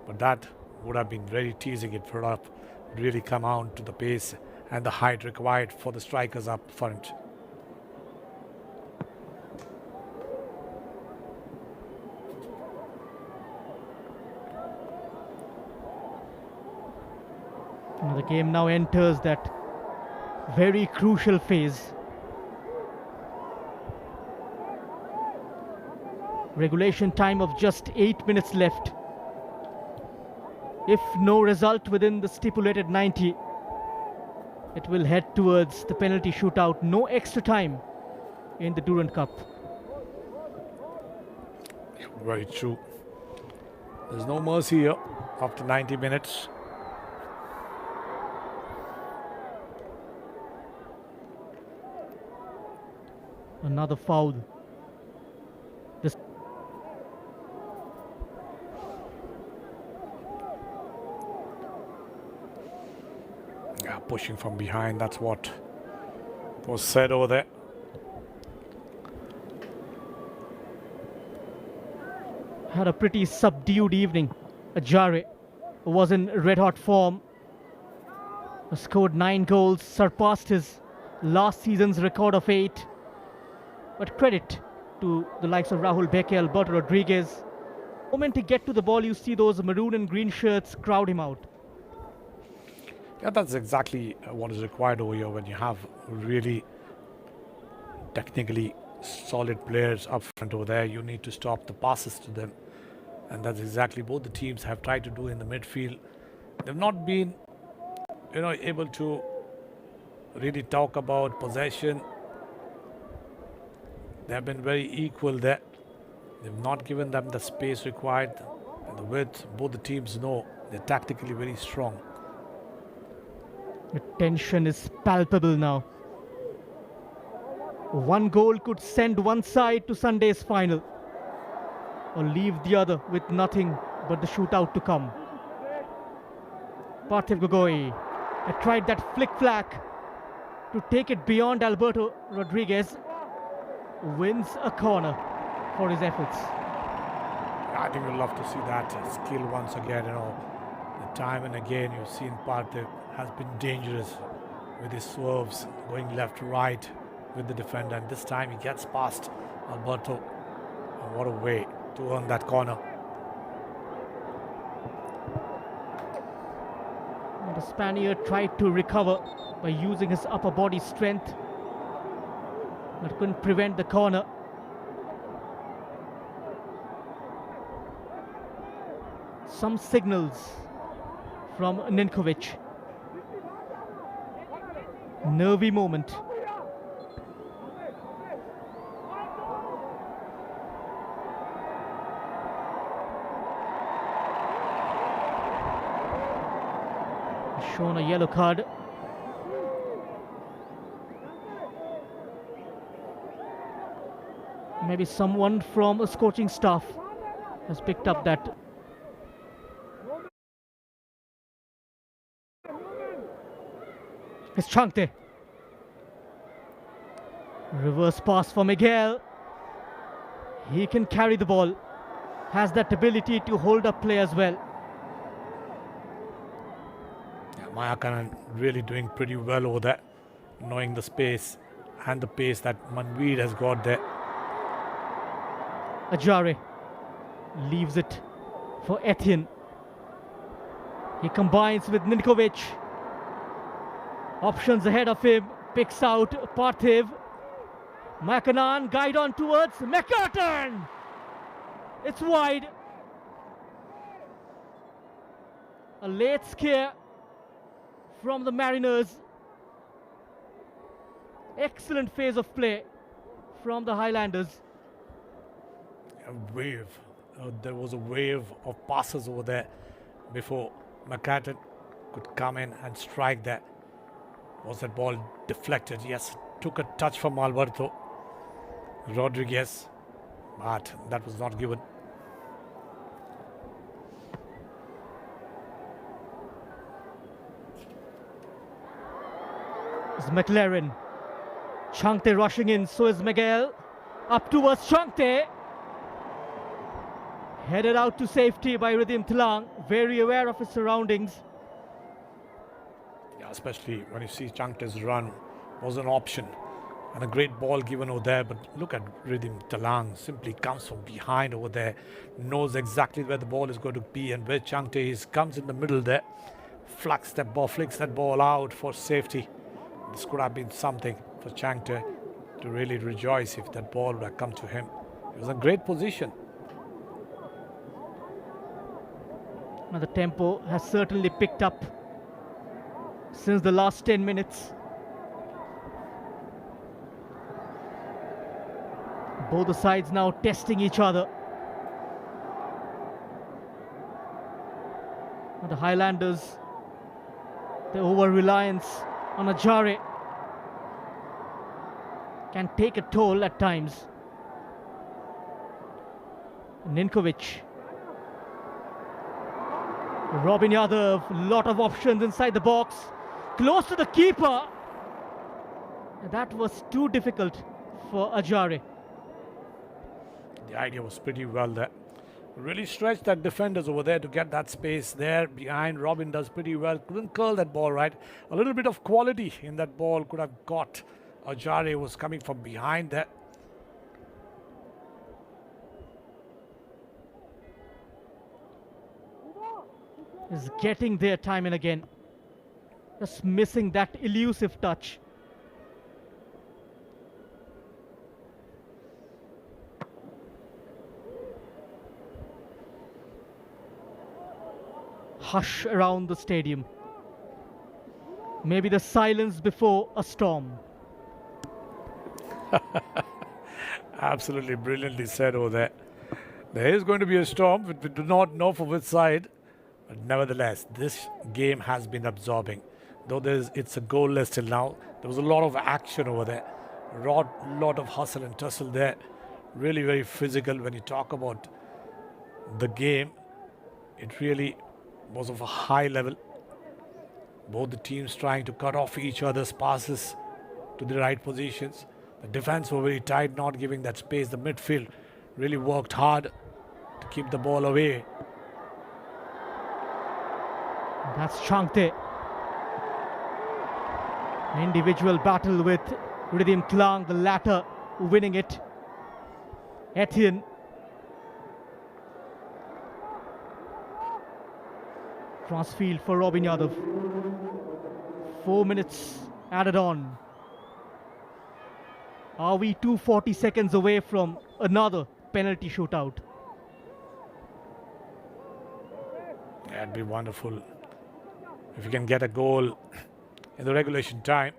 but that would have been very teasing. It would have really come out to the pace and the height required for the strikers up front. The game now enters that very crucial phase. Regulation time of just 8 minutes left. If no result within the stipulated 90, it will head towards the penalty shootout. No extra time in the Durand Cup. Very true. There's no mercy here after 90 minutes. Another foul. This pushing from behind, that's what was said over there. had a pretty subdued evening. Ajare was in red-hot form. Scored 9 goals, surpassed his last season's record of 8. But credit to the likes of Rahul Beke, Alberto Rodriguez. The moment he get to the ball, you see those maroon and green shirts crowd him out. Yeah, that's exactly what is required over here when you have really technically solid players up front over there. You need to stop the passes to them. And that's exactly both the teams have tried to do in the midfield. They've not been, able to really talk about possession. They have been very equal there. They've not given them the space required and the width. Both the teams know they're tactically very strong. The tension is palpable now. One goal could send one side to Sunday's final, or leave the other with nothing but the shootout to come. Parthiv Gogoi had tried that flick-flack to take it beyond Alberto Rodriguez. Wins a corner for his efforts. I think we'd love to see that skill once again. The time and again you've seen Parthiv has been dangerous with his swerves, going left to right with the defender, and this time he gets past Alberto. And what a way to earn that corner. And the Spaniard tried to recover by using his upper body strength, but couldn't prevent the corner. Some signals from Ninkovic. Nervy moment. Shown a yellow card. Maybe someone from a coaching staff has picked up that. It's Changte. Reverse pass for Miguel. He can carry the ball. Has that ability to hold up play as well. Mayakanan really doing pretty well over there, knowing the space and the pace that Manveer has got there. Ajare leaves it for Etienne. He combines with Ninkovic. Options ahead of him. Picks out Parthiv. Makanan guide on towards McCurtain. It's wide. A late scare from the Mariners. Excellent phase of play from the Highlanders. A wave. There was a wave of passes over there before McCurtain could come in and strike that. Was that ball deflected? Yes, took a touch from Alberto Rodriguez, but that was not given. It's McLaren. Changte rushing in, so is Miguel. Up towards Changte. Headed out to safety by Ridhim Tilang, very aware of his surroundings. Yeah, especially when you see Changte's run was an option. And a great ball given over there, but look at Ridhim Tilang, simply comes from behind over there, knows exactly where the ball is going to be and where Changte is, comes in the middle there, flicks that ball out for safety. This could have been something for Changte to really rejoice if that ball would have come to him. It was a great position. Now the tempo has certainly picked up since the last 10 minutes. Both the sides now testing each other. Now the Highlanders, the over-reliance on Ajare. can take a toll at times. Ninkovic. Robin Yadav, lot of options inside the box. Close to the keeper. That was too difficult for Ajare. The idea was pretty well there. Really stretched that defenders over there to get that space there behind. Robin does pretty well. Couldn't curl that ball right. A little bit of quality in that ball could have got. Ajare was coming from behind there. Is getting there time and again. Just missing that elusive touch. Hush around the stadium. Maybe the silence before a storm. Absolutely brilliantly said over there. There is going to be a storm, but we do not know for which side. But nevertheless, this game has been absorbing. Though it's a goalless till now, there was a lot of action over there. Lot of hustle and tussle there. Really very physical when you talk about the game. It really was of a high level. Both the teams trying to cut off each other's passes to the right positions. The defense were very tight, not giving that space. The midfield really worked hard to keep the ball away. That's Changte. Individual battle with Ridhim Klang, the latter winning it. Etienne. Crossfield for Robin Yadav. 4 minutes added on. Are we 240 seconds away from another penalty shootout? That'd be wonderful if you can get a goal in the regulation time.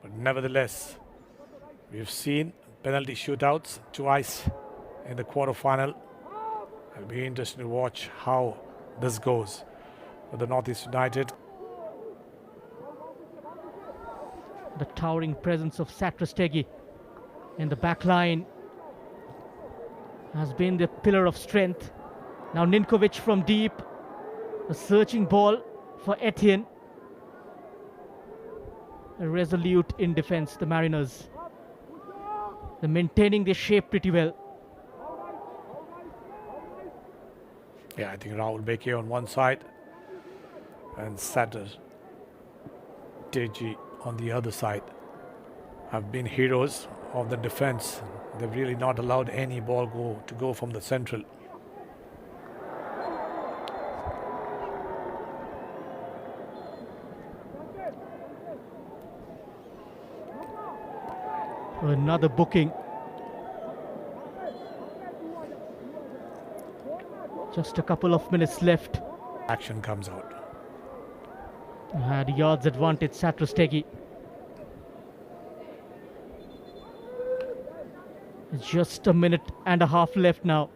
But nevertheless, we've seen penalty shootouts twice in the quarterfinal. It'll be interesting to watch how this goes with the Northeast United. The towering presence of Satrastegi in the back line has been the pillar of strength. Now Ninkovic from deep. A searching ball for Etienne. Resolute in defense, the Mariners. They're maintaining their shape pretty well. Yeah, I think Rahul Beke on one side and Satter Teji on the other side have been heroes of the defense. They've really not allowed any ball to go from the central. Another booking. Just a couple of minutes left. Action comes out. Had yards advantage, Satrastegi. Just a minute and a half left now.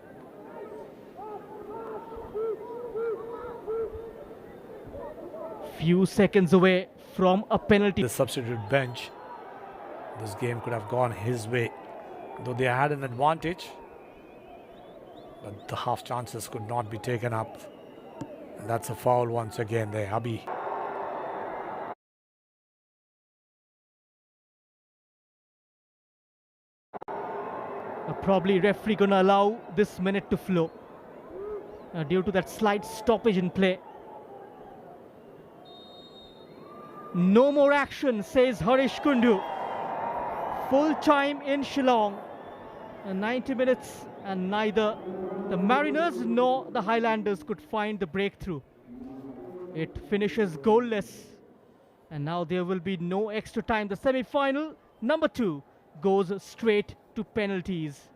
Few seconds away from a penalty. The substitute bench. This game could have gone his way, though they had an advantage. But the half chances could not be taken up. And that's a foul once again there, Abhi. Probably referee gonna allow this minute to flow due to that slight stoppage in play. No more action, says Harish Kundu. Full time in Shillong. 90 minutes and neither the Mariners nor the Highlanders could find the breakthrough. It finishes goalless. And now there will be no extra time. The semi-final, number 2, goes straight to penalties.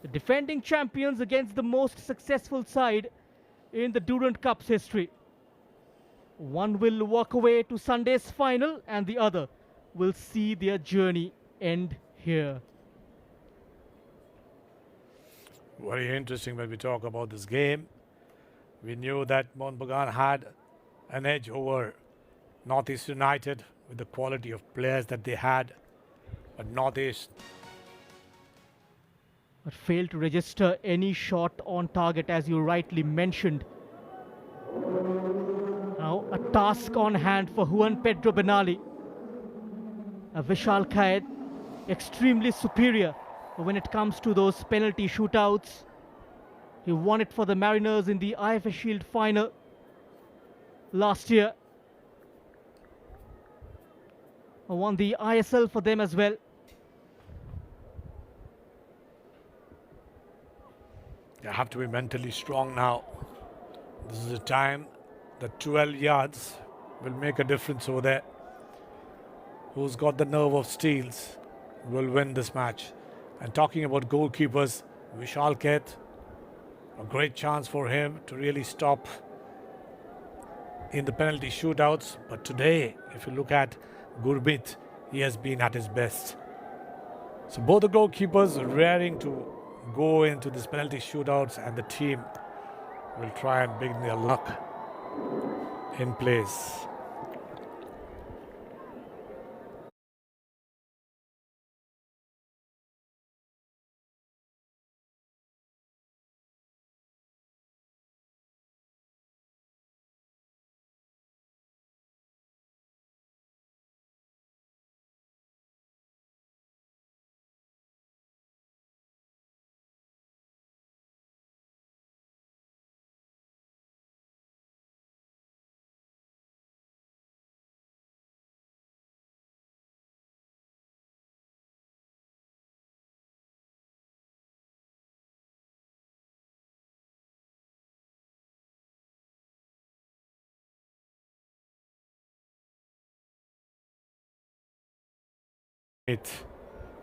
The defending champions against the most successful side in the Durand Cup's history. One will walk away to Sunday's final and the other will see their journey end here. Very interesting when we talk about this game. We knew that MOHUN BAGAN had an edge over Northeast United with the quality of players that they had. But Northeast, but failed to register any shot on target, as you rightly mentioned. Now a task on hand for Juan Pedro Benali. Vishal Kayed, extremely superior when it comes to those penalty shootouts. He won it for the Mariners in the IFA Shield final last year. Won the ISL for them as well. you have to be mentally strong now. This is a time that 12 yards will make a difference over there. Who's got the nerve of steels will win this match. And talking about goalkeepers, Vishal Kayed, a great chance for him to really stop in the penalty shootouts. But today, if you look at Gurmeet, he has been at his best. So both the goalkeepers are raring to go into these penalty shootouts, and the team will try and bring their luck in place.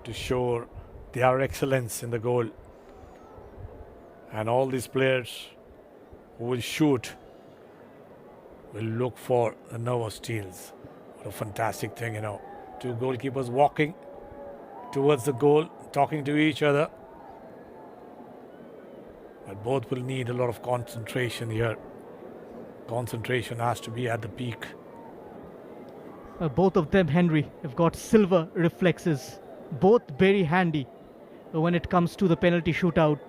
To show their excellence in the goal, and all these players who will shoot will look for the nervous steals. What a fantastic thing, you know. Two goalkeepers walking towards the goal, talking to each other, but both will need a lot of concentration here. Concentration has to be at the peak. Both of them, Henry, have got silver reflexes. Both very handy when it comes to the penalty shootout.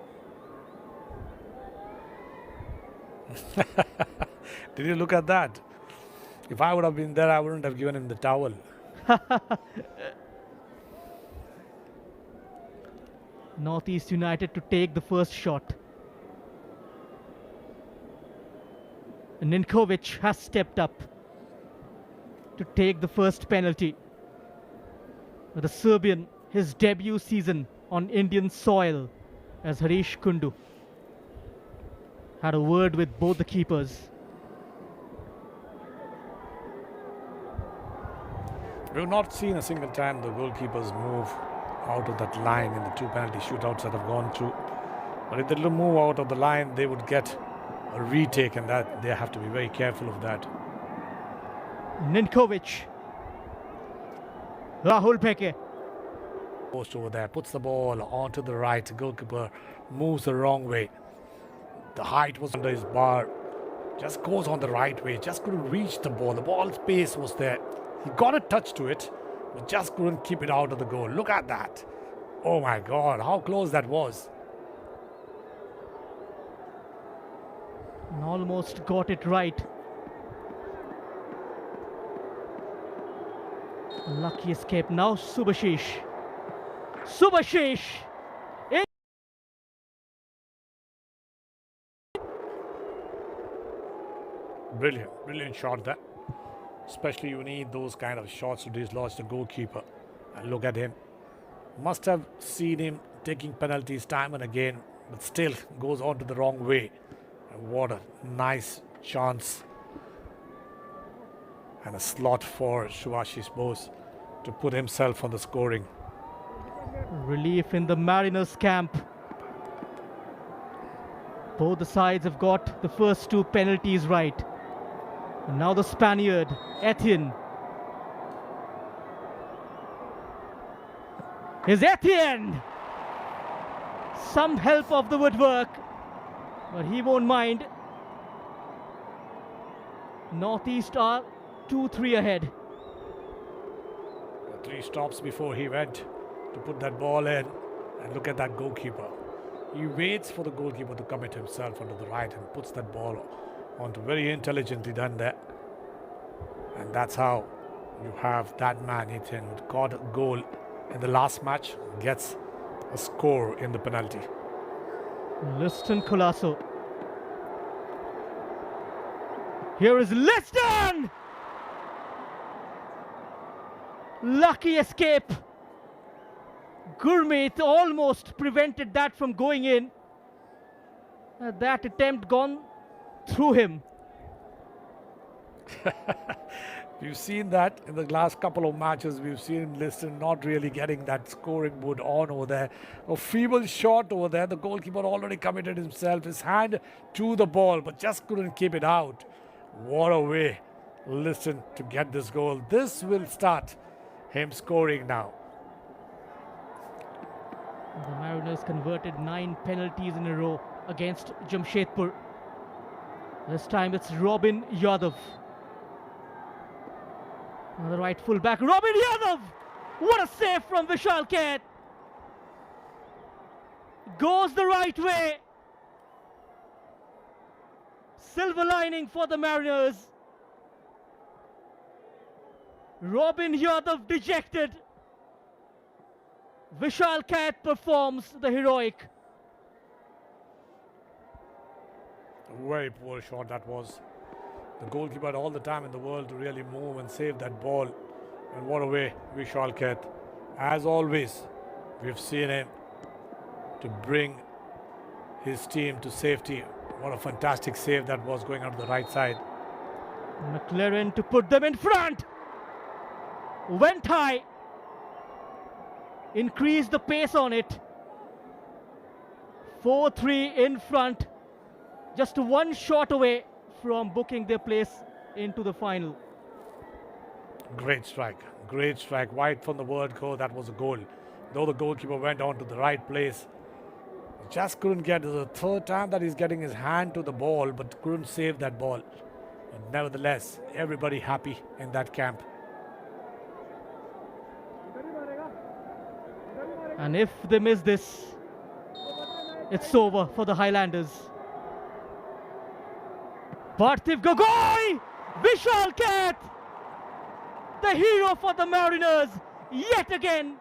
Did you look at that? If I would have been there, I wouldn't have given him the towel. Northeast United to take the first shot. Ninkovic has stepped up to take the first penalty. The Serbian, his debut season on Indian soil, as Harish Kundu had a word with both the keepers. We've not seen a single time the goalkeepers move out of that line in the two penalty shootouts that have gone through. But if they don't move out of the line, they would get a retake, and that they have to be very careful of that. Ninkovic. Rahul Peke. Post over there, puts the ball onto the right. The goalkeeper moves the wrong way. The height was under his bar. Just goes on the right way. Just couldn't reach the ball. The ball's pace was there. He got a touch to it, but just couldn't keep it out of the goal. Look at that. Oh my God, how close that was. And almost got it right. Lucky escape now. Subhashish. Subhashish! Brilliant shot there. Especially you need those kind of shots to dislodge the goalkeeper. And look at him. Must have seen him taking penalties time and again, but still goes on to the wrong way. And what a nice chance. And a slot for Subhashish Bose to put himself on the scoring. Relief in the Mariners camp. Both the sides have got the first two penalties right. And now the Spaniard, Etienne. Is Etienne! Some help of the woodwork, but he won't mind. Northeast are 2-3 ahead. 3 stops before he went to put that ball in. And look at that goalkeeper. He waits for the goalkeeper to commit himself onto the right and puts that ball onto. Very intelligently done there. And that's how you have that man, Ethan, who got a goal in the last match, gets a score in the penalty. Liston Colasso. Here is Liston! Lucky escape. Gurmeet almost prevented that from going in. That attempt gone through him. We've seen that in the last couple of matches. We've seen Liston not really getting that scoring mood on over there. A feeble shot over there. The goalkeeper already committed himself, his hand to the ball, but just couldn't keep it out. What a way, Liston, to get this goal. This will start him scoring now. The Mariners converted 9 penalties in a row against Jamshedpur. This time it's Robin Yadav. The right full back, Robin Yadav! What a save from Vishal Kaid! Goes the right way. Silver lining for the Mariners. Robin Yadav dejected. Vishal Kaid performs the heroic. A very poor shot that was. The goalkeeper had all the time in the world to really move and save that ball. And what a way, Vishal Kaid. As always, we've seen him to bring his team to safety. What a fantastic save that was, going out to the right side. McLaren to put them in front. Went high. Increased the pace on it. 4-3 in front. Just one shot away from booking their place into the final. Great strike, wide from the word go. That was a goal. Though the goalkeeper went on to the right place, just couldn't get. It was the third time that he's getting his hand to the ball, but couldn't save that ball. But nevertheless, everybody happy in that camp. And if they miss this, it's over for the Highlanders. Parthiv Gogoi! Vishal Kaid! The hero for the Mariners, yet again,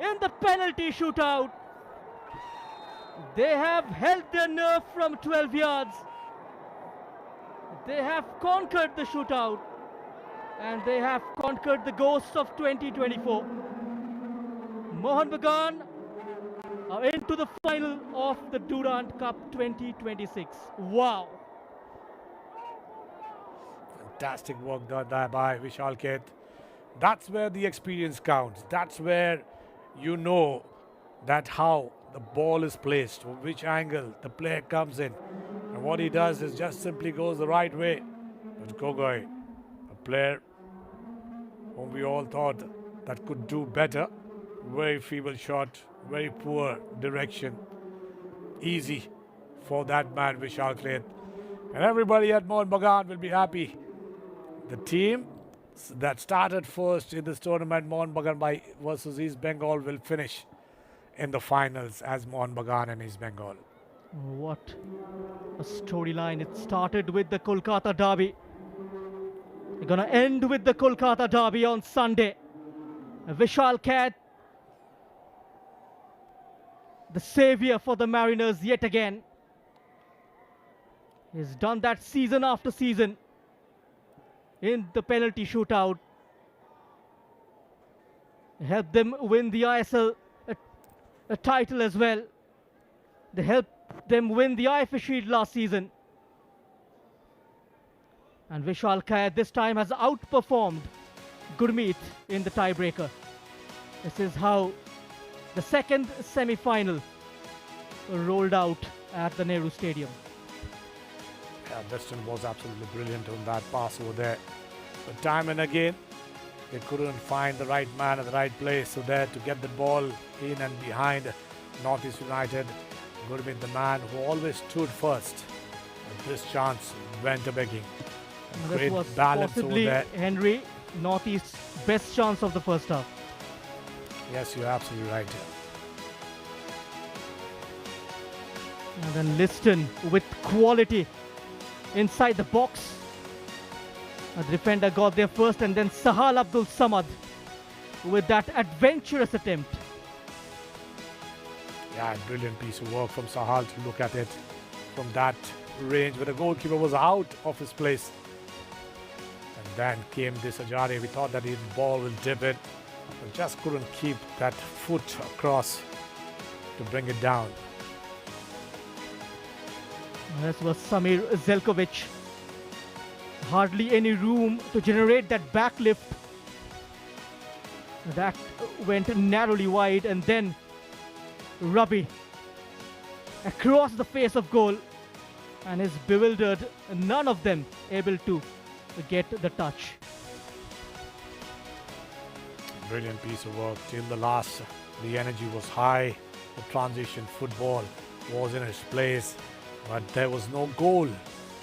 in the penalty shootout. They have held their nerve from 12 yards. They have conquered the shootout. And they have conquered the ghosts of 2024. Mohun Bagan are into the final of the Durand Cup 2026. Wow! Fantastic work done there by Vishal Kaid. That's where the experience counts. That's where you know that how the ball is placed, from which angle the player comes in. And what he does is just simply goes the right way. But Gogoi, a player whom we all thought that could do better. Very feeble shot, very poor direction. Easy for that man, Vishal Kaid. And everybody at Mohun Bagan will be happy. The team that started first in this tournament, Mohun Bagan versus East Bengal, will finish in the finals as Mohun Bagan and East Bengal. What a storyline. It started with the Kolkata derby. They're going to end with the Kolkata derby on Sunday. Vishal Kaid, the savior for the Mariners yet again. He's done that season after season in the penalty shootout. Helped them win the ISL a title as well. They helped them win the IFA Shield last season. And Vishal Kaid this time has outperformed Gurmeet in the tiebreaker. This is how the second semi-final rolled out at the Nehru Stadium. Yeah, Weston was absolutely brilliant on that pass over there. But time and again, they couldn't find the right man at the right place. So there to get the ball in and behind Northeast United. Gurmeet, the man who always stood first. But this chance went a begging. This Great was balance over possibly there. Henry Northeast's best chance of the first half. Yes, you're absolutely right here. And then Liston with quality inside the box. The defender got there first, and then Sahal Abdul Samad with that adventurous attempt. Yeah, brilliant piece of work from Sahal to look at it from that range where the goalkeeper was out of his place. And then came this Ajare. We thought that the ball will dip it, but just couldn't keep that foot across to bring it down. This was Samir Zelkovic. Hardly any room to generate that back lift. That went narrowly wide, and then Rabi across the face of goal, and is bewildered. None of them able to get the touch. Brilliant piece of work till the last. The energy was high. The transition football was in its place, but there was no goal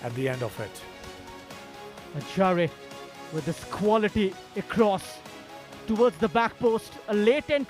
at the end of it. Ajare with this quality across towards the back post, a latent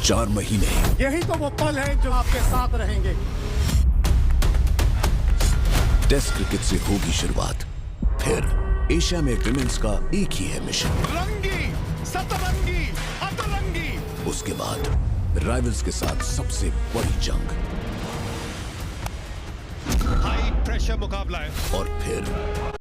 चार महीने, यही तो वो पल है जो आपके साथ रहेंगे। टेस्ट क्रिकेट से होगी शुरुआत। फिर एशिया में विमेंस का एक ही है मिशन, रंगी, सतरंगी, अतरंगी। उसके बाद राइवल्स के साथ सबसे बड़ी जंग, हाई प्रेशर मुकाबला है। और फिर